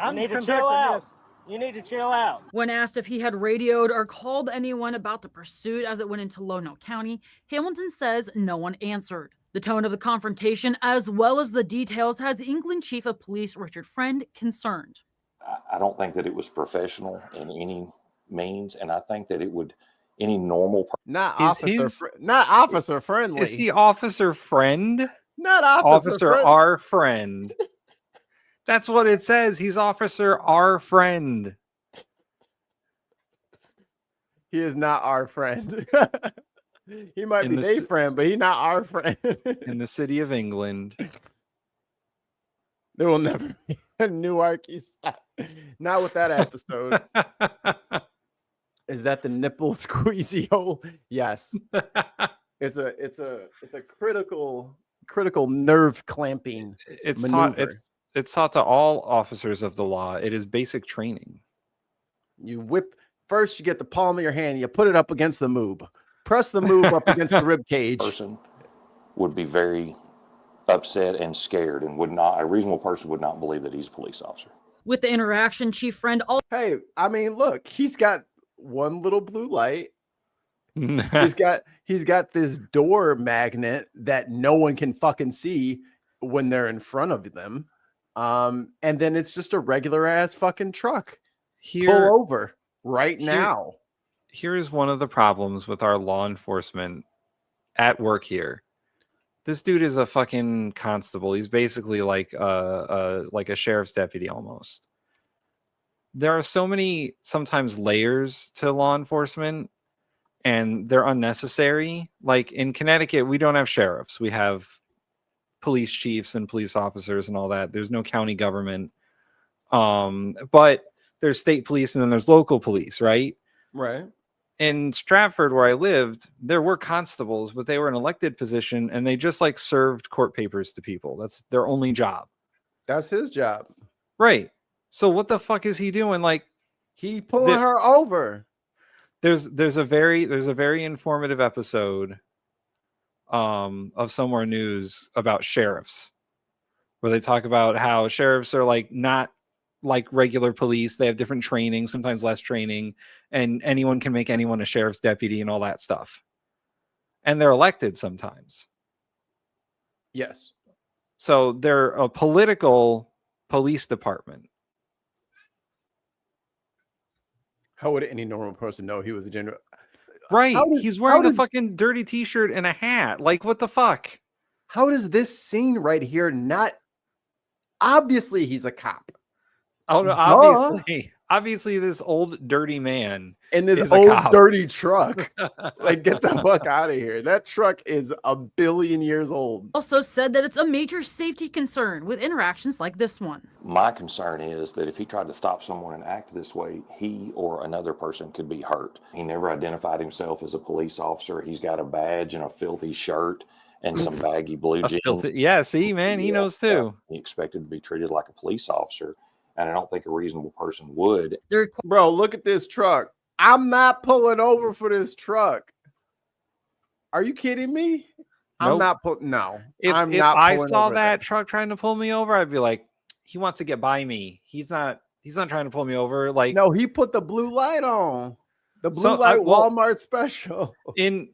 You need to chill out. You need to chill out. When asked if he had radioed or called anyone about the pursuit as it went into Lonoke County, Hamilton says no one answered. The tone of the confrontation, as well as the details, has England Chief of Police Richard Friend concerned. I don't think that it was professional in any means, and I think that it would any normal person. Not Is officer, his- not officer friendly. Is he officer friend? Not officer friend. our friend. That's what it says. He's officer our friend. He is not our friend. He might In be the their st- friend, but he's not our friend. In the city of England. There will never be a new Arkansas. Not with that episode. Is that the nipple squeezy hole? Yes. It's a critical nerve clamping maneuver. It's taught to all officers of the law. It is basic training. You whip first, you get the palm of your hand, you put it up against the moob. Press the moob up against the rib cage. Person would be very upset and scared, and a reasonable person would not believe that he's a police officer. With the interaction, Chief Friend also. Hey, I mean, look, he's got one little blue light. he's got this door magnet that no one can fucking see when they're in front of them. And then it's just a regular ass fucking truck. Pull over now. Here's one of the problems with our law enforcement at work here. This dude is a fucking constable. He's basically like a sheriff's deputy almost. There are so many sometimes layers to law enforcement, and they're unnecessary. Like in Connecticut, we don't have sheriffs. We have police chiefs and police officers and all that. There's no county government. But there's state police and then there's local police, right? Right. In Stratford, where I lived, there were constables, but they were an elected position and they just like served court papers to people. That's their only job. That's his job. Right. So what the fuck is he doing? Like he pulling her over. There's a very informative episode of Somewhere News about sheriffs, where they talk about how sheriffs are like not like regular police. They have different training, sometimes less training, and anyone can make anyone a sheriff's deputy and all that stuff. And they're elected sometimes. Yes. So they're a political police department. How would any normal person know he was a general? Right. He's wearing a fucking dirty t-shirt and a hat. Like, what the fuck? How does this scene right here not... Obviously, he's a cop. Oh, no, obviously, this old dirty man in this is a old cop. dirty truck. Like, get the fuck out of here. That truck is 1 billion years old. Also said that it's a major safety concern with interactions like this one. My concern is that if he tried to stop someone and act this way, he or another person could be hurt. He never identified himself as a police officer. He's got a badge and a filthy shirt and some baggy blue jeans. Yeah, see, man, he knows too. He expected to be treated like a police officer, and I don't think a reasonable person would. Bro, look at this truck. I'm not pulling over for this truck. Are you kidding me? I'm Nope. not pulling. No, If I'm not. I pulling saw over that truck trying to pull me over, I'd be like, he wants to get by me. He's not trying to pull me over. Like, No, he put the blue light on. The blue So, light well- Walmart special. in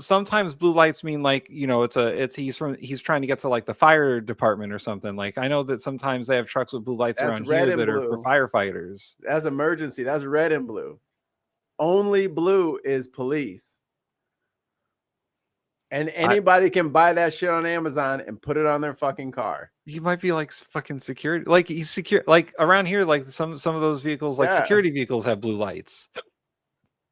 sometimes blue lights mean like he's trying to get to like the fire department or something. Like, I know that sometimes they have trucks with blue lights That's around red here and that are blue. for firefighters. That's emergency. That's red and blue. Only blue is police. And anybody can buy that shit on Amazon and put it on their fucking car. He might be like fucking security. Like, he's secure. Like around here, like some of those vehicles, like Yeah. security vehicles, have blue lights.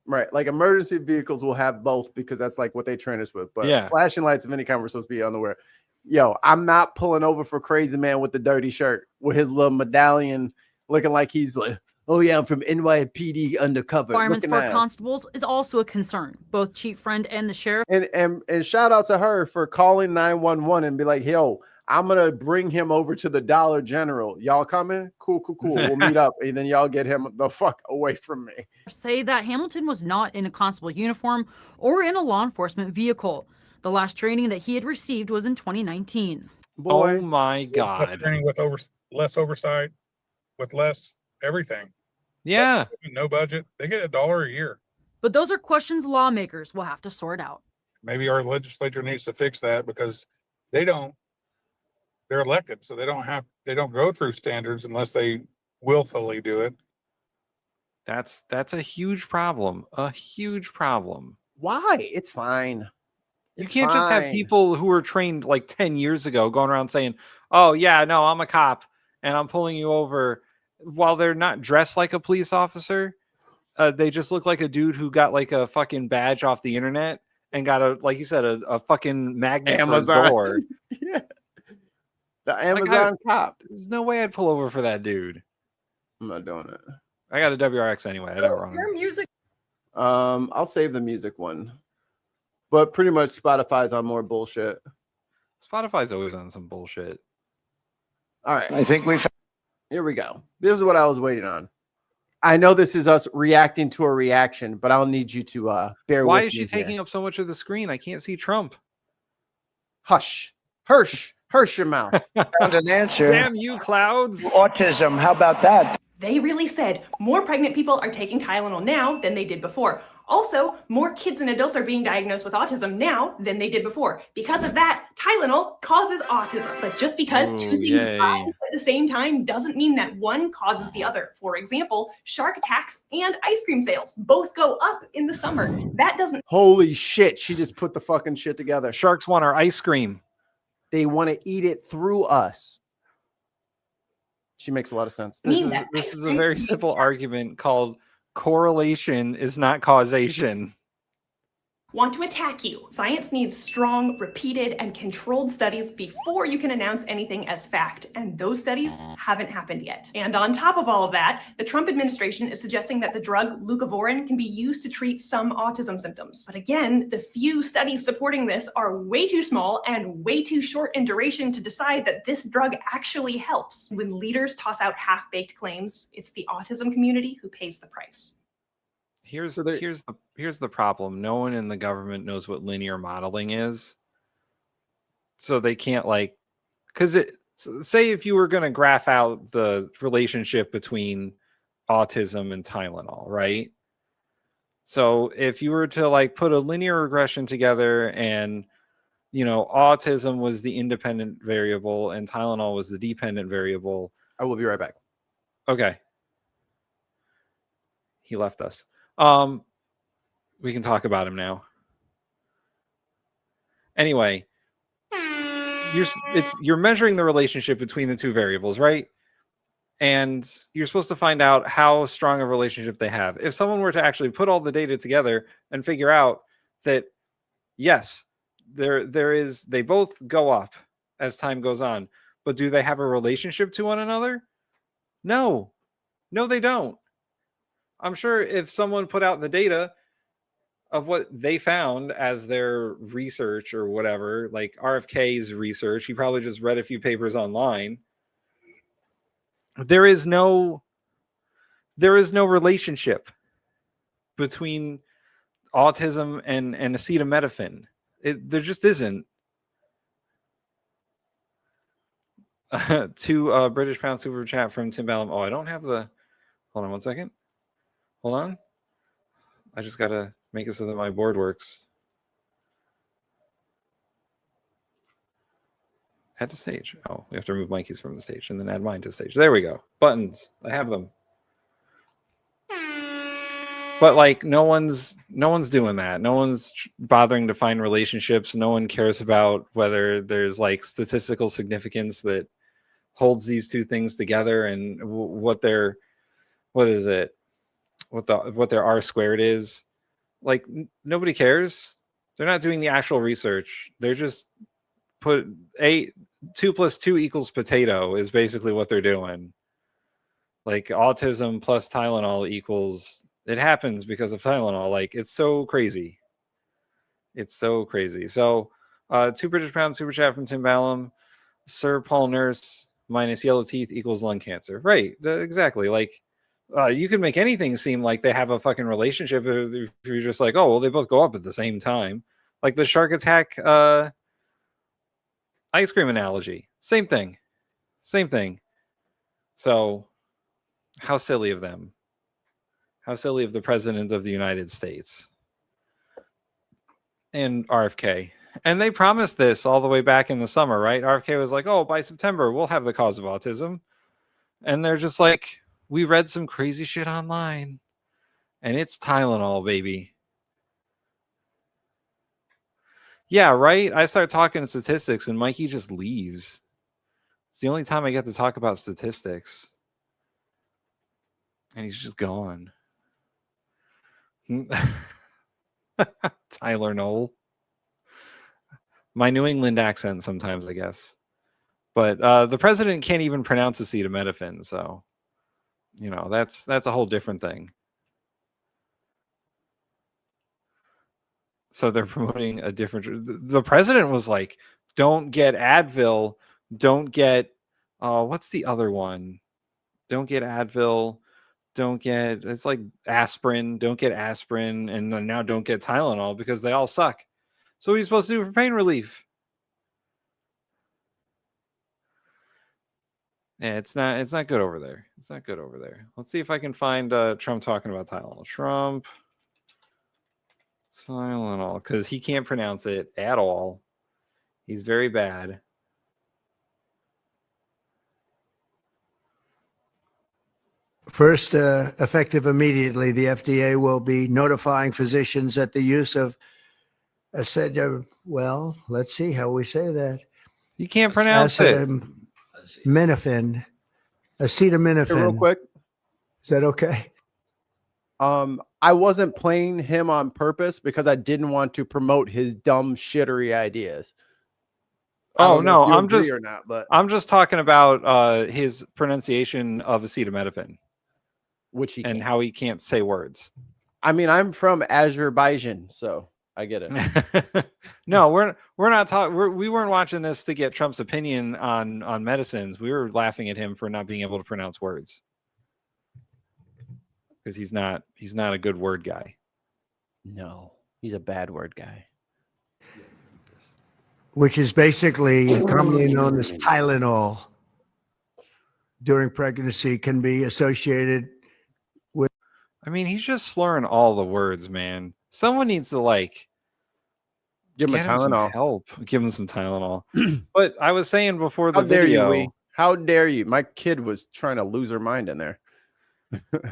Right. Like emergency vehicles will have both because that's like what they train us with. But Yeah. flashing lights of any kind we're supposed to be unaware. Yo, I'm not pulling over for crazy man with the dirty shirt with his little medallion looking like he's like, oh yeah, I'm from NYPD undercover. Requirements looking for ass. constables is also a concern. Both Chief Friend and the sheriff. And shout out to her for calling 911 and be like, yo, I'm gonna bring him over to the Dollar General. Y'all coming? Cool. We'll meet up, and then y'all get him the fuck away from me. Say that Hamilton was not in a constable uniform or in a law enforcement vehicle. The last training that he had received was in 2019. Oh my Less god. training with less oversight, with less everything. Yeah. No budget. They get $1 a year. But those are questions lawmakers will have to sort out. Maybe our legislature needs to fix that because they're elected, so they don't go through standards unless they willfully do it. That's a huge problem. A huge problem. Why? It's fine. You can't just have fine. people who were trained like 10 years ago going around saying, "Oh yeah, no, I'm a cop and I'm pulling you over," while they're not dressed like a police officer. They just look like a dude who got like a fucking badge off the internet and got a, like you said, a fucking magnet for his Amazon. door. Yeah. The Amazon cop. There's no way I'd pull over for that dude. I'm not doing it. I got a WRX anyway. I don't wrong. Your music. I'll save the music one. But pretty much Spotify's on more bullshit. Spotify's always on some bullshit. All right. I think we've. Here we go. This is what I was waiting on. I know this is us reacting to a reaction, but I'll need you to bear with me. Why is she here. taking up so much of the screen? I can't see Trump. Hush. Hirsch your mouth. Found an answer. Damn you, clouds. Autism. How about that? They really said more pregnant people are taking Tylenol now than they did before. Also, more kids and adults are being diagnosed with autism now than they did before. Because of that, Tylenol causes autism. But just because two things rise at the same time doesn't mean that one causes the other. For example, shark attacks and ice cream sales both go up in the summer. That doesn't. Holy shit. She just put the fucking shit together. Sharks want our ice cream. They want to eat it through us. She makes a lot of sense. This is a very simple argument called correlation is not causation. Want to attack you. Science needs strong, repeated, and controlled studies before you can announce anything as fact, and those studies haven't happened yet. And on top of all of that, the Trump administration is suggesting that the drug leucovorin can be used to treat some autism symptoms. But again, the few studies supporting this are way too small and way too short in duration to decide that this drug actually helps. When leaders toss out half-baked claims, it's the autism community who pays the price. Here's the problem. No one in the government knows what linear modeling is. So they can't say if you were going to graph out the relationship between autism and Tylenol, right? So if you were to put a linear regression together and autism was the independent variable and Tylenol was the dependent variable. I will be right back. Okay. He left us. We can talk about him now. Anyway, you're measuring the relationship between the two variables, right? And you're supposed to find out how strong a relationship they have. If someone were to actually put all the data together and figure out that yes, they both go up as time goes on, but do they have a relationship to one another? No, they don't. I'm sure if someone put out the data of what they found as their research or whatever, like RFK's research, he probably just read a few papers online. There is no relationship between autism and acetaminophen. There just isn't. 2 British pound super chat from Tim Ballum. Oh, I don't have the. Hold on one second. Hold on. I just got to make it so that my board works. Add to stage. Oh, we have to remove Mikey's from the stage and then add mine to stage. There we go. Buttons. I have them. But no one's doing that. No one's bothering to find relationships. No one cares about whether there's statistical significance that holds these two things together and what their R squared is. Nobody cares. They're not doing the actual research. They're just put 2 + 2 = potato is basically what they're doing. Autism plus Tylenol equals, it happens because of Tylenol. It's so crazy. It's so crazy. So 2 British pound super chat from Tim Ballum. Sir Paul Nurse minus yellow teeth equals lung cancer. Right. Exactly. You can make anything seem like they have a fucking relationship if you're just oh, well, they both go up at the same time. The shark attack ice cream analogy. Same thing. So how silly of them. How silly of the president of the United States. And RFK. And they promised this all the way back in the summer, right? RFK was like, oh, by September, we'll have the cause of autism. And they're just like, we read some crazy shit online. And it's Tylenol, baby. Yeah, right? I start talking statistics and Mikey just leaves. It's the only time I get to talk about statistics. And he's just gone. Tyler Knoll. My New England accent sometimes, I guess. But the president can't even pronounce acetaminophen, so you know that's a whole different thing. So they're promoting a different. The president was like, "Don't get Advil. Don't get what's the other one? Don't get Advil. Don't get it's like aspirin. Don't get aspirin, and now don't get Tylenol because they all suck." So what are you supposed to do for pain relief? Yeah, it's not good over there. It's not good over there. Let's see if I can find Trump talking about Tylenol. Trump Tylenol, because he can't pronounce it at all. He's very bad. First, effective immediately, the FDA will be notifying physicians that the use of well, let's see how we say that. You can't pronounce it. Acetaminophen. Acetaminophen. Hey, real quick. Is that okay? I wasn't playing him on purpose because I didn't want to promote his dumb shittery ideas. Oh no, I'm just talking about his pronunciation of acetaminophen, which he and can't. how he can't say words. I mean, I'm from Azerbaijan, so I get it. No, we're not talking. We weren't watching this to get Trump's opinion on medicines. We were laughing at him for not being able to pronounce words because he's not a good word guy. No, he's a bad word guy. Which is basically commonly known as Tylenol during pregnancy, can be associated with. I mean, he's just slurring all the words, man. Someone needs to give him a some Tylenol. help. Give him some Tylenol. But I was saying before the How dare video, you? How dare you? My kid was trying to lose her mind in there.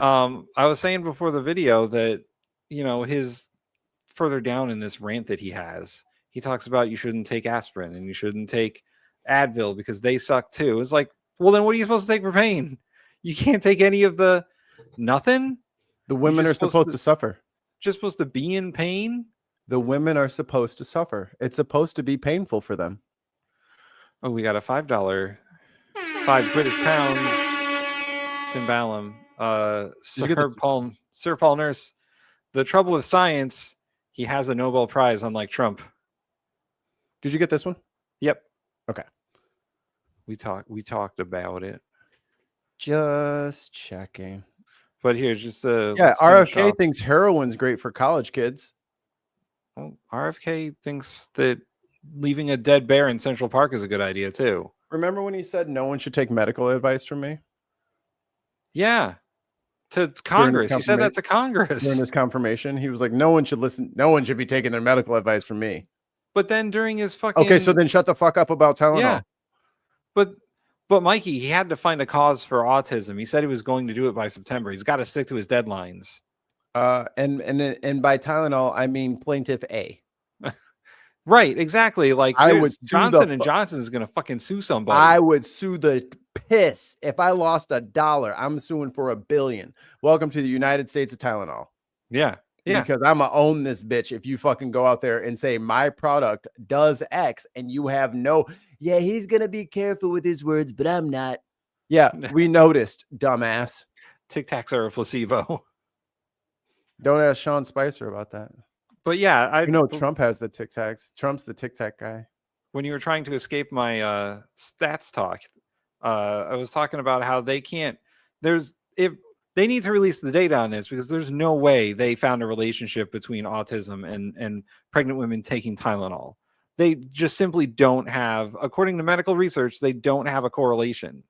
I was saying before the video that his further down in this rant that he has, he talks about you shouldn't take aspirin and you shouldn't take Advil because they suck too. It's like, well, then what are you supposed to take for pain? You can't take any of the nothing. The women are supposed to suffer. Just supposed to be in pain. The women are supposed to suffer. It's supposed to be painful for them. Oh, we got a $5, 5 British pounds. Tim Ballum, Sir Paul Nurse. The trouble with science, he has a Nobel Prize, unlike Trump. Did you get this one? Yep. Okay. We talked about it. Just checking. But here's just RFK thinks heroin's great for college kids. Well, RFK thinks that leaving a dead bear in Central Park is a good idea too. Remember when he said no one should take medical advice from me? Yeah. To Congress. He said that to Congress. During his confirmation, he was like, no one should listen. No one should be taking their medical advice from me. But then during his fucking... Okay, so then shut the fuck up about Tylenol. Yeah. But Mikey, he had to find a cause for autism. He said he was going to do it by September. He's got to stick to his deadlines. And by Tylenol, I mean plaintiff A. Right, exactly. Like I would Johnson and Johnson is going to fucking sue somebody. I would sue the piss if I lost $1. I'm suing for $1 billion. Welcome to the United States of Tylenol. Yeah. Because I'm gonna own this bitch if you fucking go out there and say my product does X and you have no. Yeah, he's gonna be careful with his words, but I'm not. Yeah, we noticed, dumbass. Tic Tacs are a placebo. Don't ask Sean Spicer about that. But yeah, Trump has the Tic Tacs. Trump's the Tic Tac guy. When you were trying to escape my stats talk, I was talking about how they can't. They need to release the data on this because there's no way they found a relationship between autism and pregnant women taking Tylenol. They just simply don't have, according to medical research, they don't have a correlation.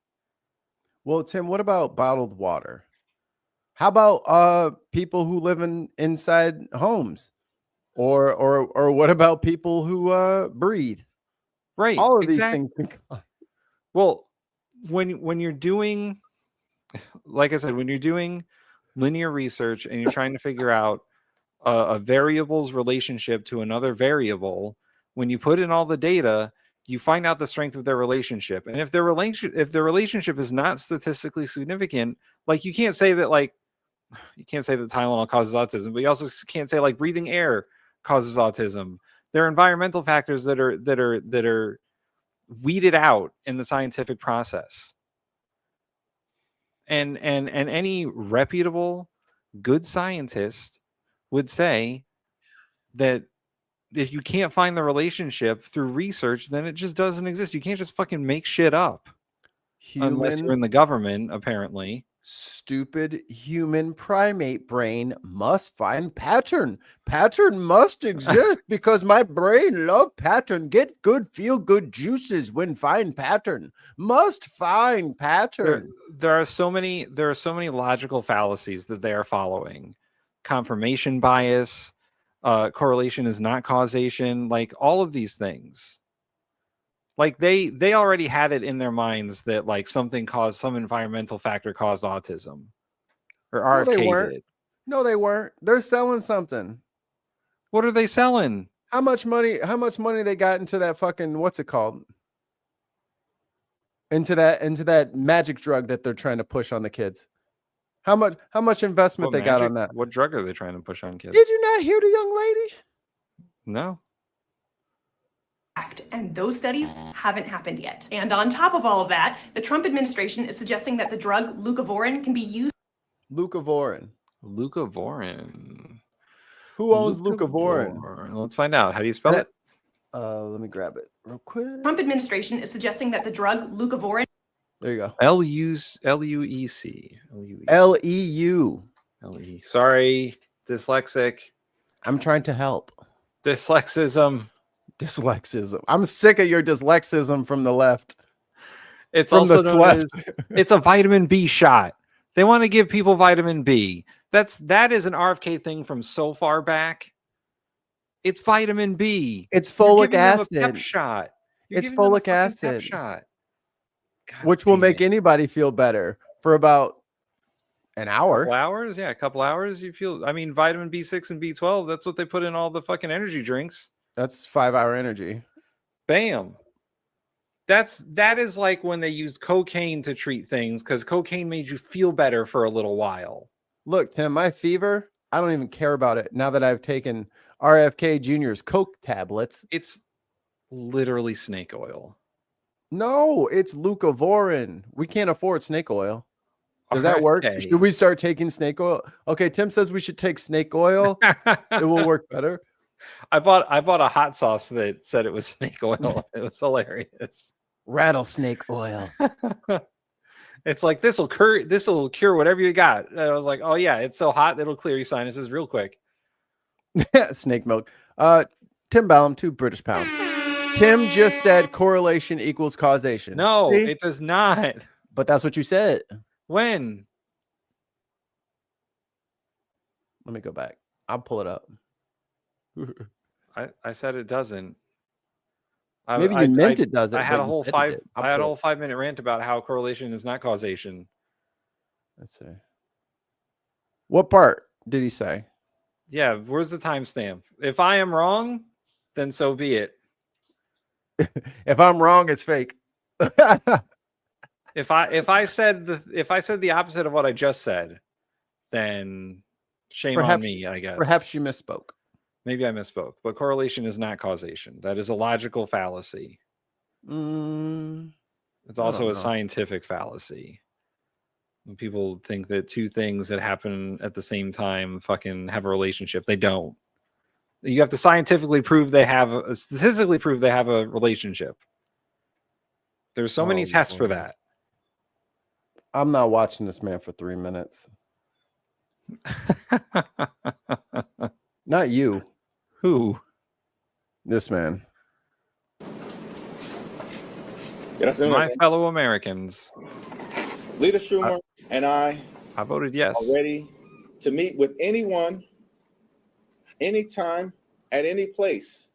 Well, Tim, what about bottled water? How about people who live inside homes? Or what about people who breathe? Right. All of exactly. these things. Well, when you're doing, like I said, when you're doing linear research and you're trying to figure out a variable's relationship to another variable, when you put in all the data, you find out the strength of their relationship. And if their relationship is not statistically significant, like you can't say that Tylenol causes autism, but you also can't say like breathing air causes autism. There are environmental factors that are weeded out in the scientific process. And any reputable good scientist would say that if you can't find the relationship through research, then it just doesn't exist. You can't just fucking make shit up. Unless you're in the government, apparently. Stupid human primate brain must find pattern. Pattern must exist because my brain love pattern. Get good, feel good juices when find pattern. Must find pattern. There are so many logical fallacies that they are following. Confirmation bias, correlation is not causation, like all of these things. Like they already had it in their minds that like some environmental factor caused autism, or RFK did. No, they weren't. They're selling something. What are they selling? How much money they got into that fucking, what's it called? Into that magic drug that they're trying to push on the kids. How much investment they got on that? What drug are they trying to push on kids? Did you not hear the young lady? No. And those studies haven't happened yet. And on top of all of that, the Trump administration is suggesting that the drug leucovorin can be used. Leucovorin. Who owns leucovorin? Let's find out. How do you spell it? Let me grab it real quick. Trump administration is suggesting that the drug leucovorin. There you go. L-U-E-C. L-E-U. L-E. Sorry, dyslexic. I'm trying to help. Dyslexism. I'm sick of your dyslexism from the left. It's from also the known left. as, it's a vitamin B shot. They want to give people vitamin B. That is an RFK thing from so far back. It's vitamin B. It's folic acid. acid. Shot. It's folic acid. Shot. Which will make anybody feel better for about an hour. A couple hours? Yeah, a couple hours. You feel, I mean, vitamin B6 and B12, that's what they put in all the fucking energy drinks. That's 5-hour energy. Bam. That is like when they used cocaine to treat things because cocaine made you feel better for a little while. Look, Tim, my fever, I don't even care about it now that I've taken RFK Jr.'s Coke tablets. It's literally snake oil. No, it's leucovorin. We can't afford snake oil. Does that work? Should we start taking snake oil? Okay, Tim says we should take snake oil. It will work better. I bought a hot sauce that said it was snake oil. It was hilarious. Rattlesnake oil. It's like this'll cure whatever you got. And I was like, oh yeah, it's so hot it'll clear your sinuses real quick. Snake milk. Tim Ballum, 2 British pounds. Tim just said correlation equals causation. No, See? it does not. But that's what you said. When? Let me go back. I'll pull it up. I said it doesn't. Maybe you meant it doesn't. I had a but you whole said it five. did. I had a whole 5-minute rant about how correlation is not causation. Let's see. What part did he say? Yeah, where's the timestamp? If I am wrong, then so be it. If I'm wrong, it's fake. If I said the opposite of what I just said, then shame on me, I guess. Perhaps you misspoke. Maybe I misspoke, but correlation is not causation. That is a logical fallacy. It's also a scientific fallacy. When people think that two things that happen at the same time fucking have a relationship, they don't. You have to statistically prove they have a relationship. There's so many tests for that. I'm not watching this man for 3 minutes. Not you. Who? This man. Good afternoon, my fellow Americans. Leader Schumer and I voted yes. Are ready to meet with anyone, anytime, at any place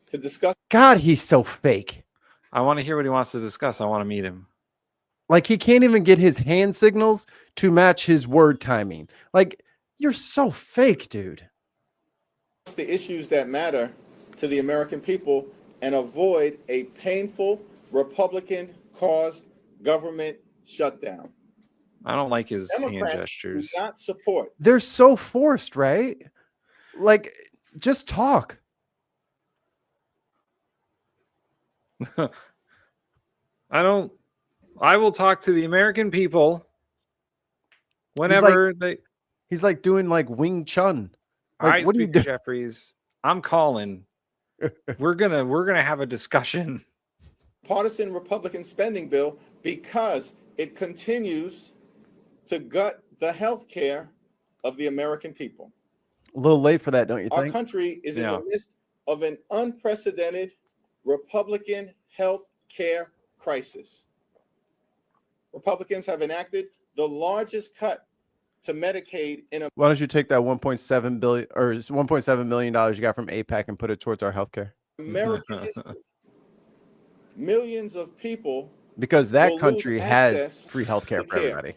to discuss. God, he's so fake. I want to hear what he wants to discuss. I want to meet him. Like, he can't even get his hand signals to match his word timing. Like, you're so fake, dude. The issues that matter to the American people and avoid a painful Republican-caused government shutdown. I don't like his Democrats hand gestures. do not support. They're so forced, right? Like, just talk. I will talk to the American people whenever he's like doing like Wing Chun. All Like, right, what do you Speaker do? Jeffries, I'm calling. we're gonna have a discussion. Partisan Republican spending bill because it continues to gut the health care of the American people. A little late for that, don't you Our think? country is in the midst of an unprecedented Republican health care crisis. Republicans have enacted the largest cut to Medicaid in a Why don't you take that 1.7 billion or $1.7 million you got from APAC and put it towards our healthcare? American history. Millions of people Because that will country lose has access free healthcare to for care. everybody.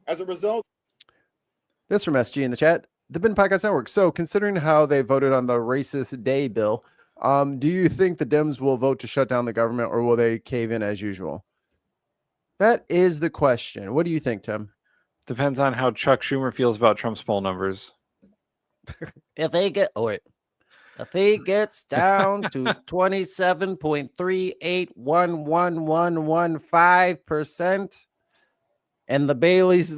As a result, This from SG in the chat. The Bin Podcast Network. So, considering how they voted on the racist day bill, do you think the Dems will vote to shut down the government, or will they cave in as usual? That is the question. What do you think, Tim? Depends on how Chuck Schumer feels about Trump's poll numbers. If he gets down to 27.381115%, and the Baileys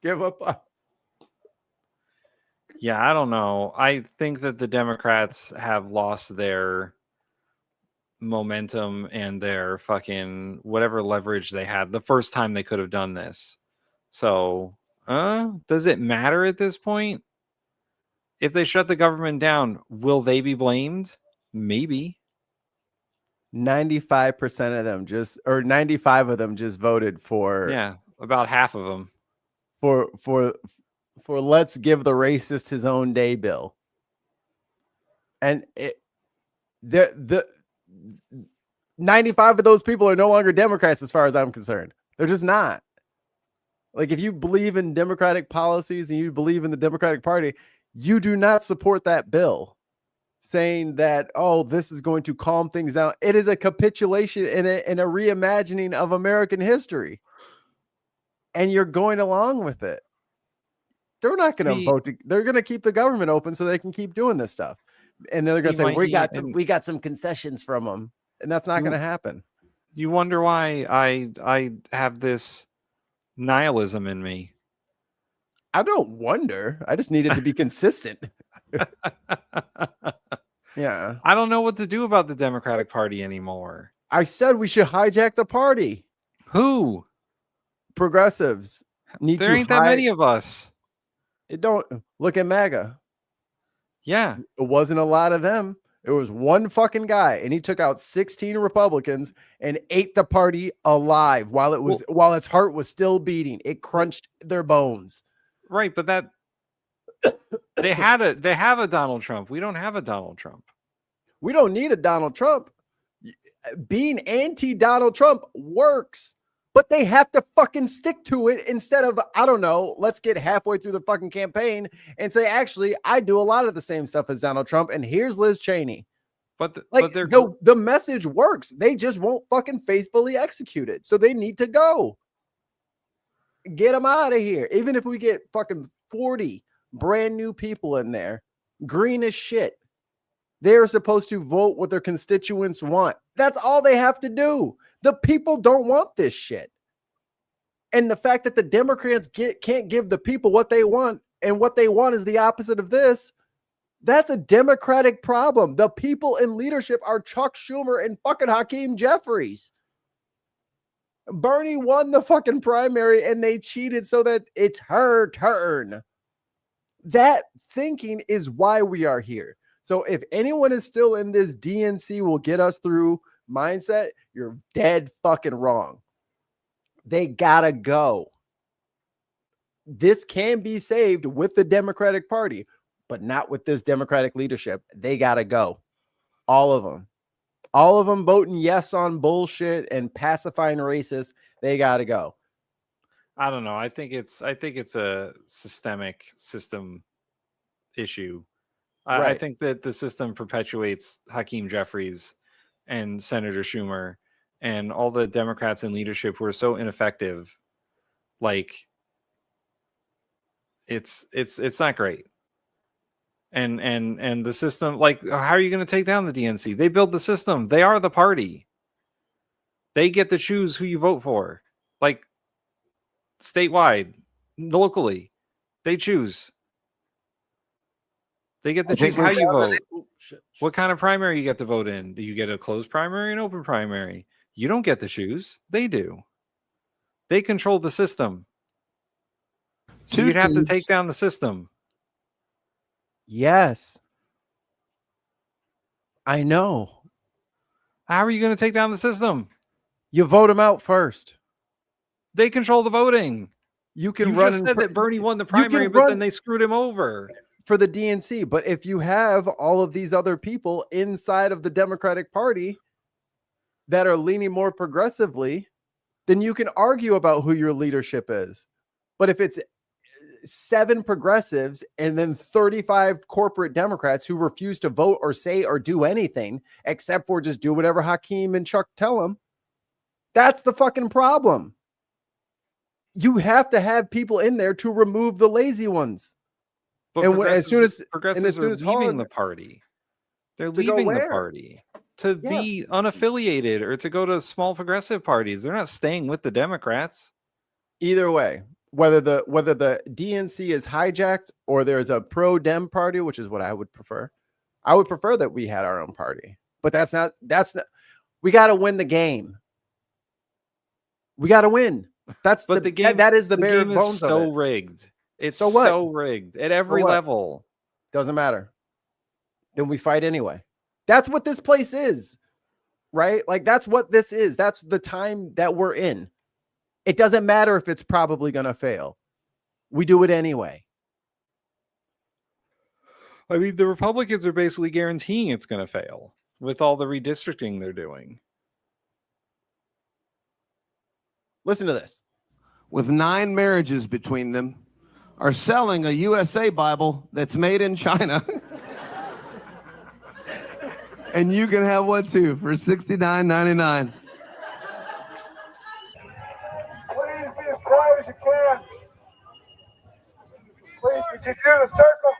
give up. Yeah, I don't know. I think that the Democrats have lost their momentum and their fucking whatever leverage they had the first time they could have done this. So, does it matter at this point? If they shut the government down, will they be blamed? Maybe. 95% of them or 95 of them just voted for. Yeah, about half of them. For let's give the racist his own day bill. And the 95 of those people are no longer Democrats as far as I'm concerned. They're just not. Like, if you believe in democratic policies and you believe in the Democratic Party, you do not support that bill saying that, oh, this is going to calm things down. It is a capitulation and a reimagining of American history. And you're going along with it. They're not going to vote. They're going to keep the government open so they can keep doing this stuff. And then they're going to say, we got some concessions from them. And that's not going to happen. You wonder why I have this nihilism in me. I don't wonder. I just need it to be consistent. Yeah. I don't know what to do about the Democratic Party anymore. I said we should hijack the party. Who? Progressives. There ain't that many of us. It don't look at MAGA. Yeah. It wasn't a lot of them. It was one fucking guy, and he took out 16 Republicans and ate the party alive while its heart was still beating. It crunched their bones. Right, but that they have a Donald Trump. We don't have a Donald Trump. We don't need a Donald Trump. Being anti-Donald Trump works, but they have to fucking stick to it instead of, I don't know, let's get halfway through the fucking campaign and say, actually, I do a lot of the same stuff as Donald Trump, and here's Liz Cheney. But the message works. They just won't fucking faithfully execute it. So they need to go. Get them out of here. Even if we get fucking 40 brand new people in there, green as shit, they're supposed to vote what their constituents want. That's all they have to do. The people don't want this shit. And the fact that the Democrats can't give the people what they want, and what they want is the opposite of this, that's a Democratic problem. The people in leadership are Chuck Schumer and fucking Hakeem Jeffries. Bernie won the fucking primary and they cheated so that it's her turn. That thinking is why we are here. So if anyone is still in this DNC will get us through mindset, you're dead fucking wrong. They gotta go. This can be saved with the Democratic Party. but not with this Democratic leadership. They got to go. All of them. All of them voting yes on bullshit and pacifying racists. They got to go. I don't know. I think it's a system issue. I Right. think that the system perpetuates Hakeem Jeffries and Senator Schumer and all the Democrats in leadership who are so ineffective. Like, it's not great. And the system, like, how are you going to take down the DNC? They build the system. They are the party. They get to choose who you vote for. Like, statewide, locally, they choose. They get to choose how you vote. What kind of primary you get to vote in? Do you get a closed primary, an open primary? You don't get to choose. They do. They control the system. So you'd have to take down the system. Yes. I know. How are you going to take down the system? You vote them out first. They control the voting. You can You run. just said that Bernie won the primary, but then they screwed him over for the DNC. But if you have all of these other people inside of the Democratic Party that are leaning more progressively, then you can argue about who your leadership is. But if it's 7 progressives and then 35 corporate Democrats who refuse to vote or say or do anything except for just do whatever Hakeem and Chuck tell them, that's the fucking problem. You have to have people in there to remove the lazy ones. But and as soon as progressives are leaving the party, they're leaving the party to be unaffiliated or to go to small progressive parties. They're not staying with the Democrats. Either way, whether the DNC is hijacked or there's a pro-Dem party, which is what I would prefer. I would prefer that we had our own party, but that's not. We got to win the game. We got to win. That's the game. That is the bare bones so of it. Rigged. It's so what? So rigged at every level. Doesn't matter. Then we fight anyway. That's what this place is, right? Like that's what this is. That's the time that we're in. It doesn't matter if it's probably going to fail. We do it anyway. I mean, the Republicans are basically guaranteeing it's going to fail with all the redistricting they're doing. Listen to this. With 9 marriages between them, are selling a USA Bible that's made in China. And you can have one too for $69.99. Please be as quiet as you can. Please, could you do the circle?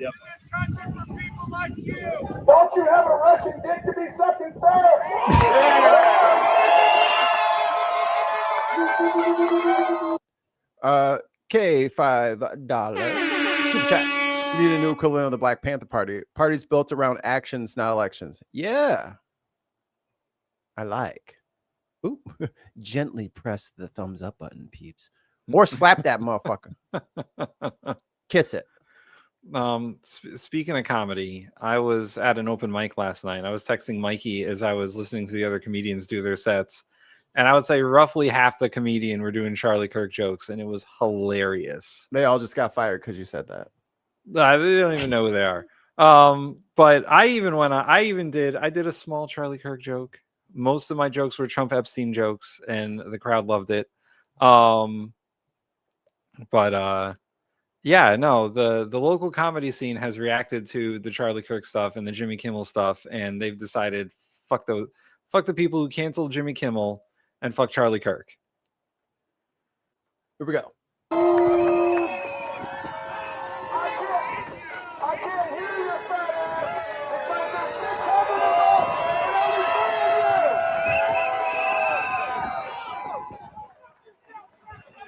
Yep. Don't you have a Russian dick to be sucking, sir? $5 super chat. You need a new equivalent of the Black Panther Party. Parties built around actions, not elections. Yeah, I like. Ooh, gently press the thumbs up button, peeps, or slap that motherfucker. Kiss it. Speaking of comedy, I was at an open mic last night. I was texting Mikey as I was listening to the other comedians do their sets. And I would say roughly half the comedian were doing Charlie Kirk jokes, and it was hilarious. They all just got fired because you said that. They don't even know who they are. But I did a small Charlie Kirk joke. Most of my jokes were Trump Epstein jokes, and the crowd loved it. The local comedy scene has reacted to the Charlie Kirk stuff and the Jimmy Kimmel stuff, and they've decided fuck the people who canceled Jimmy Kimmel and fuck Charlie Kirk. Here we go.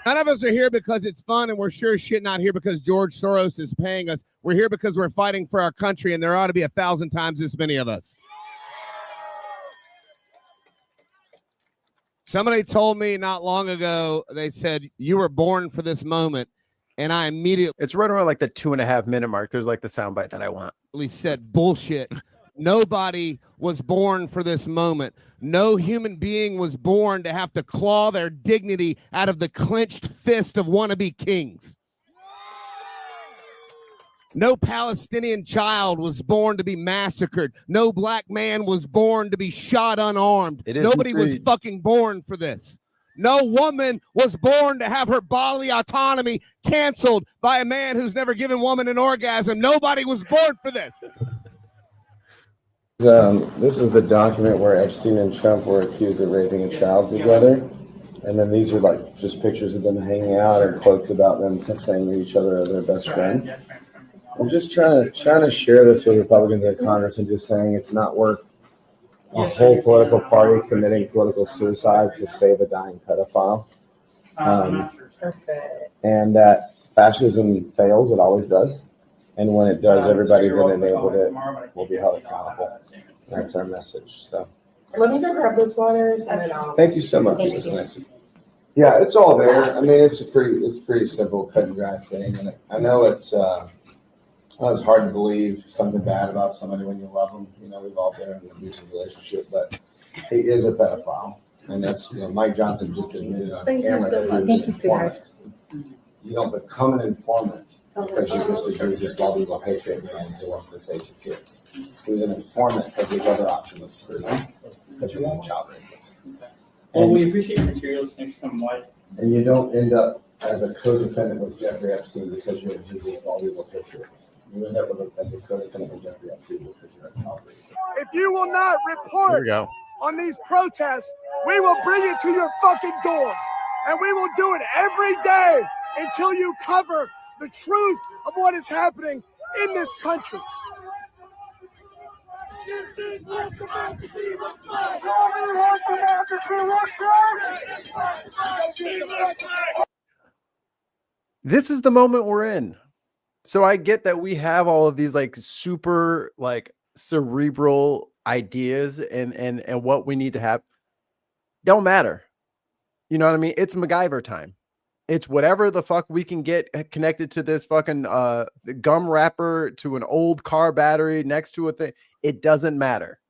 None of us are here because it's fun, and we're sure as shit not here because George Soros is paying us. We're here because we're fighting for our country, and there ought to be 1,000 times as many of us. Somebody told me not long ago, they said, you were born for this moment, and I immediately... It's right around like the 2.5 minute mark. There's like the soundbite that I want. ...said, bullshit. Nobody was born for this moment. No human being was born to have to claw their dignity out of the clenched fist of wannabe kings. No Palestinian child was born to be massacred. No black man was born to be shot unarmed. Nobody was fucking born for this. No woman was born to have her bodily autonomy canceled by a man who's never given woman an orgasm. Nobody was born for this. This is the document where Epstein and Trump were accused of raping a child together. And then these are like just pictures of them hanging out and quotes about them saying to each other are their best friends. I'm just trying to share this with Republicans in Congress and just saying it's not worth a whole political party committing political suicide to save a dying pedophile. And that fascism fails, it always does. And when it does, everybody that enabled it will be held accountable. That's our message. So Let me go grab those waters and then I'll. thank you so much. It's nice. Yeah, it's all there. I mean, it's pretty simple, cut and dry thing. And I know it's hard to believe something bad about somebody when you love them. You know, we've all been in an abusive relationship, but he is a pedophile. And that's, Mike Johnson just admitted on camera that he was an informant. You don't become an informant because you just abuse this well-being patriot man who wants to save your kids. He was an informant because his other option was prison because you're a child rapist. Well, we appreciate your materials. Thanks so much. And you don't end up as a co-defendant with Jeffrey Epstein because you're abusing well-being patriot. You end up as a co-defendant with Jeffrey Epstein because you're a child rapist. If you will not report on these protests, we will bring it to your fucking door. And we will do it every day until you cover the truth of what is happening in this country. This is the moment we're in. So I get that we have all of these like super like cerebral ideas and what we need to have. Don't matter. You know what I mean? It's MacGyver time. It's whatever the fuck we can get connected to this fucking gum wrapper to an old car battery next to a thing. It doesn't matter.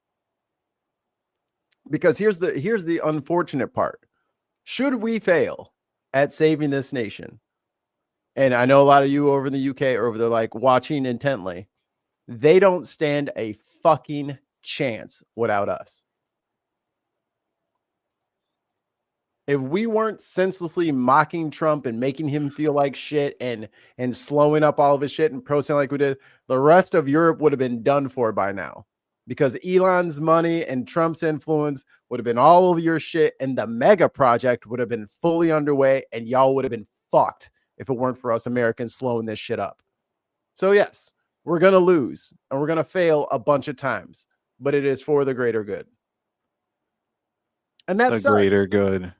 Because here's the unfortunate part. Should we fail at saving this nation, and I know a lot of you over in the UK are over there like watching intently, they don't stand a fucking chance without us. If we weren't senselessly mocking Trump and making him feel like shit and slowing up all of his shit and protesting like we did, the rest of Europe would have been done for by now. Because Elon's money and Trump's influence would have been all over your shit, and the mega project would have been fully underway, and y'all would have been fucked if it weren't for us Americans slowing this shit up. So yes, we're going to lose and we're going to fail a bunch of times, but it is for the greater good. And that's the greater good.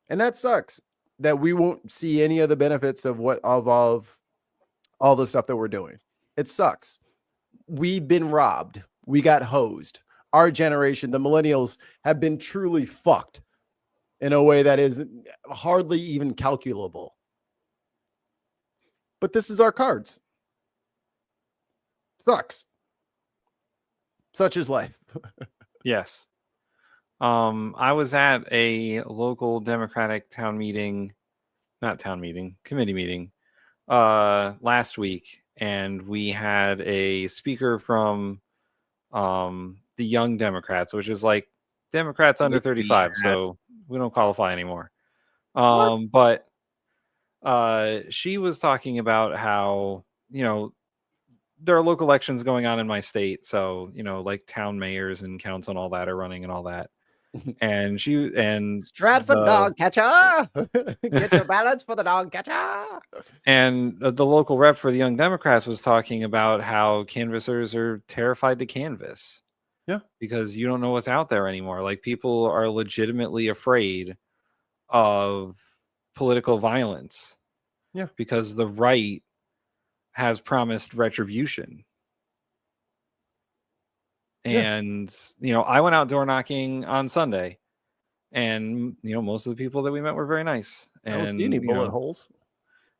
And that sucks that we won't see any of the benefits of all the stuff that we're doing. It sucks. We've been robbed. We got hosed. Our generation, the millennials, have been truly fucked in a way that is hardly even calculable. But this is our cards. Sucks. Such is life. Yes. I was at a local Democratic committee meeting last week, and we had a speaker from the Young Democrats, which is like Democrats under 35, so we don't qualify anymore. But she was talking about how, there are local elections going on in my state, so like town mayors and council and all that are running and all that. And Stratford dog catcher. Get your ballots for the dog catcher. And the local rep for the Young Democrats was talking about how canvassers are terrified to canvass. Yeah. Because you don't know what's out there anymore. Like, people are legitimately afraid of political violence. Yeah. Because the right has promised retribution. And, I went out door knocking on Sunday, and, most of the people that we met were very nice. And you need bullet holes.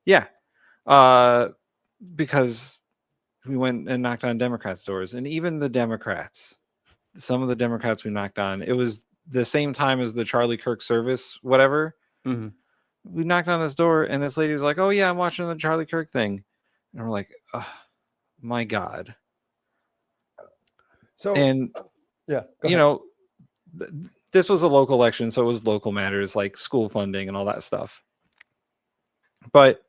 Yeah. Because we went and knocked on Democrats' doors, and even the Democrats, some of the Democrats we knocked on, it was the same time as the Charlie Kirk service, whatever. Mm-hmm. We knocked on this door, and this lady was like, "Oh yeah, I'm watching the Charlie Kirk thing." And we're like, "Ugh." my God. So, and yeah, you know, this was a local election, so it was local matters like school funding and all that stuff. But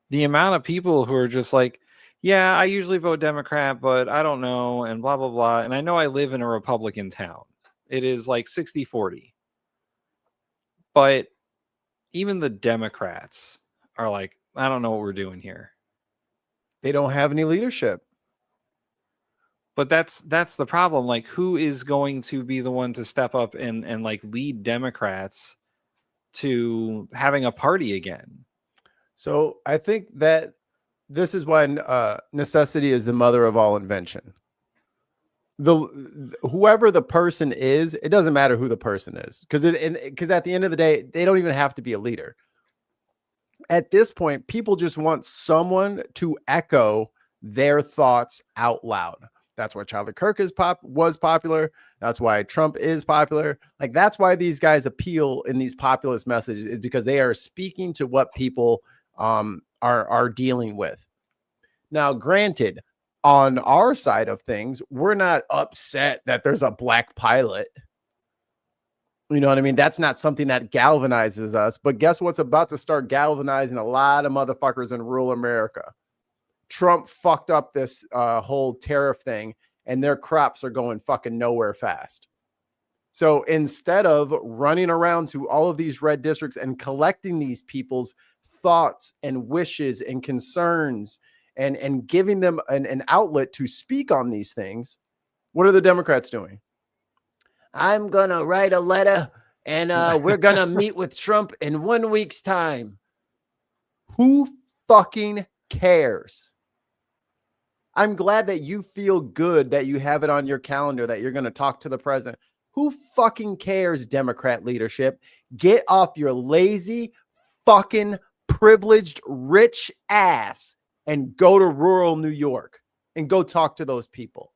the amount of people who are just like, yeah, I usually vote Democrat, but I don't know, and blah, blah, blah. And I know I live in a Republican town. It is like 60-40. But even the Democrats are like, I don't know what we're doing here. They don't have any leadership. But that's the problem. Like, who is going to be the one to step up and like lead Democrats to having a party again? So I think that this is why necessity is the mother of all invention. Whoever the person is, it doesn't matter who the person is, because at the end of the day, they don't even have to be a leader. At this point, people just want someone to echo their thoughts out loud. That's why Charlie Kirk was popular. That's why Trump is popular. Like, that's why these guys appeal in these populist messages, is because they are speaking to what people are dealing with. Now, granted, on our side of things, we're not upset that there's a black pilot. You know what I mean? That's not something that galvanizes us. But guess what's about to start galvanizing a lot of motherfuckers in rural America? Trump fucked up this whole tariff thing, and their crops are going fucking nowhere fast. So instead of running around to all of these red districts and collecting these people's thoughts and wishes and concerns and giving them an outlet to speak on these things, what are the Democrats doing? I'm going to write a letter, and we're going to meet with Trump in 1 week's time. Who fucking cares? I'm glad that you feel good that you have it on your calendar that you're going to talk to the president. Who fucking cares, Democrat leadership? Get off your lazy, fucking privileged, rich ass and go to rural New York and go talk to those people.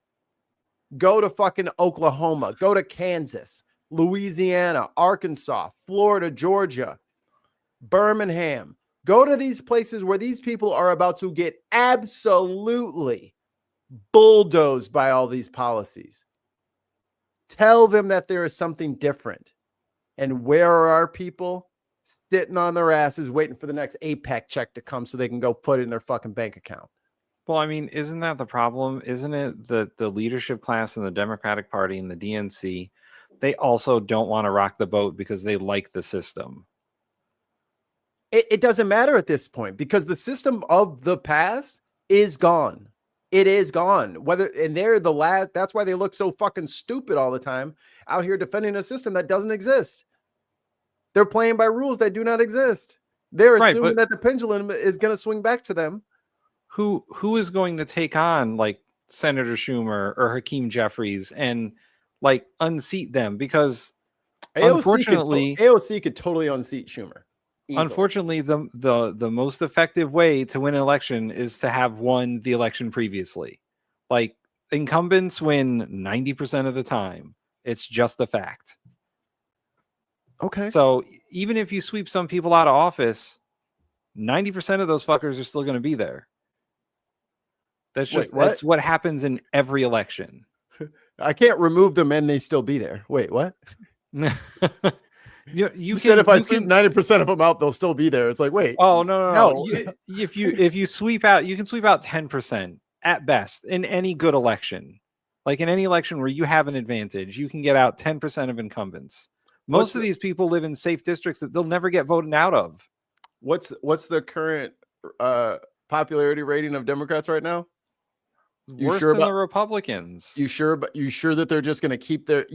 Go to fucking Oklahoma. Go to Kansas, Louisiana, Arkansas, Florida, Georgia, Birmingham. Go to these places where these people are about to get absolutely bulldozed by all these policies. Tell them that there is something different. And where are our people? Sitting on their asses waiting for the next APEC check to come so they can go put it in their fucking bank account. Well, I mean, isn't that the problem? Isn't it that the leadership class in the Democratic Party and the DNC, they also don't want to rock the boat because they like the system? It doesn't matter at this point because the system of the past is gone. It is gone. They're the last. That's why they look so fucking stupid all the time out here defending a system that doesn't exist. They're playing by rules that do not exist. They're assuming that the pendulum is going to swing back to them. Who is going to take on like Senator Schumer or Hakeem Jeffries and like unseat them? Because unfortunately, AOC could totally unseat Schumer. Easily. Unfortunately, the most effective way to win an election is to have won the election previously. Like, incumbents win 90% of the time. It's just a fact. Okay. So even if you sweep some people out of office, 90% of those fuckers are still going to be there. That's what happens in every election. I can't remove them and they still be there. Wait, what? You said if I sweep 90% of them out, they'll still be there. It's like, wait. Oh, no. If you sweep out, you can sweep out 10% at best in any good election. Like in any election where you have an advantage, you can get out 10% of incumbents. Most of these people live in safe districts that they'll never get voted out of. What's the current popularity rating of Democrats right now? Worse than the Republicans. You sure that they're just going to keep their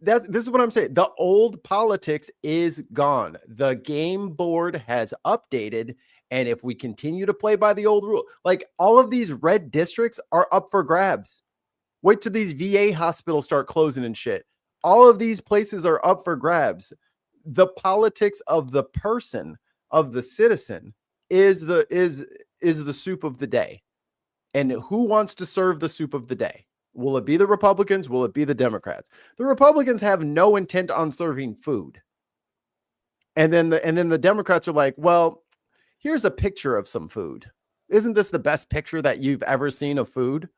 this is what I'm saying. The old politics is gone. The game board has updated. And if we continue to play by the old rule, like all of these red districts are up for grabs. Wait till these VA hospitals start closing and shit. All of these places are up for grabs. The politics of the person, of the citizen, is the soup of the day. And who wants to serve the soup of the day? Will it be the Republicans? Will it be the Democrats? The Republicans have no intent on serving food. And then the Democrats are like, well, here's a picture of some food. isn't this the best picture that you've ever seen of food?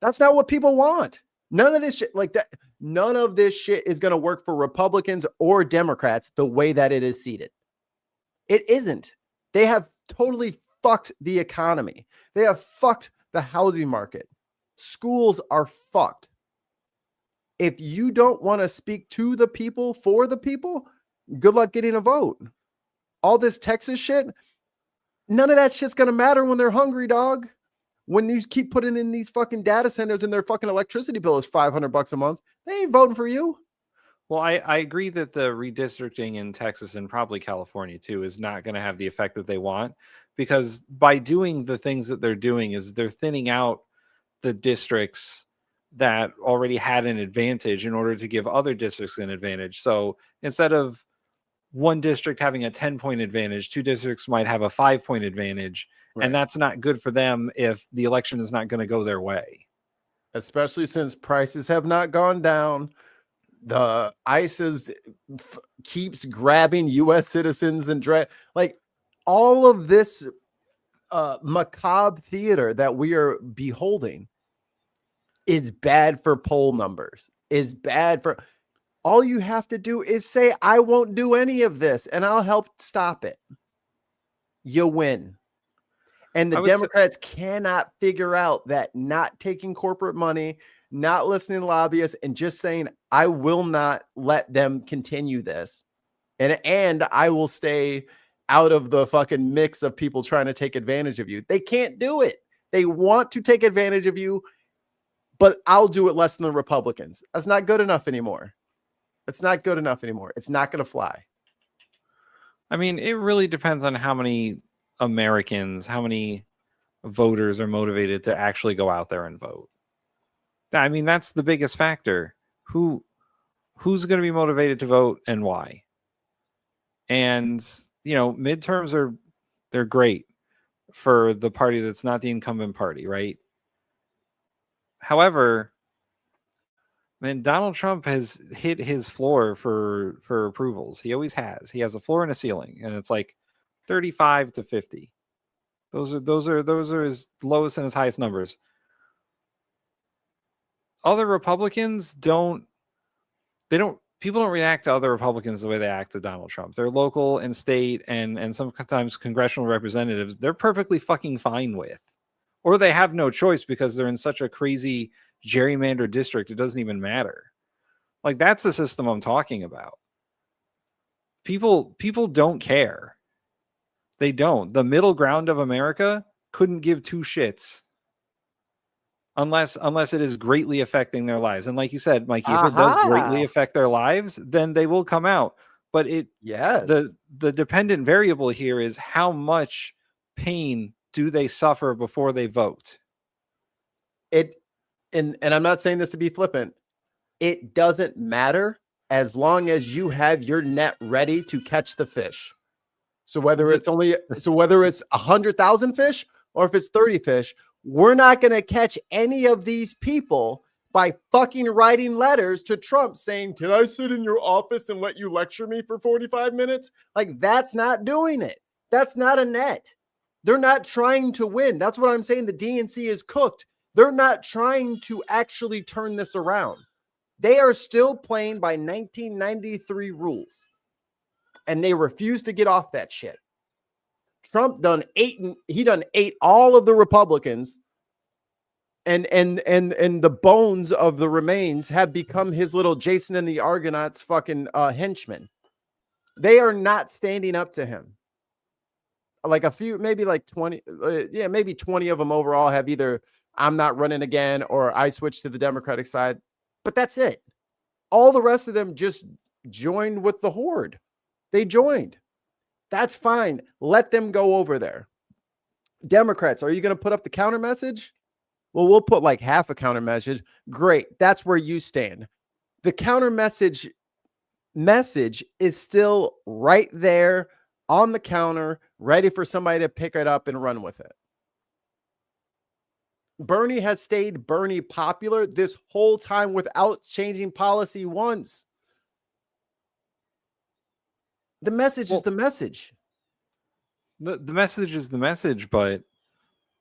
That's not what people want. None of this shit like that. None of this shit is going to work for Republicans or Democrats the way that it is seated. It isn't. They have totally fucked the economy. They have fucked the housing market. Schools are fucked. If you don't want to speak to the people, for the people, good luck getting a vote. All this Texas shit, none of that shit's going to matter when they're hungry, dog. When you keep putting in these fucking data centers and their fucking electricity bill is $500 a month, they ain't voting for you. Well, I agree that the redistricting in Texas and probably California too is not going to have the effect that they want, because by doing the things that they're doing is they're thinning out the districts that already had an advantage in order to give other districts an advantage. So instead of one district having a 10-point advantage, two districts might have a 5-point advantage. Right. And that's not good for them if the election is not going to go their way. Especially since prices have not gone down. The ISIS keeps grabbing U.S. citizens and like all of this macabre theater that we are beholding is bad for poll numbers, is bad for all you have to do is say, I won't do any of this and I'll help stop it. You win. And the Democrats cannot figure out that not taking corporate money, not listening to lobbyists, and just saying, I will not let them continue this. And I will stay out of the fucking mix of people trying to take advantage of you. They can't do it. They want to take advantage of you, but I'll do it less than the Republicans. That's not good enough anymore. It's not good enough anymore. It's not going to fly. I mean, it really depends on how many Americans, how many voters are motivated to actually go out there and vote. I mean, that's the biggest factor. Who's going to be motivated to vote and why? And, you know, midterms they're great for the party that's not the incumbent party, right? However, man, Donald Trump has hit his floor for approvals. He always has. He has a floor and a ceiling, and it's like 35 to 50. Those are his lowest and his highest numbers. Other Republicans people don't react to other Republicans the way they act to Donald Trump. Their local and state and sometimes congressional representatives, they're perfectly fucking fine with. Or they have no choice because they're in such a crazy gerrymandered district, it doesn't even matter. Like, that's the system I'm talking about. People don't care. They don't. The middle ground of America couldn't give two shits unless it is greatly affecting their lives. And like you said, Mikey, if it does greatly affect their lives, then they will come out. But the dependent variable here is how much pain do they suffer before they vote? And I'm not saying this to be flippant. It doesn't matter as long as you have your net ready to catch the fish. So whether it's 100,000 fish or if it's 30 fish, we're not going to catch any of these people by fucking writing letters to Trump saying, can I sit in your office and let you lecture me for 45 minutes? Like, that's not doing it. That's not a net. They're not trying to win. That's what I'm saying. The DNC is cooked. They're not trying to actually turn this around. They are still playing by 1993 rules. And they refuse to get off that shit. Trump done ate all of the Republicans, and the bones of the remains have become his little Jason and the Argonauts fucking henchmen. They are not standing up to him. Like a few, maybe like 20, maybe 20 of them overall have either I'm not running again or I switched to the Democratic side, but that's it. All the rest of them just joined with the horde. They joined. That's fine. Let them go over there. Democrats, are you going to put up the counter message? Well, we'll put like half a counter message. Great. That's where you stand. The counter message is still right there on the counter, ready for somebody to pick it up and run with it. Bernie has stayed Bernie popular this whole time without changing policy once. The message is the message. The message is the message, but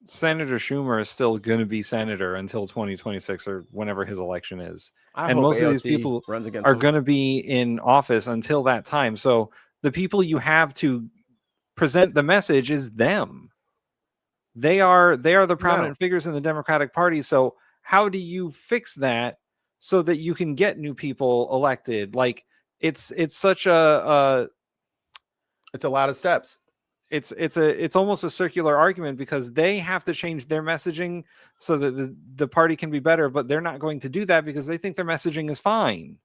Senator Schumer is still going to be senator until 2026 or whenever his election is. I And hope most of these AOC people runs against are him. going to be in office until that time. So the people you have to present the message is them. They are the prominent figures in the Democratic Party. So how do you fix that so that you can get new people elected? Like it's such a it's a lot of steps. It's almost a circular argument because they have to change their messaging so that the party can be better, but they're not going to do that because they think their messaging is fine.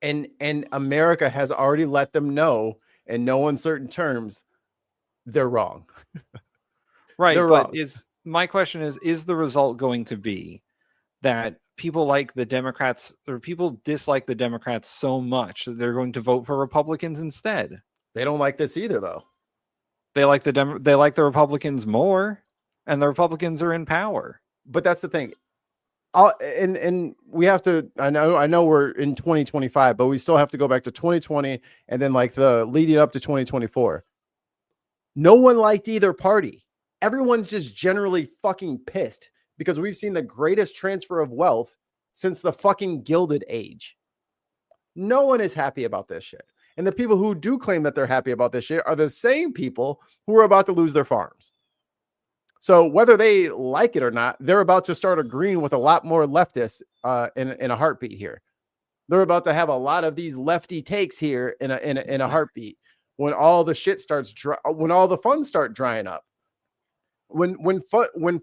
And America has already let them know in no uncertain terms they're wrong. Right, They're but wrong. my question is the result going to be that people like the Democrats or people dislike the Democrats so much that they're going to vote for Republicans instead? They don't like this either, though. They like the Republicans more, and the Republicans are in power. But that's the thing. And we have to. I know we're in 2025, but we still have to go back to 2020 and then like the leading up to 2024. No one liked either party. Everyone's just generally fucking pissed because we've seen the greatest transfer of wealth since the fucking Gilded Age. No one is happy about this shit. And the people who do claim that they're happy about this shit are the same people who are about to lose their farms. So whether they like it or not, they're about to start agreeing with a lot more leftists in a heartbeat here. They're about to have a lot of these lefty takes here in a heartbeat when all the shit starts when all the funds start drying up. When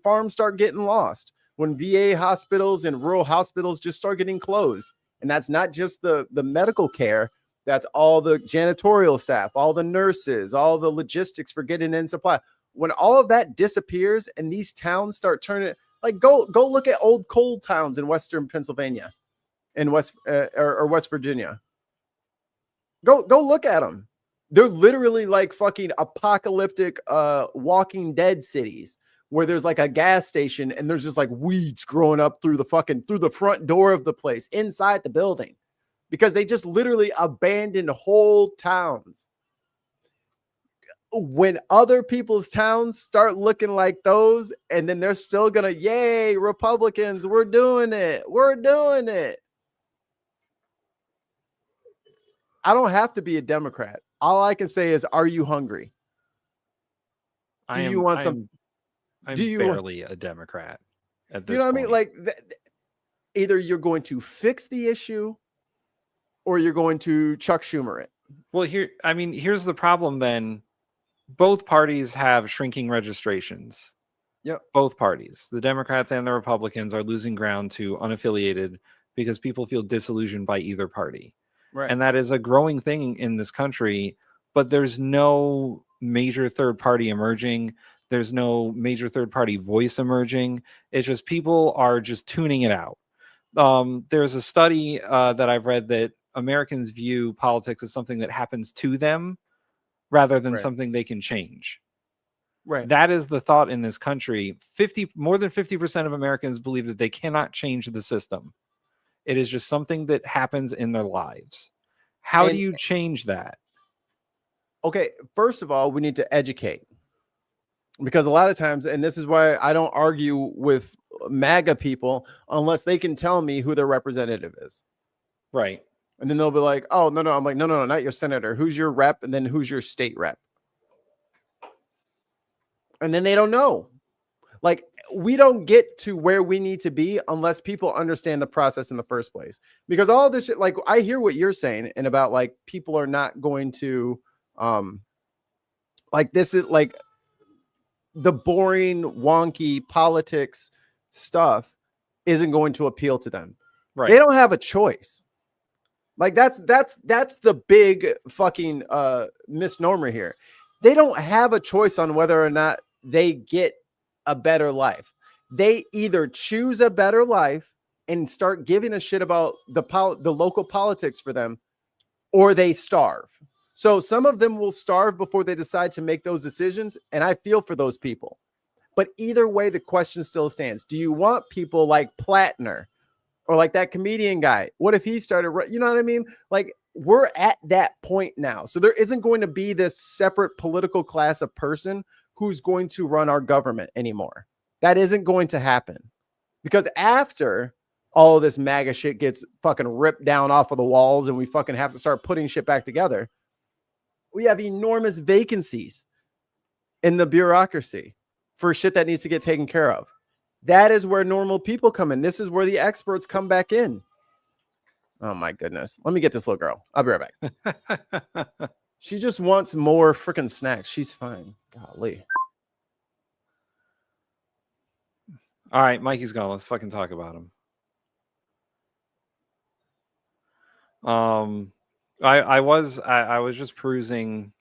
farms start getting lost, when VA hospitals and rural hospitals just start getting closed. And that's not just the medical care. That's all the janitorial staff, all the nurses, all the logistics for getting in supply. When all of that disappears and these towns start turning, like go look at old coal towns in Western Pennsylvania, in West Virginia. Go look at them. They're literally like fucking apocalyptic Walking Dead cities where there's like a gas station and there's just like weeds growing up through the front door of the place inside the building because they just literally abandoned whole towns. When other people's towns start looking like those, and then they're still gonna, yay, Republicans, we're doing it. I don't have to be a Democrat. All I can say is, are you hungry? I'm barely a Democrat at this point. You know what I mean? Like, either you're going to fix the issue or you're going to Chuck Schumer it. Well, here's the problem then. Both parties have shrinking registrations. Yep. Both parties, the Democrats and the Republicans, are losing ground to unaffiliated because people feel disillusioned by either party. Right. And that is a growing thing in this country, but there's no major third party emerging. There's no major third party voice emerging. It's just people are just tuning it out. There's a study that I've read that Americans view politics as something that happens to them rather than something they can change. Right. That is the thought in this country. More than 50% of Americans believe that they cannot change the system. It is just something that happens in their lives. How do you change that? Okay, first of all, we need to educate. Because a lot of times, and this is why I don't argue with MAGA people unless they can tell me who their representative is. Right. And then they'll be like, oh, no. I'm like, no, not your senator. Who's your rep? And then who's your state rep? And then they don't know. Like, we don't get to where we need to be unless people understand the process in the first place. Because all this shit, like, I hear what you're saying and about like people are not going to like, this is like the boring, wonky politics stuff isn't going to appeal to them. Right. They don't have a choice. Like that's the big fucking misnomer here. They don't have a choice on whether or not they get a better life. They either choose a better life and start giving a shit about the local politics for them, or they starve. So some of them will starve before they decide to make those decisions, and I feel for those people. But either way, the question still stands. Do you want people like Plattner or like that comedian guy? What if he started, you know what I mean? Like, we're at that point now. So there isn't going to be this separate political class of person who's going to run our government anymore. That isn't going to happen, because after all of this MAGA shit gets fucking ripped down off of the walls and we fucking have to start putting shit back together, we have enormous vacancies in the bureaucracy for shit that needs to get taken care of. That is where normal people come in. This is where the experts come back in. Oh my goodness. Let me get this little girl. I'll be right back. She just wants more freaking snacks. She's fine. Golly. All right, Mikey's gone. Let's fucking talk about him. I was just perusing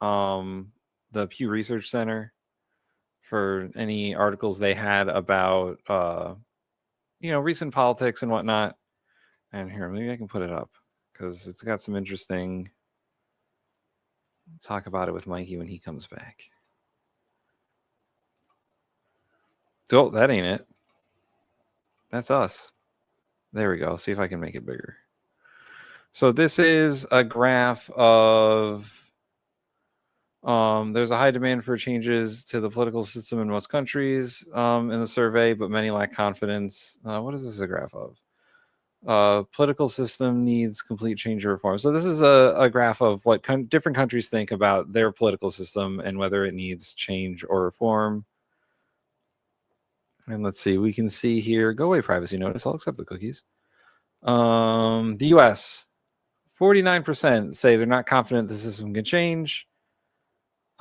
the Pew Research Center for any articles they had about recent politics and whatnot. And here, maybe I can put it up because it's got some interesting. Talk about it with Mikey when he comes back. Oh, that ain't it. That's us. There we go. See if I can make it bigger. So this is a graph of there's a high demand for changes to the political system in most countries in the survey, but many lack confidence. What is this a graph of? Political system needs complete change or reform. So this is a graph of what different countries think about their political system and whether it needs change or reform. And let's see, we can see here, go away privacy notice, I'll accept the cookies. The US, 49% say they're not confident the system can change.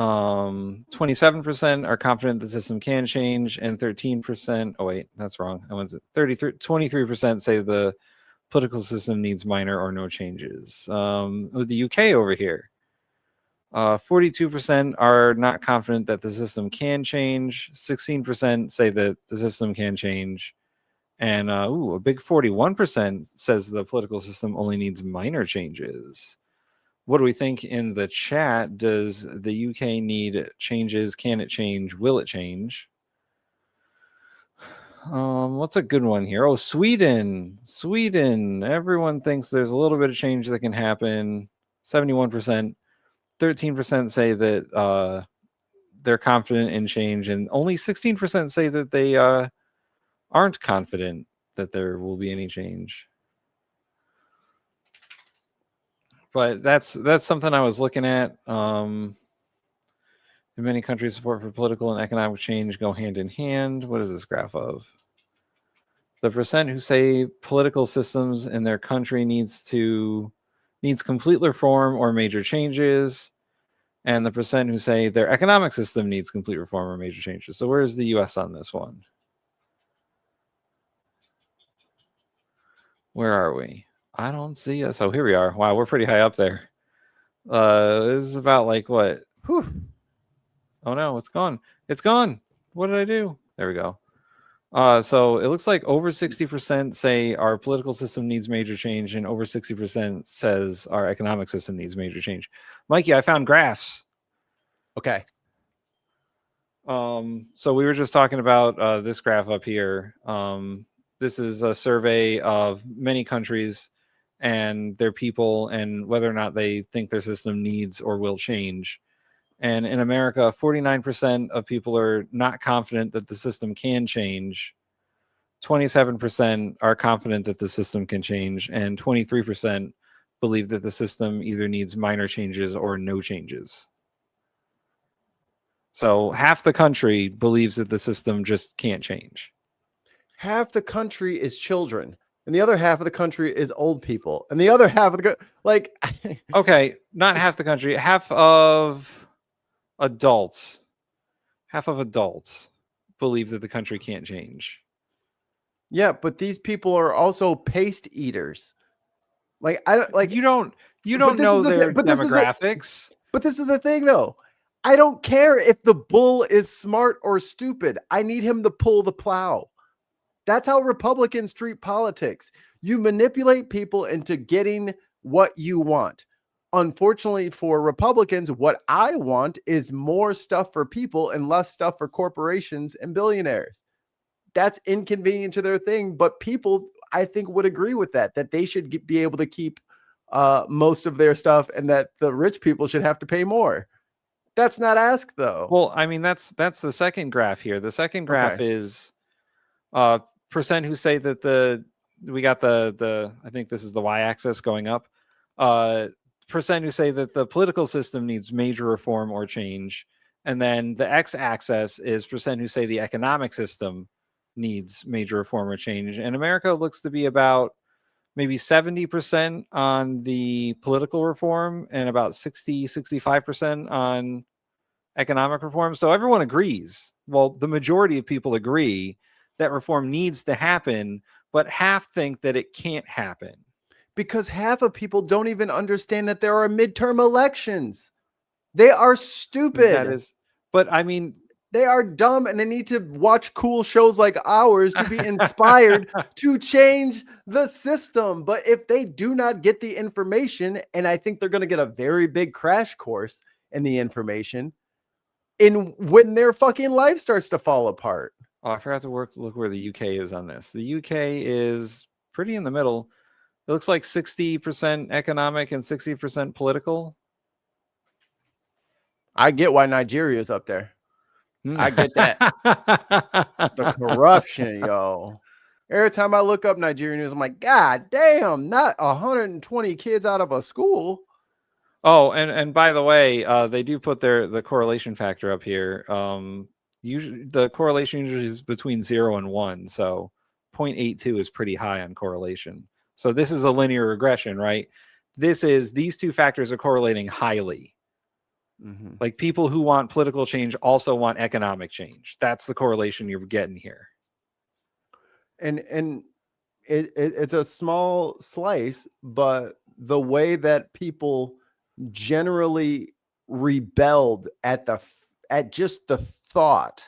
27% are confident the system can change, and 13%, oh wait, that's wrong. I went to 23% say the political system needs minor or no changes. With the UK over here, 42% are not confident that the system can change. 16% say that the system can change. And a big 41% says the political system only needs minor changes. What do we think in the chat? Does the UK need changes? Can it change? Will it change? What's a good one here? Oh, Sweden. Everyone thinks there's a little bit of change that can happen. 71%. 13% say that they're confident in change, and only 16% say that they aren't confident that there will be any change. But that's something I was looking at. In many countries, support for political and economic change go hand in hand. What is this graph of? The percent who say political systems in their country needs complete reform or major changes, and the percent who say their economic system needs complete reform or major changes. So where's the US on this one? Where are we? I don't see us. Oh, here we are. Wow, we're pretty high up there. This is about like what? Whew. Oh no, it's gone. It's gone. What did I do? There we go. So it looks like over 60% say our political system needs major change, and over 60% says our economic system needs major change. Mikey, I found graphs. Okay. So we were just talking about this graph up here. This is a survey of many countries and their people and whether or not they think their system needs or will change. And in America, 49% of people are not confident that the system can change. 27% are confident that the system can change, and 23% believe that the system either needs minor changes or no changes. So half the country believes that the system just can't change. Half the country is children, and the other half of the country is old people, and the other half of the like. Okay, not half the country, half of adults. Half of adults believe that the country can't change. Yeah, but these people are also paste eaters. Like I don't like you don't know their demographics. But this is the thing, though. I don't care if the bull is smart or stupid. I need him to pull the plow. That's how Republicans treat politics. You manipulate people into getting what you want. Unfortunately for Republicans, what I want is more stuff for people and less stuff for corporations and billionaires. That's inconvenient to their thing, but people, I think, would agree with that they should be able to keep most of their stuff and that the rich people should have to pay more. That's not ask though. Well, I mean, that's the second graph here. The second graph is percent who say that we got the I think this is the y-axis going up. Percent who say that the political system needs major reform or change, and then the x-axis is percent who say the economic system needs major reform or change. And America looks to be about maybe 70% on the political reform and about 65% on economic reform. So everyone agrees. Well, the majority of people agree that reform needs to happen, but half think that it can't happen. Because half of people don't even understand that there are midterm elections. They are stupid. That is, but I mean, they are dumb, and they need to watch cool shows like ours to be inspired to change the system. But if they do not get the information, and I think they're going to get a very big crash course in the information when their fucking life starts to fall apart. Oh, I forgot to look where the UK is on this. The UK is pretty in the middle. It looks like 60% economic and 60% political. I get why Nigeria is up there. I get that. The corruption, yo. Every time I look up Nigerian news, I'm like, God damn, not 120 kids out of a school. Oh, and by the way, they do put the correlation factor up here. Usually the correlation usually is between 0 and 1, so 0.82 is pretty high on correlation. So this is a linear regression, right? These two factors are correlating highly. Mm-hmm. Like people who want political change also want economic change. That's the correlation you're getting here. And it's a small slice, but the way that people generally rebelled at just the thought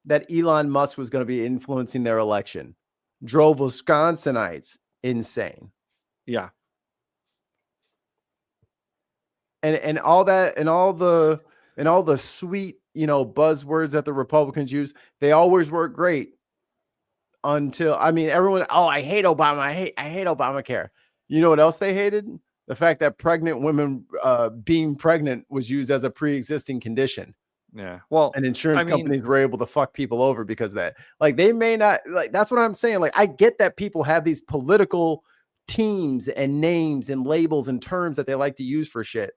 that Elon Musk was going to be influencing their election drove Wisconsinites insane. Yeah. And all that and all the sweet, buzzwords that the Republicans use, they always work great until, I mean, everyone, I hate Obama. I hate Obamacare. You know what else they hated? The fact that pregnant women being pregnant was used as a pre-existing condition. Yeah. Well, and insurance companies were able to fuck people over because of that. Like, they may not, like, that's what I'm saying. Like, I get that people have these political teams and names and labels and terms that they like to use for shit.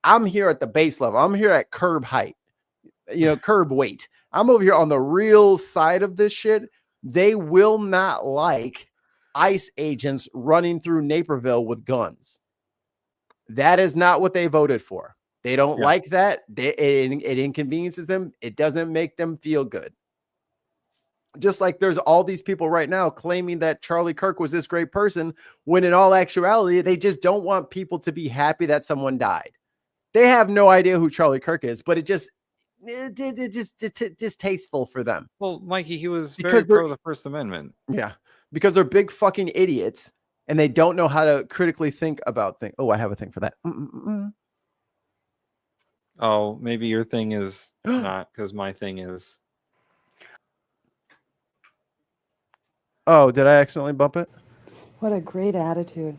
I'm here at the base level. I'm here at curb height, curb weight. I'm over here on the real side of this shit. They will not like ICE agents running through Naperville with guns. That is not what they voted for. They don't like that. It inconveniences them. It doesn't make them feel good. Just like there's all these people right now claiming that Charlie Kirk was this great person, when in all actuality, they just don't want people to be happy that someone died. They have no idea who Charlie Kirk is, but it's distasteful for them. Well, Mikey, he was very pro the First Amendment. Yeah, because they're big fucking idiots and they don't know how to critically think about things. Oh, I have a thing for that. Oh, maybe your thing is not, because my thing is. Oh, did I accidentally bump it? What a great attitude.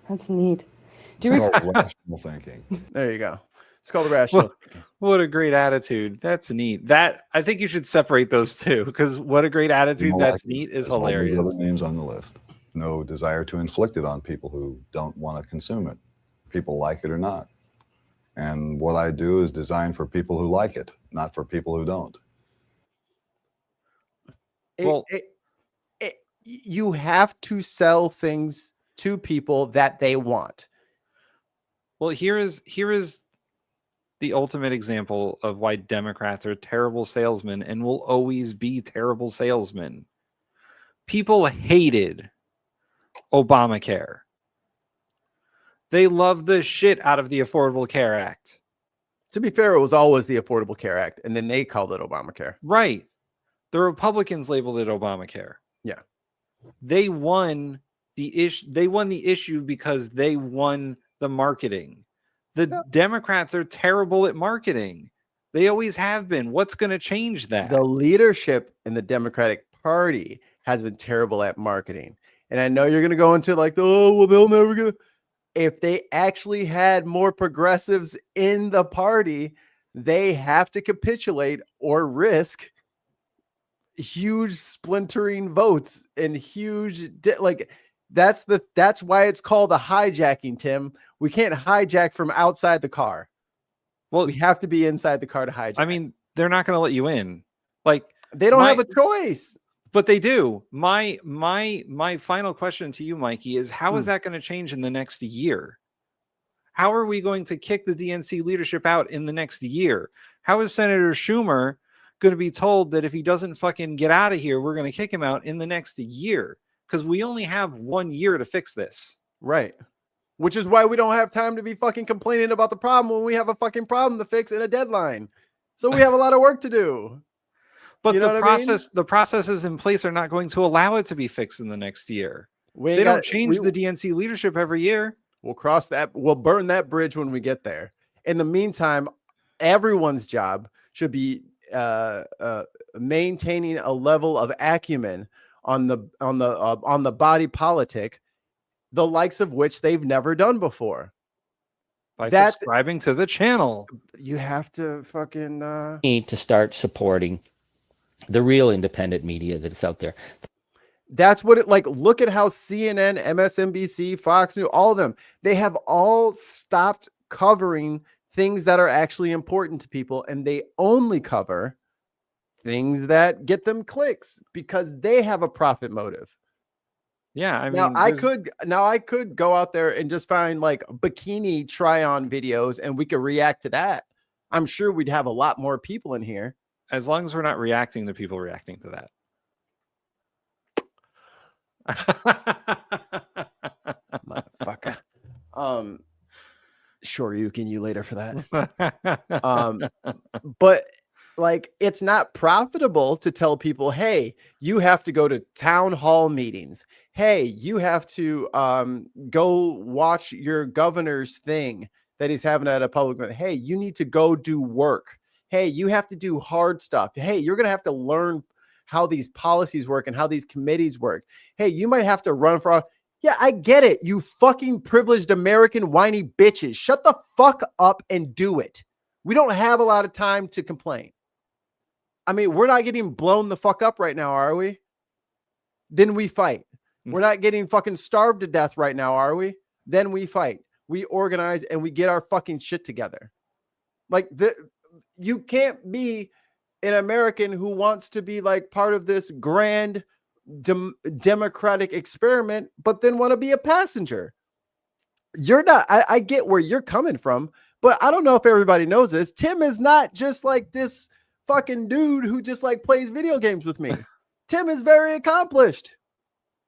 That's neat. Do you rational thinking? There you go. It's called rational. What a great attitude. That's neat. That, I think you should separate those two, because what a great attitude. That's neat is hilarious. Other names on the list. No desire to inflict it on people who don't want to consume it. People like it or not. And what I do is designed for people who like it, not for people who don't. You have to sell things to people that they want. Well, here is the ultimate example of why Democrats are terrible salesmen and will always be terrible salesmen. People hated Obamacare. They love the shit out of the Affordable Care Act. To be fair, it was always the Affordable Care Act, and then they called it Obamacare. Right. The Republicans labeled it Obamacare. Yeah. They won the issue. They won the issue because they won the marketing. The Democrats are terrible at marketing. They always have been. What's going to change that? The leadership in the Democratic Party has been terrible at marketing. And I know you're going to go into like, oh, well, they'll never get. If they actually had more progressives in the party, they have to capitulate or risk huge splintering votes and huge that's why it's called a hijacking, Tim. We can't hijack from outside the car. Well, we have to be inside the car to hijack. I mean, they're not going to let you in. Like, they don't have a choice. But they do. My final question to you, Mikey, is how is that going to change in the next year? How are we going to kick the DNC leadership out in the next year? How is Senator Schumer going to be told that if he doesn't fucking get out of here, we're going to kick him out in the next year? Because we only have 1 year to fix this. Right. Which is why we don't have time to be fucking complaining about the problem when we have a fucking problem to fix and a deadline. So we have a lot of work to do. But you know the processes in place are not going to allow it to be fixed in the next year. They don't change the DNC leadership every year. We'll cross that. We'll burn that bridge when we get there. In the meantime, everyone's job should be maintaining a level of acumen on the body politic, the likes of which they've never done before. By subscribing to the channel, you have to fucking need to start supporting the real independent media that's out there. That's what it look at how CNN, MSNBC, Fox News, all of them, they have all stopped covering things that are actually important to people, and they only cover things that get them clicks because they have a profit motive. Yeah, I now mean, I could go out there and just find bikini try-on videos and we could react to that. I'm sure we'd have a lot more people in here. As long as we're not reacting to people reacting to that. Motherfucker. Sure, you can you later for that. But it's not profitable to tell people, hey, you have to go to town hall meetings. Hey, you have to go watch your governor's thing that he's having at a public event. Hey, you need to go do work. Hey, you have to do hard stuff. Hey, you're going to have to learn how these policies work and how these committees work. Hey, you might have to run for. Yeah, I get it. You fucking privileged American whiny bitches. Shut the fuck up and do it. We don't have a lot of time to complain. I mean, we're not getting blown the fuck up right now, are we? Then we fight. We're not getting fucking starved to death right now, are we? Then we fight. We organize and we get our fucking shit together. You can't be an American who wants to be part of this grand democratic experiment, but then want to be a passenger. You're not. I get where you're coming from, but I don't know if everybody knows this. Tim is not just this fucking dude who just plays video games with me. Tim is very accomplished.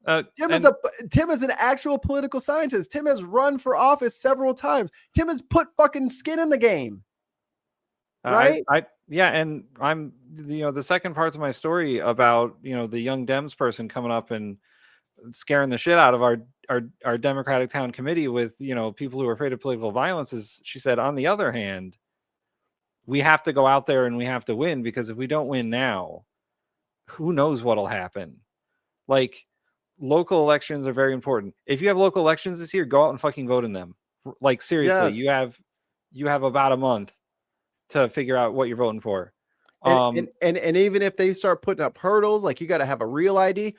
Tim is an actual political scientist. Tim has run for office several times. Tim has put fucking skin in the game. Right? And I'm the second part of my story about the Young Dems person coming up and scaring the shit out of our Democratic town committee with people who are afraid of political violence is, she said, on the other hand, we have to go out there and we have to win, because if we don't win now, who knows what'll happen. Local elections are very important. If you have local elections this year, go out and fucking vote in them. Seriously, yes. you have about a month to figure out what you're voting for. And even if they start putting up hurdles, you got to have a real ID,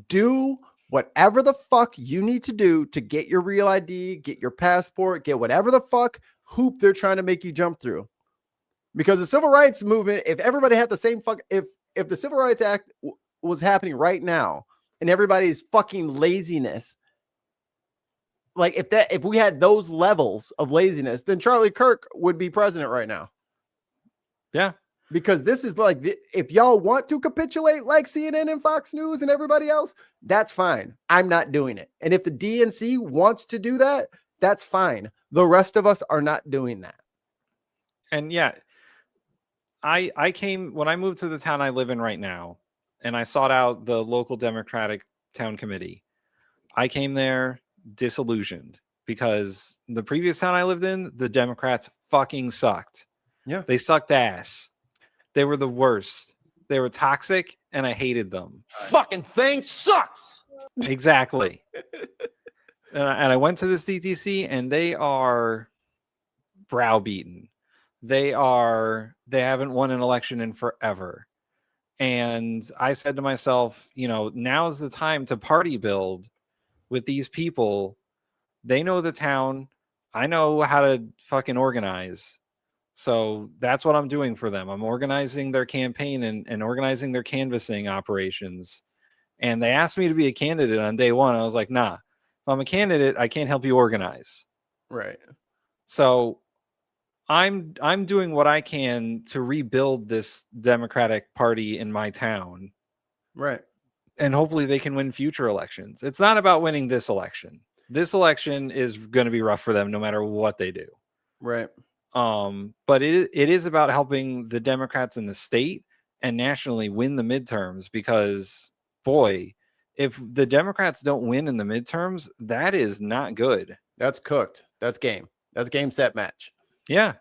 do whatever the fuck you need to do to get your real ID, get your passport, get whatever the fuck hoop they're trying to make you jump through. Because the civil rights movement, if everybody had the same if the Civil Rights Act was happening right now and everybody's fucking laziness, if we had those levels of laziness, then Charlie Kirk would be president right now. Yeah. Because this is if y'all want to capitulate like CNN and Fox News and everybody else, that's fine. I'm not doing it. And if the DNC wants to do that, that's fine. The rest of us are not doing that. And yeah, I came when I moved to the town I live in right now, and I sought out the local Democratic town committee. I came there disillusioned because the previous town I lived in, the Democrats fucking sucked. Yeah. They sucked ass. They were the worst. They were toxic, and I hated them. Fucking thing sucks. Exactly. And I went to this DTC, and they are browbeaten. they haven't won an election in forever. And I said to myself, now's the time to party build with these people. They know the town. I know how to fucking organize. So that's what I'm doing for them. I'm organizing their campaign and organizing their canvassing operations. And they asked me to be a candidate on day one. I was like, nah, if I'm a candidate, I can't help you organize. Right. So I'm doing what I can to rebuild this Democratic Party in my town. Right. And hopefully they can win future elections. It's not about winning this election. This election is going to be rough for them no matter what they do. Right. But it is about helping the Democrats in the state and nationally win the midterms, because boy, if the Democrats don't win in the midterms, that is not good. That's cooked. That's game. That's game, set, match. Yeah.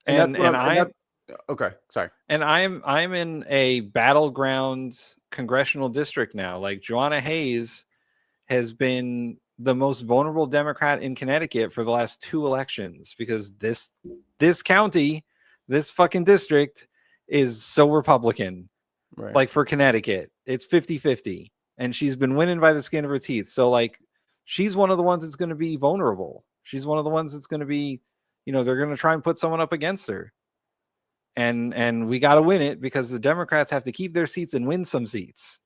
Okay, sorry. And I'm in a battleground congressional district now. Like, Joanna Hayes has been the most vulnerable Democrat in Connecticut for the last 2 elections, because this county, this fucking district is so Republican. Right. Like, for Connecticut, it's 50-50, and she's been winning by the skin of her teeth. So like, she's one of the ones that's going to be vulnerable. She's one of the ones that's going to be, they're going to try and put someone up against her. And we got to win it, because the Democrats have to keep their seats and win some seats.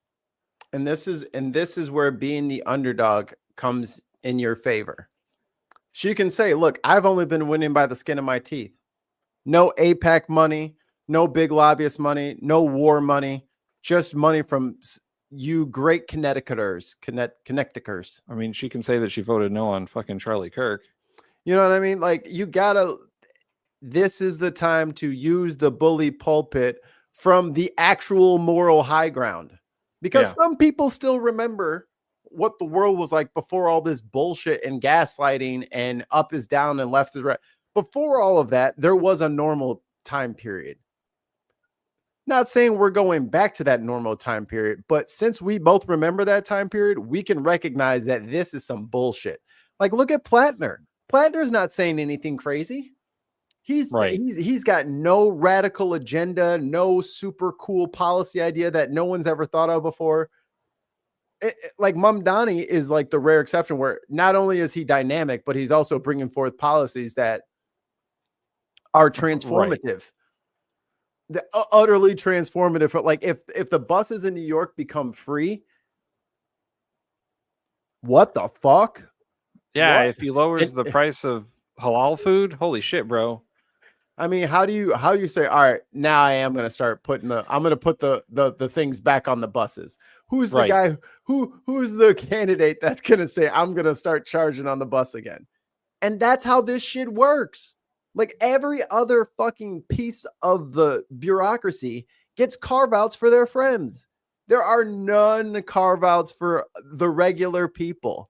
And this is where being the underdog comes in your favor. She can say, look, I've only been winning by the skin of my teeth. No APAC money, no big lobbyist money, no war money, just money from you great Connecticuters. I mean, she can say that she voted no on fucking Charlie Kirk. You know what I mean? Like, this is the time to use the bully pulpit from the actual moral high ground. Because some people still remember what the world was like before all this bullshit and gaslighting and up is down and left is right. Before all of that, there was a normal time period. Not saying we're going back to that normal time period, but since we both remember that time period, we can recognize that this is some bullshit. Like, look at Plattner. Plattner's not saying anything crazy. He's got no radical agenda, no super cool policy idea that no one's ever thought of before. Like, Mamdani is like the rare exception where not only is he dynamic, but he's also bringing forth policies that are transformative, utterly transformative. Like, if the buses in New York become free, what the fuck? Yeah, What? if he lowers the price of halal food, holy shit, bro. I mean, how do you say, all right, now I am going to start put the things back on the buses? Who's the guy who's the candidate that's going to say, I'm going to start charging on the bus again? And that's how this shit works. Like, every other fucking piece of the bureaucracy gets carve outs for their friends. There are none carve outs for the regular people.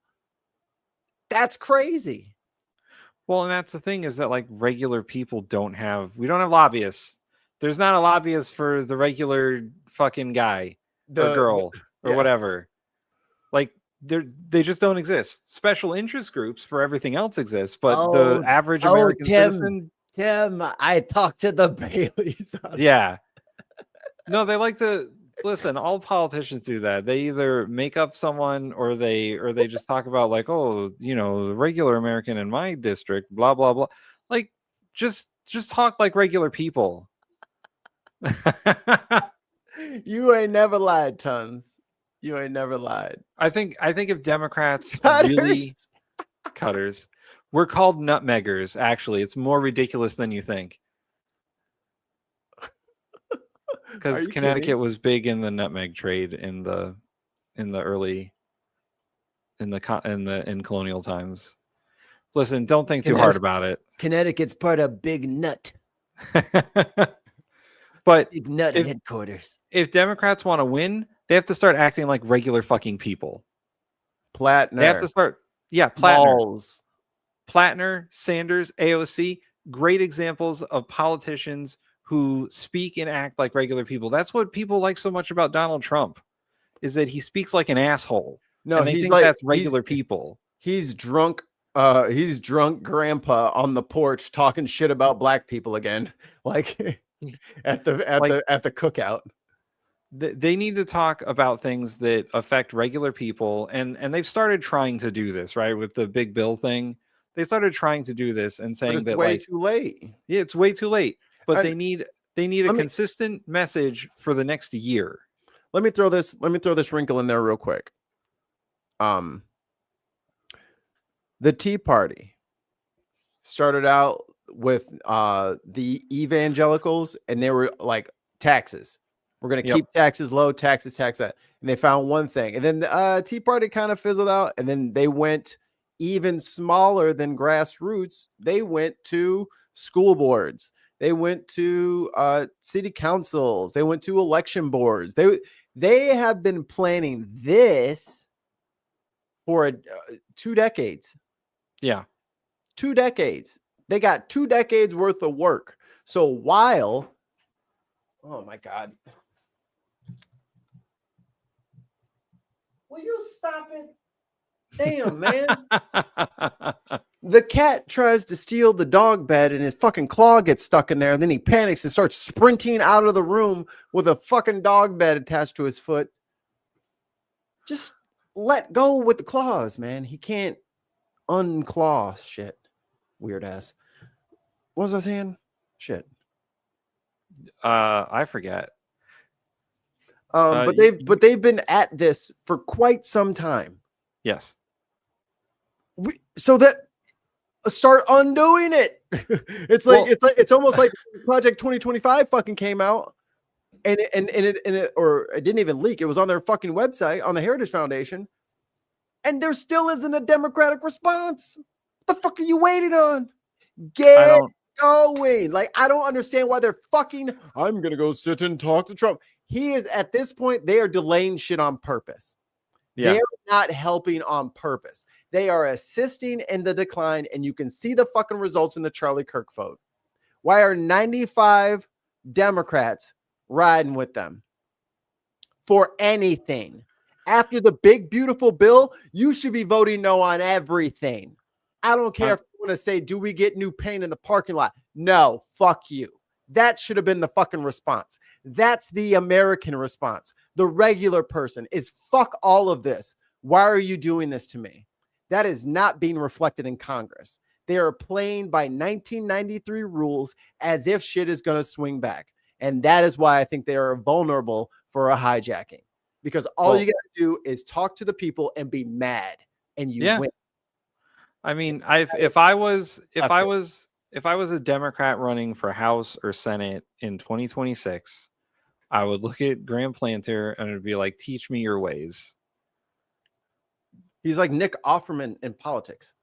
That's crazy. Well, and that's the thing, is that like regular people we don't have lobbyists. There's not a lobbyist for the regular fucking guy or girl or whatever. Like, they just don't exist. Special interest groups for everything else exist, but the average American citizen. Tim, I talked to the Baileys. Yeah. No, they like to listen. All politicians do that. They either make up someone or they just talk about like, oh, the regular American in my district, blah blah blah. Like, just talk like regular people. You ain't never lied, Tons. You ain't never lied. I think if Democrats really cutters, we're called nutmeggers. Actually, it's more ridiculous than you think. Because Connecticut was big in the nutmeg trade in colonial times. Listen, don't think too hard about it. Connecticut's part of Big Nut. But Big Nut headquarters. If Democrats want to win, they have to start acting like regular fucking people. Plattner. They have to start. Yeah, Plattner, Sanders, AOC, great examples of politicians who speak and act like regular people. That's what people like so much about Donald Trump, is that he speaks like an asshole. No, and they think that's regular people. He's drunk He's drunk grandpa on the porch talking shit about black people again, like at the cookout. They need to talk about things that affect regular people, and they've started trying to do this, right? With the big bill thing, they started trying to do this and But saying it's that way like, too late. yeah, it's way too late. But And they need a consistent message for the next year. Let me throw this wrinkle in there real quick. The Tea Party started out with the evangelicals, and they were like, taxes. We're going to keep taxes low, tax that. And they found one thing. And then the Tea Party kind of fizzled out. And then they went even smaller than grassroots. They went to school boards. They went to city councils. They went to election boards. They have been planning this for 2 decades. Yeah. 2 decades. They got 2 decades worth of work. So while, oh my God. Will you stop it? Damn, man. The cat tries to steal the dog bed and his fucking claw gets stuck in there. And then he panics and starts sprinting out of the room with a fucking dog bed attached to his foot. Just let go with the claws, man. He can't unclaw shit. Weird ass. What was I saying? Shit. I forget. But they've been at this for quite some time. Yes. So that start undoing it. It's almost like Project 2025 fucking came out, and it didn't even leak. It was on their fucking website on the Heritage Foundation, and there still isn't a democratic response. What the fuck are you waiting on? Get going. Like, I don't understand why they're fucking. I'm gonna go sit and talk to Trump. He is at this point. They are delaying shit on purpose. Yeah. They're not helping on purpose. They are assisting in the decline, and you can see the fucking results in the Charlie Kirk vote. Why are 95 Democrats riding with them for anything? After the big, beautiful bill, you should be voting no on everything. I don't care if you want to say, do we get new paint in the parking lot? No, fuck you. That should have been the fucking response. That's the American response. The regular person is fuck all of this. Why are you doing this to me? That is not being reflected in Congress. They are playing by 1993 rules as if shit is going to swing back. And that is why I think they are vulnerable for a hijacking. Because all you got to do is talk to the people and be mad, and you win. I mean, if I was a Democrat running for House or Senate in 2026, I would look at Graham Planter and it'd be like, teach me your ways. He's like Nick Offerman in politics.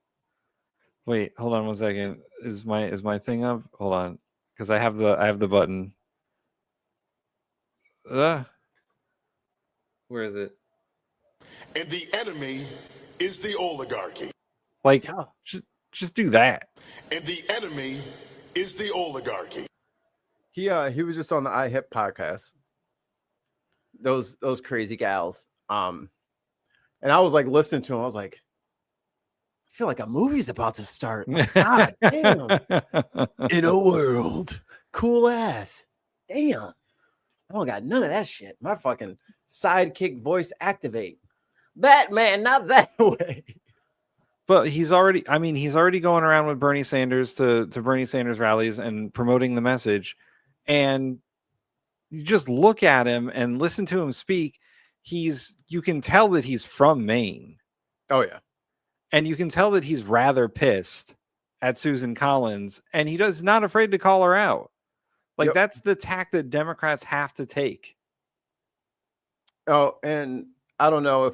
Wait, hold on 1 second. Is my thing up? Hold on, because I have the button. Where is it? And the enemy is the oligarchy. Like, just do that. And the enemy is the oligarchy. He was just on the iHip podcast. Those crazy gals. And I was like listening to him. I was like, I feel like a movie's about to start. Like, God damn. In a world. Cool ass. Damn. I don't got none of that shit. My fucking sidekick voice activate. Batman, not that way. But he's already going around with Bernie Sanders to Bernie Sanders rallies and promoting the message. And you just look at him and listen to him speak. You can tell that he's from Maine. Oh, yeah. And you can tell that he's rather pissed at Susan Collins, and he's not afraid to call her out. Like, that's the tack that Democrats have to take. Oh, and I don't know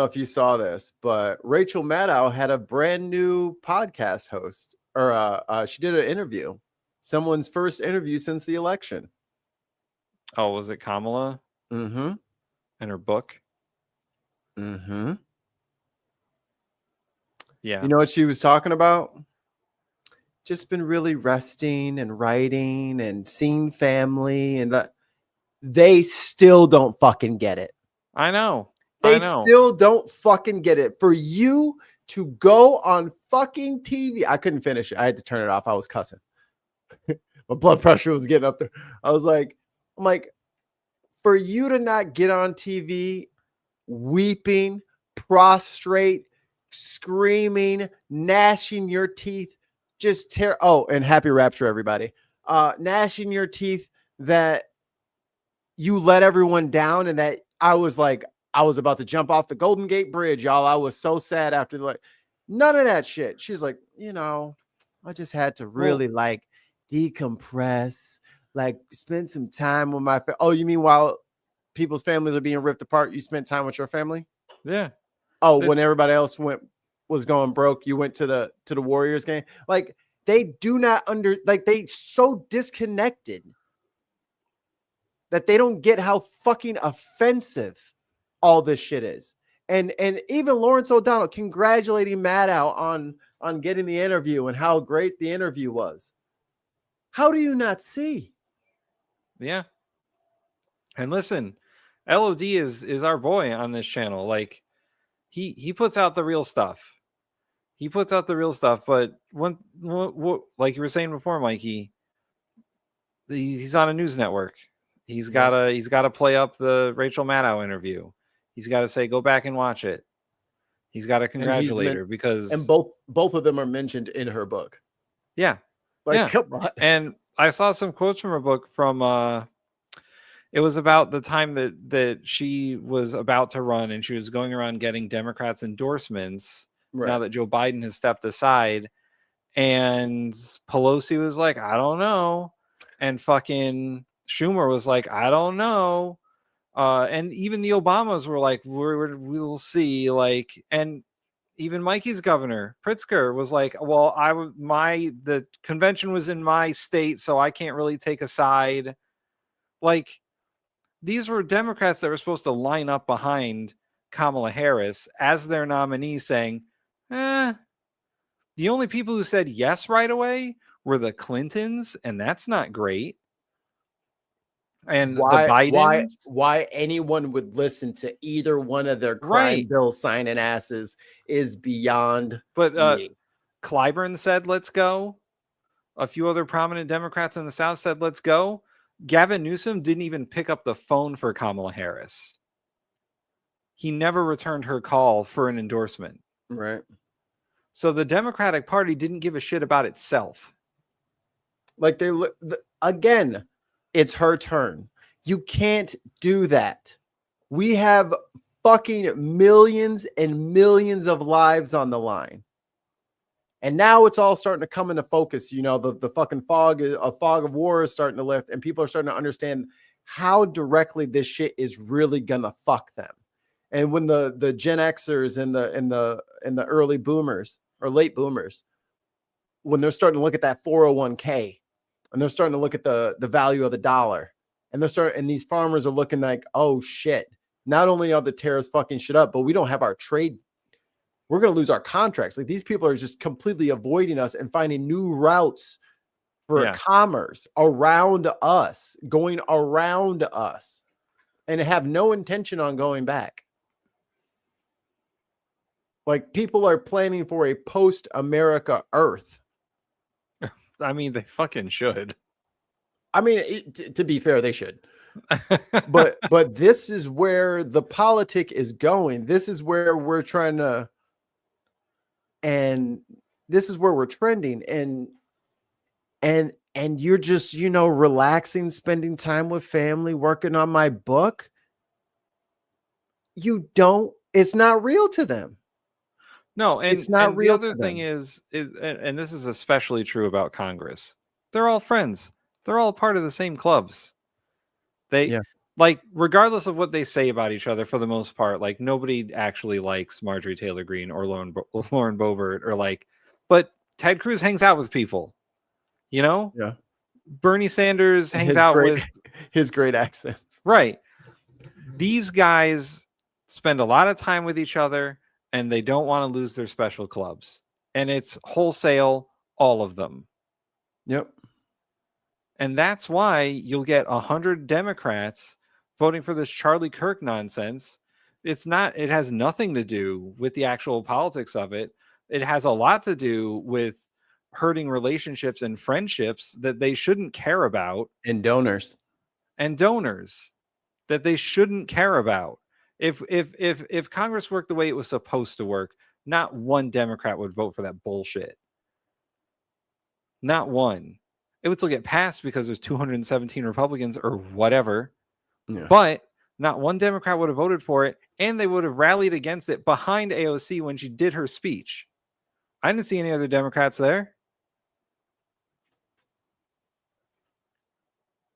if you saw this, but Rachel Maddow had a brand new podcast host, or she did an interview, someone's first interview since the election. Oh, was it Kamala? Mm-hmm. And her book? Mm-hmm. Yeah. You know what she was talking about? Just been really resting and writing and seeing family, and that they still don't fucking get it. I know. They I know. still don't fucking get it. For you to go on fucking TV, I couldn't finish it. I had to turn it off. I was cussing. My blood pressure was getting up there. I'm like, for you to not get on TV, weeping, prostrate, screaming, gnashing your teeth, just tear. Oh, and happy rapture, everybody. Gnashing your teeth that you let everyone down, and that I was about to jump off the Golden Gate Bridge, y'all. I was so sad after none of that shit. She's like, I just had to really decompress, spend some time with my oh, you mean while people's families are being ripped apart, you spent time with your family? Yeah. Oh, when everybody else was going broke, you went to the Warriors game. They do not they so disconnected that they don't get how fucking offensive all this shit is. And even Lawrence O'Donnell congratulating Maddow on getting the interview and how great the interview was. How do you not see? Yeah. And listen, LOD is our boy on this channel. He puts out the real stuff. He puts out the real stuff, but when like you were saying before, Mikey, he's on a news network. He's gotta play up the Rachel Maddow interview. He's got to say, go back and watch it. He's got to congratulate her because both of them are mentioned in her book. Yeah. Come on. And I saw some quotes from her book from it was about the time that she was about to run and she was going around getting Democrats endorsements now that Joe Biden has stepped aside. And Pelosi was like, I don't know. And fucking Schumer was like, I don't know. And even the Obamas were like, we'll see. And even Mikey's governor, Pritzker, was like, well, the convention was in my state, so I can't really take a side. These were Democrats that were supposed to line up behind Kamala Harris as their nominee, saying, the only people who said yes right away were the Clintons, and that's not great. And the Bidens. Why anyone would listen to either one of their crime bill signing asses is beyond me. Clyburn said, let's go. A few other prominent Democrats in the South said, let's go. Gavin Newsom didn't even pick up the phone for Kamala Harris. He never returned her call for an endorsement. Right. So the Democratic Party didn't give a shit about itself. Again, it's her turn. You can't do that. We have fucking millions and millions of lives on the line. And now it's all starting to come into focus. The fucking fog of war is starting to lift, and people are starting to understand how directly this shit is really gonna fuck them. And when the Gen Xers and the early boomers or late boomers, when they're starting to look at that 401k, and they're starting to look at the value of the dollar, and these farmers are looking like, oh shit, not only are the tariffs fucking shit up, but we don't have our trade. We're going to lose our contracts. These people are just completely avoiding us and finding new routes for commerce around us, going around us, and have no intention on going back. People are planning for a post-America Earth. I mean, they fucking should. I mean, to be fair, they should. but this is where the politic is going. This is where we're trying to, and this is where we're trending. And you're just, relaxing, spending time with family, working on my book. It's not real to them. No, and it's not real. The other thing is, and this is especially true about Congress. They're all friends. They're all part of the same clubs. Regardless of what they say about each other, for the most part, nobody actually likes Marjorie Taylor Greene or Lauren Boebert but Ted Cruz hangs out with people, Yeah. Bernie Sanders hangs out with his great accents. Right. These guys spend a lot of time with each other, and they don't want to lose their special clubs. And it's wholesale, all of them. Yep. And that's why you'll get 100 Democrats voting for this Charlie Kirk nonsense It's not. It has nothing to do with the actual politics of it. It has a lot to do with hurting relationships and friendships that they shouldn't care about, And donors. that they shouldn't care about. If Congress worked the way it was supposed to work, not one Democrat would vote for that bullshit. Not one. It would still get passed because there's 217 Republicans or whatever. Yeah. But not one Democrat would have voted for it, and they would have rallied against it behind AOC when she did her speech. I didn't see any other Democrats there.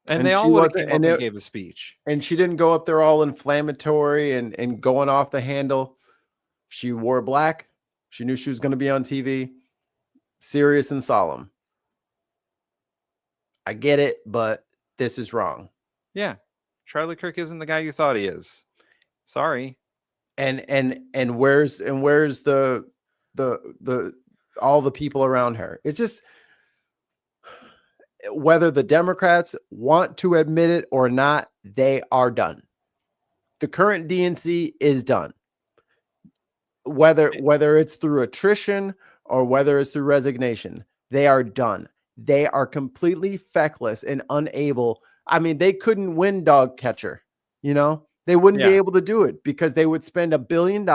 And they all would have came up and gave a speech. And she didn't go up there all inflammatory and going off the handle. She wore black. She knew she was going to be on TV. Serious and solemn. I get it, but this is wrong. Yeah. Charlie Kirk isn't the guy you thought he is. Sorry. And where's the all the people around her? It's just, whether the Democrats want to admit it or not, they are done. The current DNC is done. Whether it's through attrition or whether it's through resignation, they are done. They are completely feckless and unable. I mean, they couldn't win dog catcher. You know, they wouldn't be able to do it because they would spend $1 billion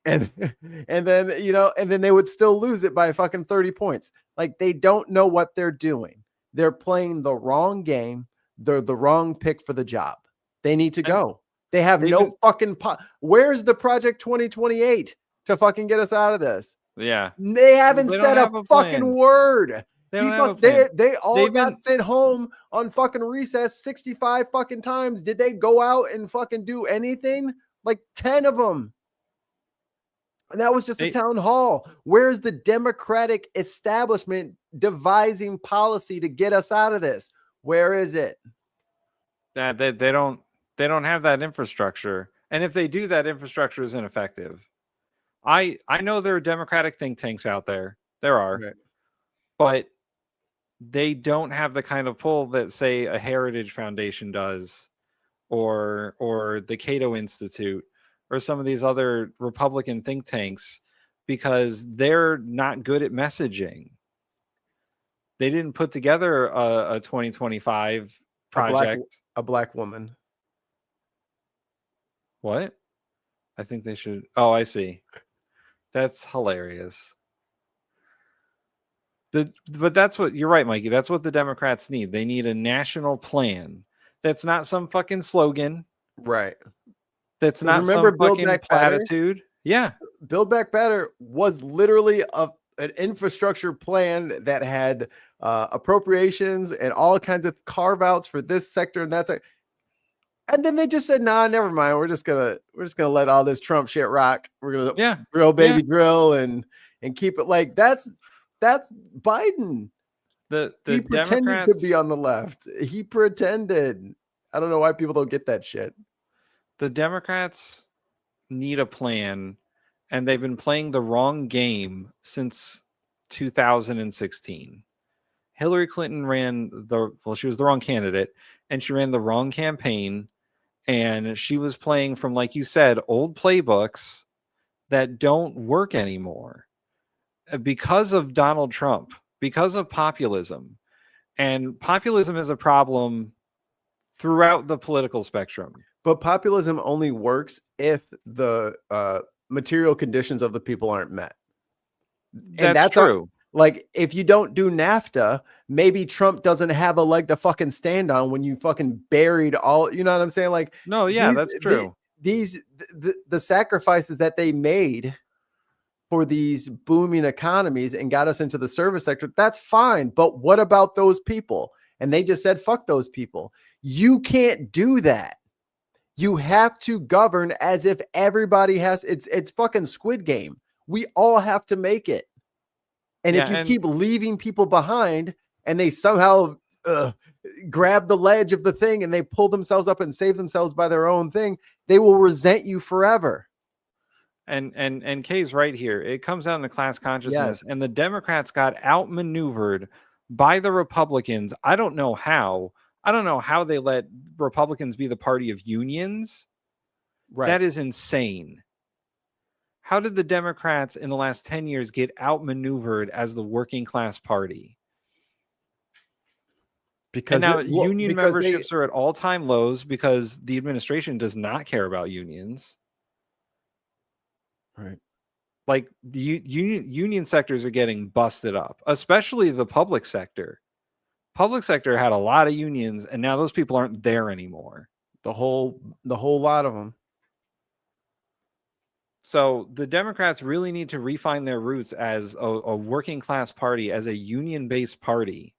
and then, you know, and then they would still lose it by fucking 30 points. Like, they don't know what they're doing. They're playing the wrong game. They're the wrong pick for the job. They need to go. They have no fucking where's the Project 2028 to fucking get us out of this? Yeah. They haven't said a fucking word. They all got sent home on fucking recess 65 fucking times. Did they go out and fucking do anything? Like 10 of them. And that was just a town hall. Where's the Democratic establishment devising policy to get us out of this? Where is it? That they don't have that infrastructure. And if they do, that infrastructure is ineffective. I know there are Democratic think tanks out there. There are. Right. But they don't have the kind of pull that, say, a Heritage Foundation does, or the Cato Institute, or some of these other Republican think tanks, because they're not good at messaging. They didn't put together a 2025 project. A black woman. What? I think they should. Oh, I see. That's hilarious. But that's what you're right, Mikey. That's what the Democrats need. They need a national plan. That's not some fucking slogan. Right. That's not some fucking platitude. Better? Yeah. Build Back Better was literally an infrastructure plan that had appropriations and all kinds of carve outs for this sector and that sector. And then they just said, nah, never mind. We're just gonna let all this Trump shit rock. We're gonna drill, baby, drill, and keep it like that's Biden. He pretended to be on the left. He pretended. I don't know why people don't get that shit. The Democrats need a plan, and they've been playing the wrong game since 2016. Hillary Clinton she was the wrong candidate, and she ran the wrong campaign, and she was playing from, like you said, old playbooks that don't work anymore because of Donald Trump, because of populism. And populism is a problem throughout the political spectrum. But populism only works if the material conditions of the people aren't met. And that's true. Like, if you don't do NAFTA, maybe Trump doesn't have a leg to fucking stand on when you fucking buried all, you know what I'm saying? Like, no, yeah, that's true. The sacrifices that they made for these booming economies and got us into the service sector, that's fine. But what about those people? And they just said, fuck those people. You can't do that. You have to govern as if everybody has, it's fucking Squid Game. We all have to make it. And if you keep leaving people behind and they somehow grab the ledge of the thing and they pull themselves up and save themselves by their own thing, they will resent you forever. And Kay's right here. It comes down to class consciousness, and the Democrats got outmaneuvered by the Republicans. I don't know how they let Republicans be the party of unions. Right. That is insane. How did the Democrats in the last 10 years get outmaneuvered as the working class party? Because and now it- well, union because memberships are at all-time lows because the administration does not care about unions. Right. Like the union sectors are getting busted up, especially the public sector. Public sector had a lot of unions, and now those people aren't there anymore. The whole lot of them. So the Democrats really need to refine their roots as a working class party, as a union-based party.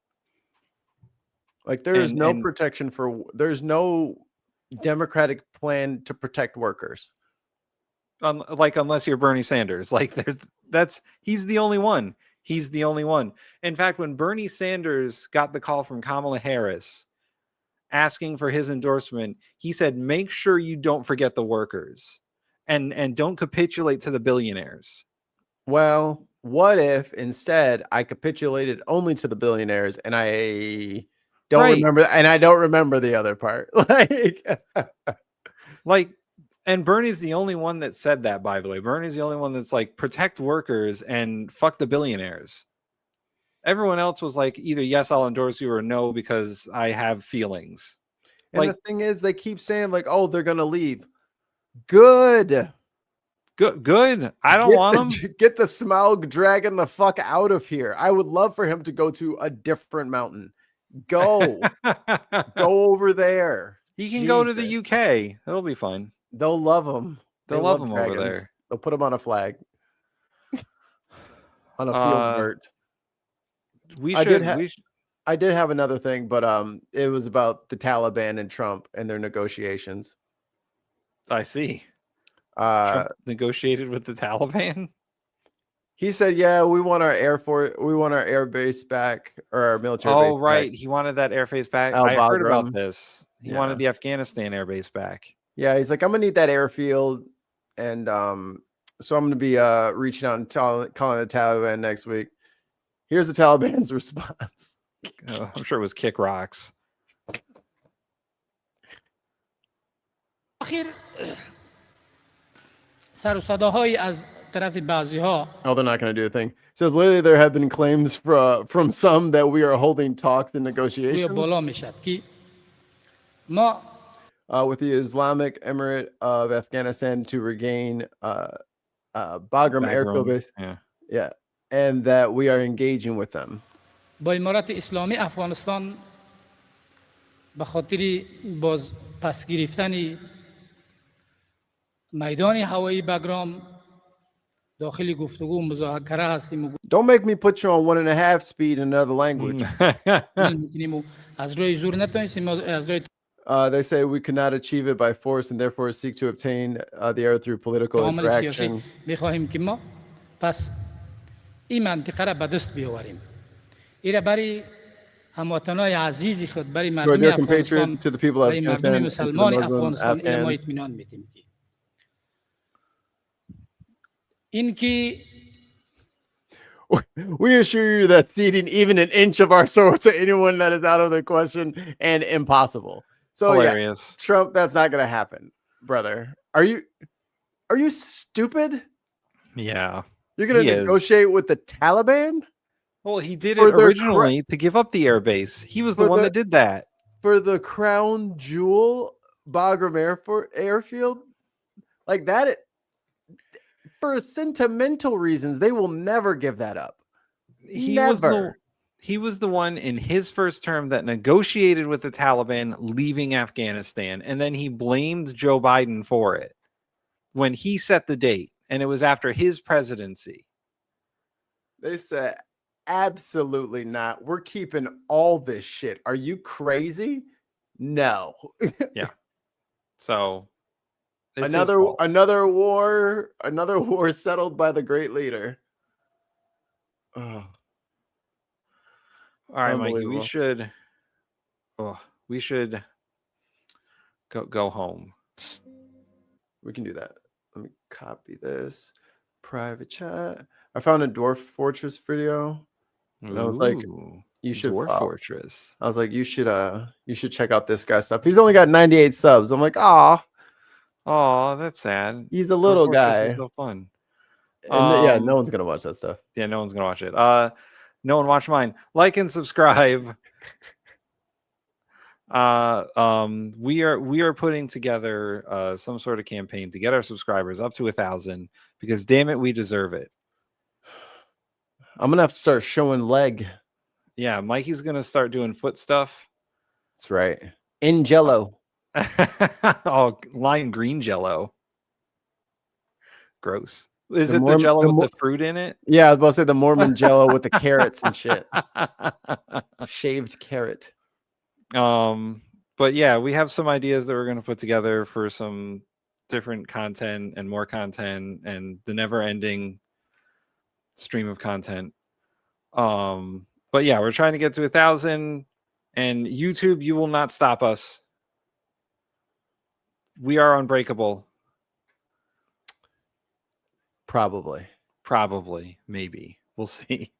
Like there's no protection there's no Democratic plan to protect workers. Like unless you're Bernie Sanders, like he's the only one. He's the only one. In fact, when Bernie Sanders got the call from Kamala Harris asking for his endorsement, he said, make sure you don't forget the workers and don't capitulate to the billionaires. Well, what if instead I capitulated only to the billionaires and I don't remember, and I don't remember the other part? And Bernie's the only one that said that, by the way. Bernie's the only one that's like, protect workers and fuck the billionaires. Everyone else was like, either yes, I'll endorse you, or no, because I have feelings. And the thing is, they keep saying like, oh, they're going to leave. Good. I don't want them. Get the Smaug dragon the fuck out of here. I would love for him to go to a different mountain. Go over there. He can go to the UK. That'll be fun. They'll love him. They'll love him over there. They'll put him on a flag. On a field of dirt. I did have another thing, but it was about the Taliban and Trump and their negotiations. I see. Trump negotiated with the Taliban. He said, "Yeah, we want our air force, we want our air base back, or our military base." Oh, right. Back. He wanted that air base back. I heard about this. He wanted the Afghanistan air base back. Yeah, he's like, I'm gonna need that airfield, and so I'm gonna be reaching out and calling the Taliban next week. Here's the Taliban's response. I'm sure it was kick rocks. Oh, they're not going to do a thing. It says lately there have been claims from some that we are holding talks and negotiations with the Islamic Emirate of Afghanistan to regain Bagram airfield base. Yeah, and that we are engaging with them. با امارت اسلامی افغانستان به خاطر باز پس گرفتن میدان هوایی بگرام داخل گفتگو مذاکره هستیم. Don't make me put you on 1.5 speed in another language. از روی زور نتونستیم از روی They say we could not achieve it by force and therefore seek to obtain the air through political interaction. می‌خواهیم که ما پس این منطقه را به دست بیاوریم. ایرا برای هموطنای عزیزی خود برای مردم افغانستان برای مردم مسلمان افغانستان ایرا ما اطمینان میدیم. این که We assure you that ceding even an inch of our soil to anyone that is out of the question and impossible. So hilarious. Yeah, Trump, that's not going to happen, brother. Are you stupid? Yeah. You're going to negotiate with the Taliban? Well, he did it originally to give up the air base. He was the one that did that. For the crown jewel Bagram airfield? Like that, for sentimental reasons, they will never give that up. He was the one in his first term that negotiated with the Taliban leaving Afghanistan, and then he blamed Joe Biden for it when he set the date, and it was after his presidency. They said, absolutely not. We're keeping all this shit. Are you crazy? No. Yeah. So another war settled by the great leader. Oh. All right, Mikey, we should go home. We can do that. Let me copy this. Private chat. I found a Dwarf Fortress video. And I was like, you should Dwarf Fortress. I was like, you should check out this guy's stuff. He's only got 98 subs. I'm like, ah, Oh, that's sad. He's a little guy. Is so fun. And yeah, no one's gonna watch that stuff. Yeah, no one's gonna watch it. No one watch mine. Like and subscribe. We are putting together some sort of campaign to get our subscribers up to 1,000 because damn it, we deserve it. I'm gonna have to start showing leg. Yeah, Mikey's gonna start doing foot stuff. That's right. In Jello. Oh, lime green Jello. Gross. Is it the Jello with the fruit in it? Yeah, I was about to say the Mormon Jello with the carrots and shit. Shaved carrot. But yeah, we have some ideas that we're going to put together for some different content and more content and the never-ending stream of content. But yeah, we're trying to get to 1,000, and YouTube, you will not stop us. We are unbreakable. Probably, maybe. We'll see.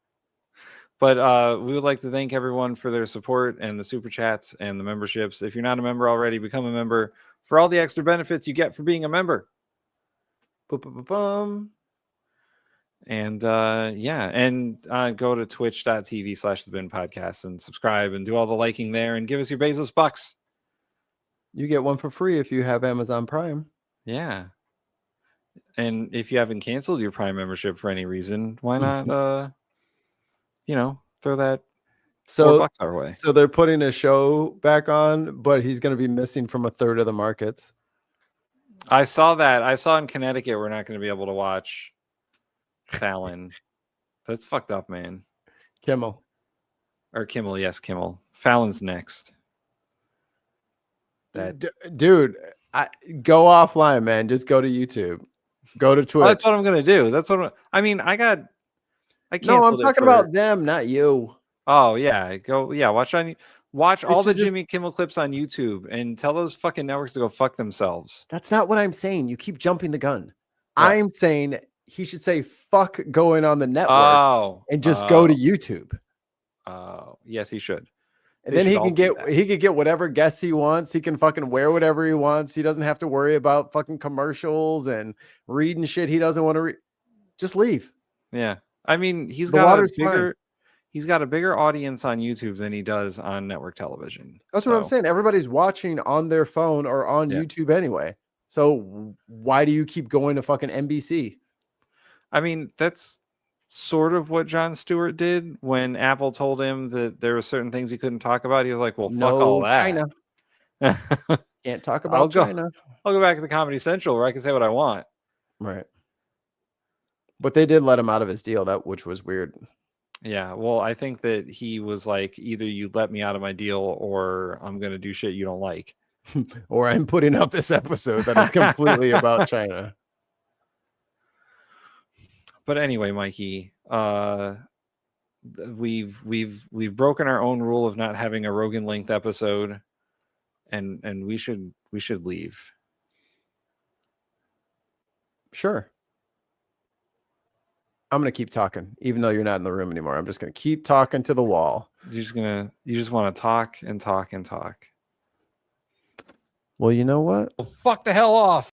But we would like to thank everyone for their support and the super chats and the memberships. If you're not a member already, become a member for all the extra benefits you get for being a member. And yeah, and go to twitch.tv/The Bin Podcast and subscribe and do all the liking there and give us your Bezos bucks. You get one for free if you have Amazon Prime. Yeah. And if you haven't canceled your Prime membership for any reason, why not throw that $4 our way. So they're putting a show back on, but he's going to be missing from 1/3 of the markets. I saw that. I saw in Connecticut we're not going to be able to watch Fallon. That's fucked up, man. Kimmel. Yes, Kimmel. Fallon's next. Dude, go offline, man. Just go to YouTube. Go to Twitch. Well, that's what I'm going to do. I canceled I'm talking about them, not you. Oh yeah, watch all the Jimmy Kimmel clips on YouTube and tell those fucking networks to go fuck themselves. That's not what I'm saying. You keep jumping the gun. What? I'm saying he should say fuck going on the network and just go to YouTube. Oh, yes, he should. And then he could get whatever guests he wants. He can fucking wear whatever he wants. He doesn't have to worry about fucking commercials and reading shit he doesn't want to read. Just leave. Yeah. I mean, he's got a bigger audience on YouTube than he does on network television. That's what I'm saying. Everybody's watching on their phone or on YouTube anyway. So why do you keep going to fucking NBC? I mean, that's sort of what Jon Stewart did when Apple told him that there were certain things he couldn't talk about. He was like, well, fuck all that. China. Can't talk about China. I'll go back to Comedy Central where I can say what I want. Right. But they did let him out of his deal, which was weird. Yeah, well, I think that he was like, either you let me out of my deal or I'm going to do shit you don't like. Or I'm putting up this episode that is completely about China. But anyway, Mikey, we've broken our own rule of not having a Rogan length episode, and we should leave. Sure. I'm going to keep talking, even though you're not in the room anymore. I'm just going to keep talking to the wall. You just want to talk and talk and talk. Well, you know what? Well, fuck the hell off.